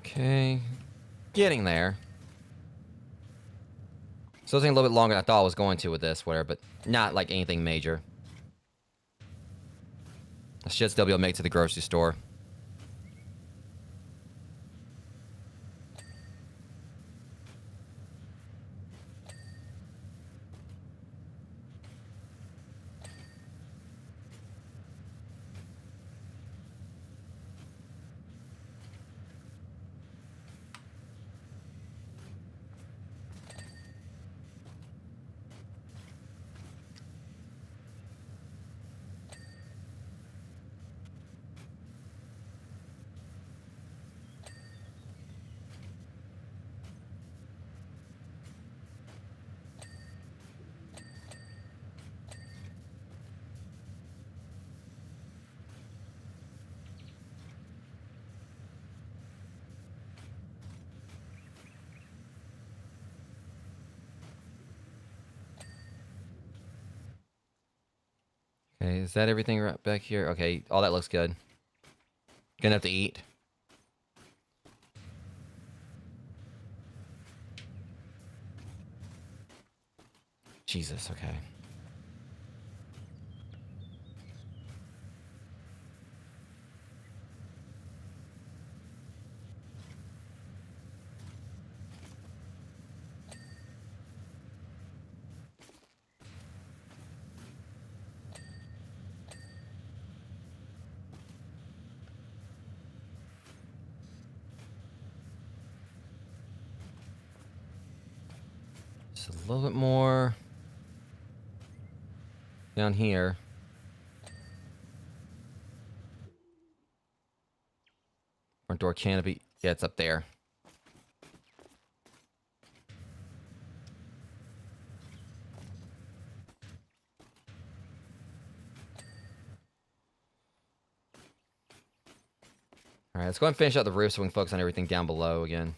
okay. Getting there. So it's taking a little bit longer than I thought it was going to with this, whatever, but not like anything major. I should still be able to make it to the grocery store. Okay, is that everything right back here? Okay, all that looks good. Gonna have to eat. Jesus, okay. Just a little bit more down here. Front door canopy. Yeah, it's up there. All right, let's go ahead and finish out the roof so we can focus on everything down below again.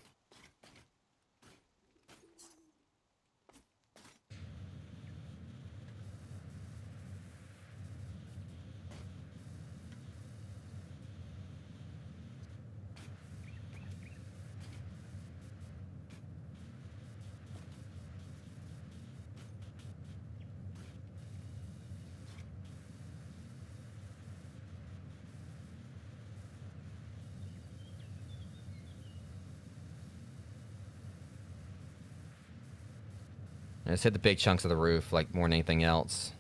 And let's hit the big chunks of the roof, like more than anything else.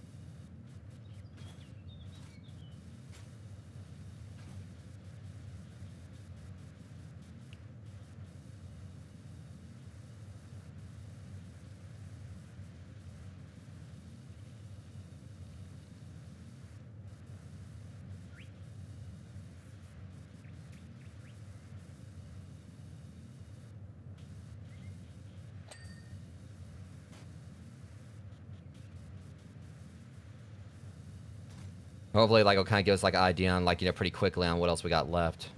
Hopefully, like, it'll kind of give us, like, an idea on, like, you know, pretty quickly on what else we got left.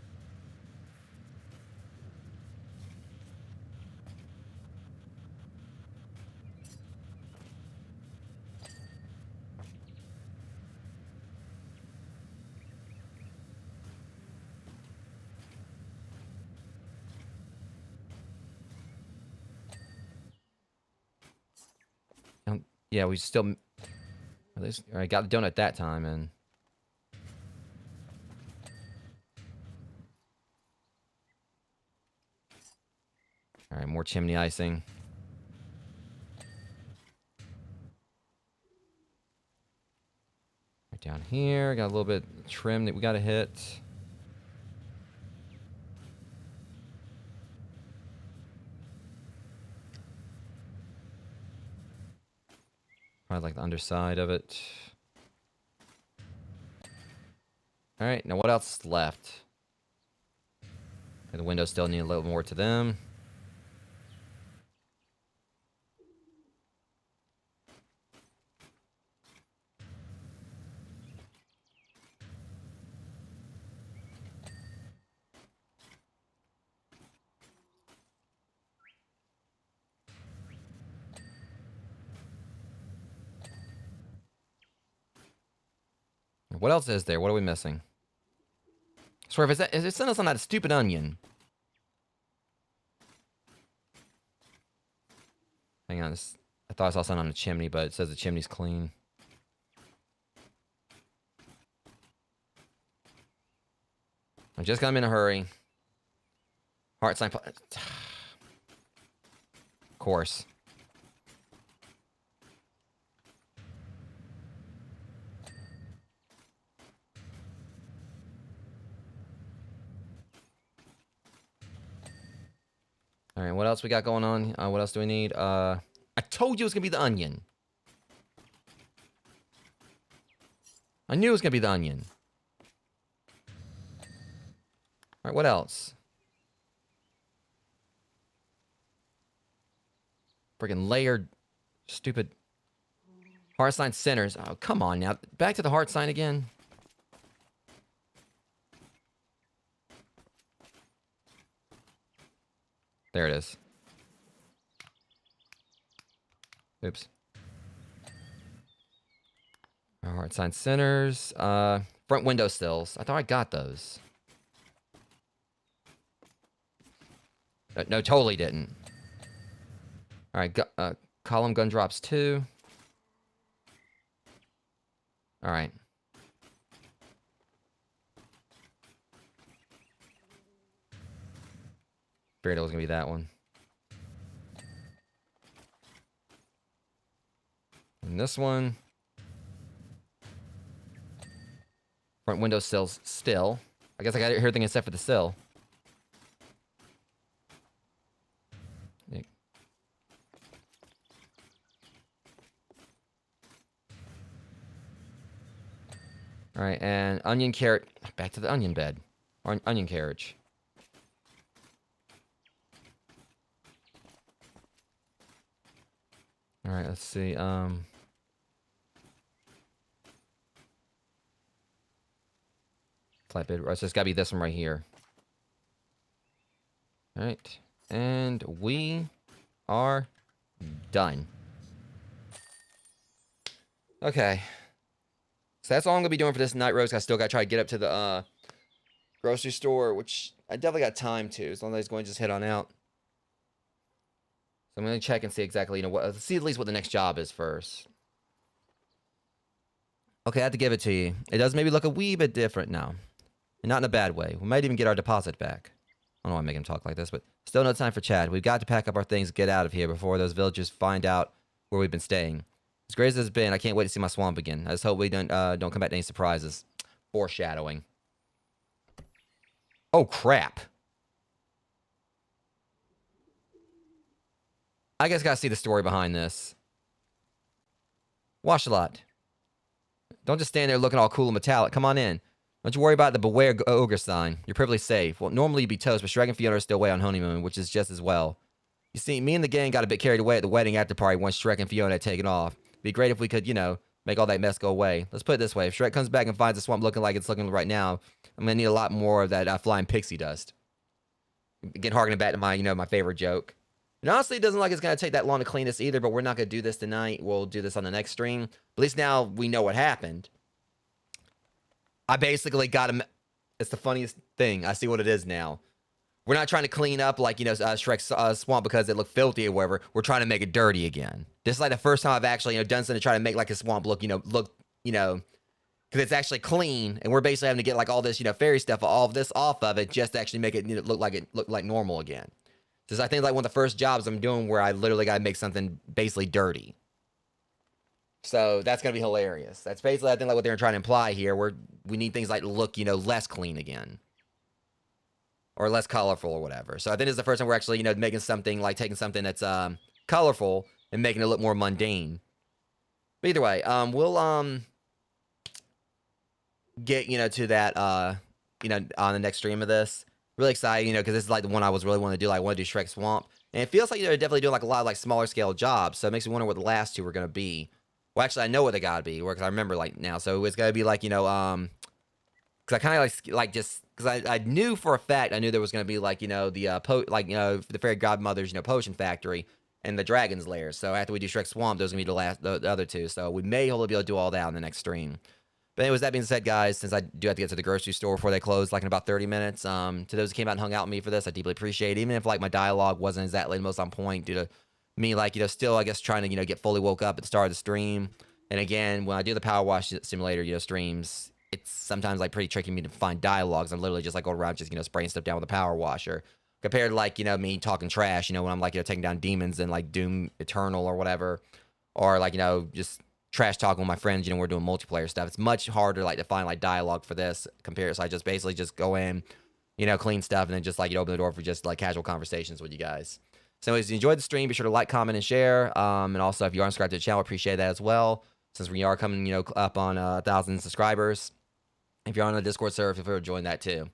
Yeah, we still... At least, I got the donut that time, and... Alright, more chimney icing. Right down here, got a little bit of trim that we gotta hit. Probably like the underside of it. Alright, now what else is left? And the windows still need a little more to them. What else is there? What are we missing? Swear, if it sent us on that stupid onion. Hang on, I thought I saw something on the chimney, but it says the chimney's clean. I just got in a hurry. Heart sign. Of course. All right, what else we got going on? What else do we need? I told you it was gonna be the onion. I knew it was gonna be the onion. All right, what else? Freaking layered, stupid heart sign centers. Oh, come on now. Back to the heart sign again. There it is. Oops. Heart sign centers. Front window sills. I thought I got those. No, totally didn't. All right, column gun drops 2. All right. Figured it was gonna be that one. And this one. Front window sills still. I guess I got everything except for the sill. All right, and onion carrot. Back to the onion bed. Or onion carriage. All right, let's see. Flatbed. Right, so it's got to be this one right here. All right, and we are done. Okay. So that's all I'm going to be doing for this night roast. I still got to try to get up to the grocery store, which I definitely got time to. As long as I'm going to just head on out. So I'm going to check and see exactly, let's see at least what the next job is first. Okay, I have to give it to you. It does maybe look a wee bit different now. And not in a bad way. We might even get our deposit back. I don't know why I make him talk like this, but still no time for chat. We've got to pack up our things and get out of here before those villagers find out where we've been staying. As great as it's been, I can't wait to see my swamp again. I just hope we don't come back to any surprises. Foreshadowing. Oh, crap. I guess I gotta see the story behind this. Wash a lot. Don't just stand there looking all cool and metallic. Come on in. Don't you worry about the beware ogre sign. You're perfectly safe. Well, normally you'd be toast, but Shrek and Fiona are still away on honeymoon, which is just as well. You see, me and the gang got a bit carried away at the wedding after party once Shrek and Fiona had taken off. It'd be great if we could, make all that mess go away. Let's put it this way. If Shrek comes back and finds the swamp looking like it's looking right now, I'm going to need a lot more of that flying pixie dust. Again, harkening back to my, my favorite joke. And honestly, it doesn't look like it's going to take that long to clean this either, but we're not going to do this tonight. We'll do this on the next stream. But at least now we know what happened. I basically got him. It's the funniest thing. I see what it is now. We're not trying to clean up like, Shrek's swamp because it looked filthy or whatever. We're trying to make it dirty again. This is like the first time I've actually, done something to try to make like a swamp look, because it's actually clean. And we're basically having to get like all this, fairy stuff, all of this off of it just to actually make it look like normal again. This is, I think, like one of the first jobs I'm doing where I literally got to make something basically dirty. So that's going to be hilarious. That's basically, I think, like what they're trying to imply here, where we need things like to look, less clean again. Or less colorful or whatever. So I think this is the first time we're actually, making something, like taking something that's colorful and making it look more mundane. But either way, we'll get, to that, on the next stream of this. Really excited, because this is like the one I was really wanting to do. Like, I want to do Shrek Swamp. And it feels like they're definitely doing like a lot of like smaller scale jobs. So it makes me wonder what the last two are going to be. Well, actually, I know what they got to be, because I remember like now. So it's going to be like, because I kind of like just, because I knew for a fact, I knew there was going to be like, the fairy godmother's, potion factory and the dragon's lair. So after we do Shrek Swamp, those are going to be the other two. So we may hopefully be able to do all that on the next stream. But anyways, that being said, guys, since I do have to get to the grocery store before they close, like in about 30 minutes, to those who came out and hung out with me for this, I deeply appreciate it. Even if, like, my dialogue wasn't exactly the most on point due to me, like, still, I guess, trying to, get fully woke up at the start of the stream. And again, when I do the Powerwash simulator, streams, it's sometimes, like, pretty tricky for me to find dialogues. I'm literally just, like, going around just, spraying stuff down with a power washer. Compared to, like, me talking trash, when I'm, like, taking down demons and, like, Doom Eternal or whatever. Or, like, just trash talking with my friends, we're doing multiplayer stuff. It's much harder, like, to find, like, dialogue for this compared. So I just basically just go in, clean stuff, and then just, like, open the door for just, like, casual conversations with you guys. So anyways, if you enjoyed the stream, be sure to like, comment, and share. And also, if you aren't subscribed to the channel, I appreciate that as well. Since we are coming, up on 1,000 subscribers. If you're on the Discord server, feel free to join that too.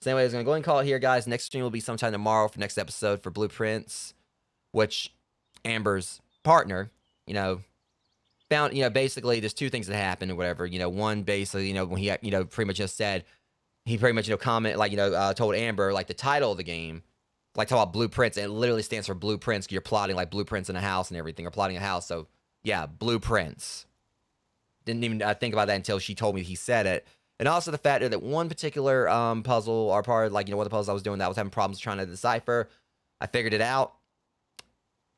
So anyways, I'm going to go ahead and call it here, guys. Next stream will be sometime tomorrow for next episode for Blueprints, which Amber's partner, found, basically there's two things that happened or whatever. One basically, when he, pretty much just said, he pretty much, told Amber, like, the title of the game, like, talk about blueprints, and it literally stands for blueprints, because you're plotting, like, blueprints in a house and everything, or plotting a house. So, yeah, blueprints. Didn't even think about that until she told me he said it. And also the fact that one particular puzzle, or part of, like, one of the puzzles I was doing that I was having problems trying to decipher, I figured it out.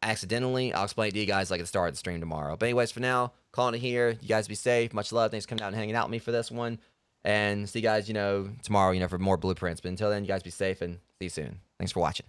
Accidentally. I'll explain it to you guys like at the start of the stream tomorrow. But anyways, for now, calling it here. You guys be safe. Much love. Thanks for coming down and hanging out with me for this one. And see you guys, tomorrow, for more blueprints. But until then, you guys be safe and see you soon. Thanks for watching.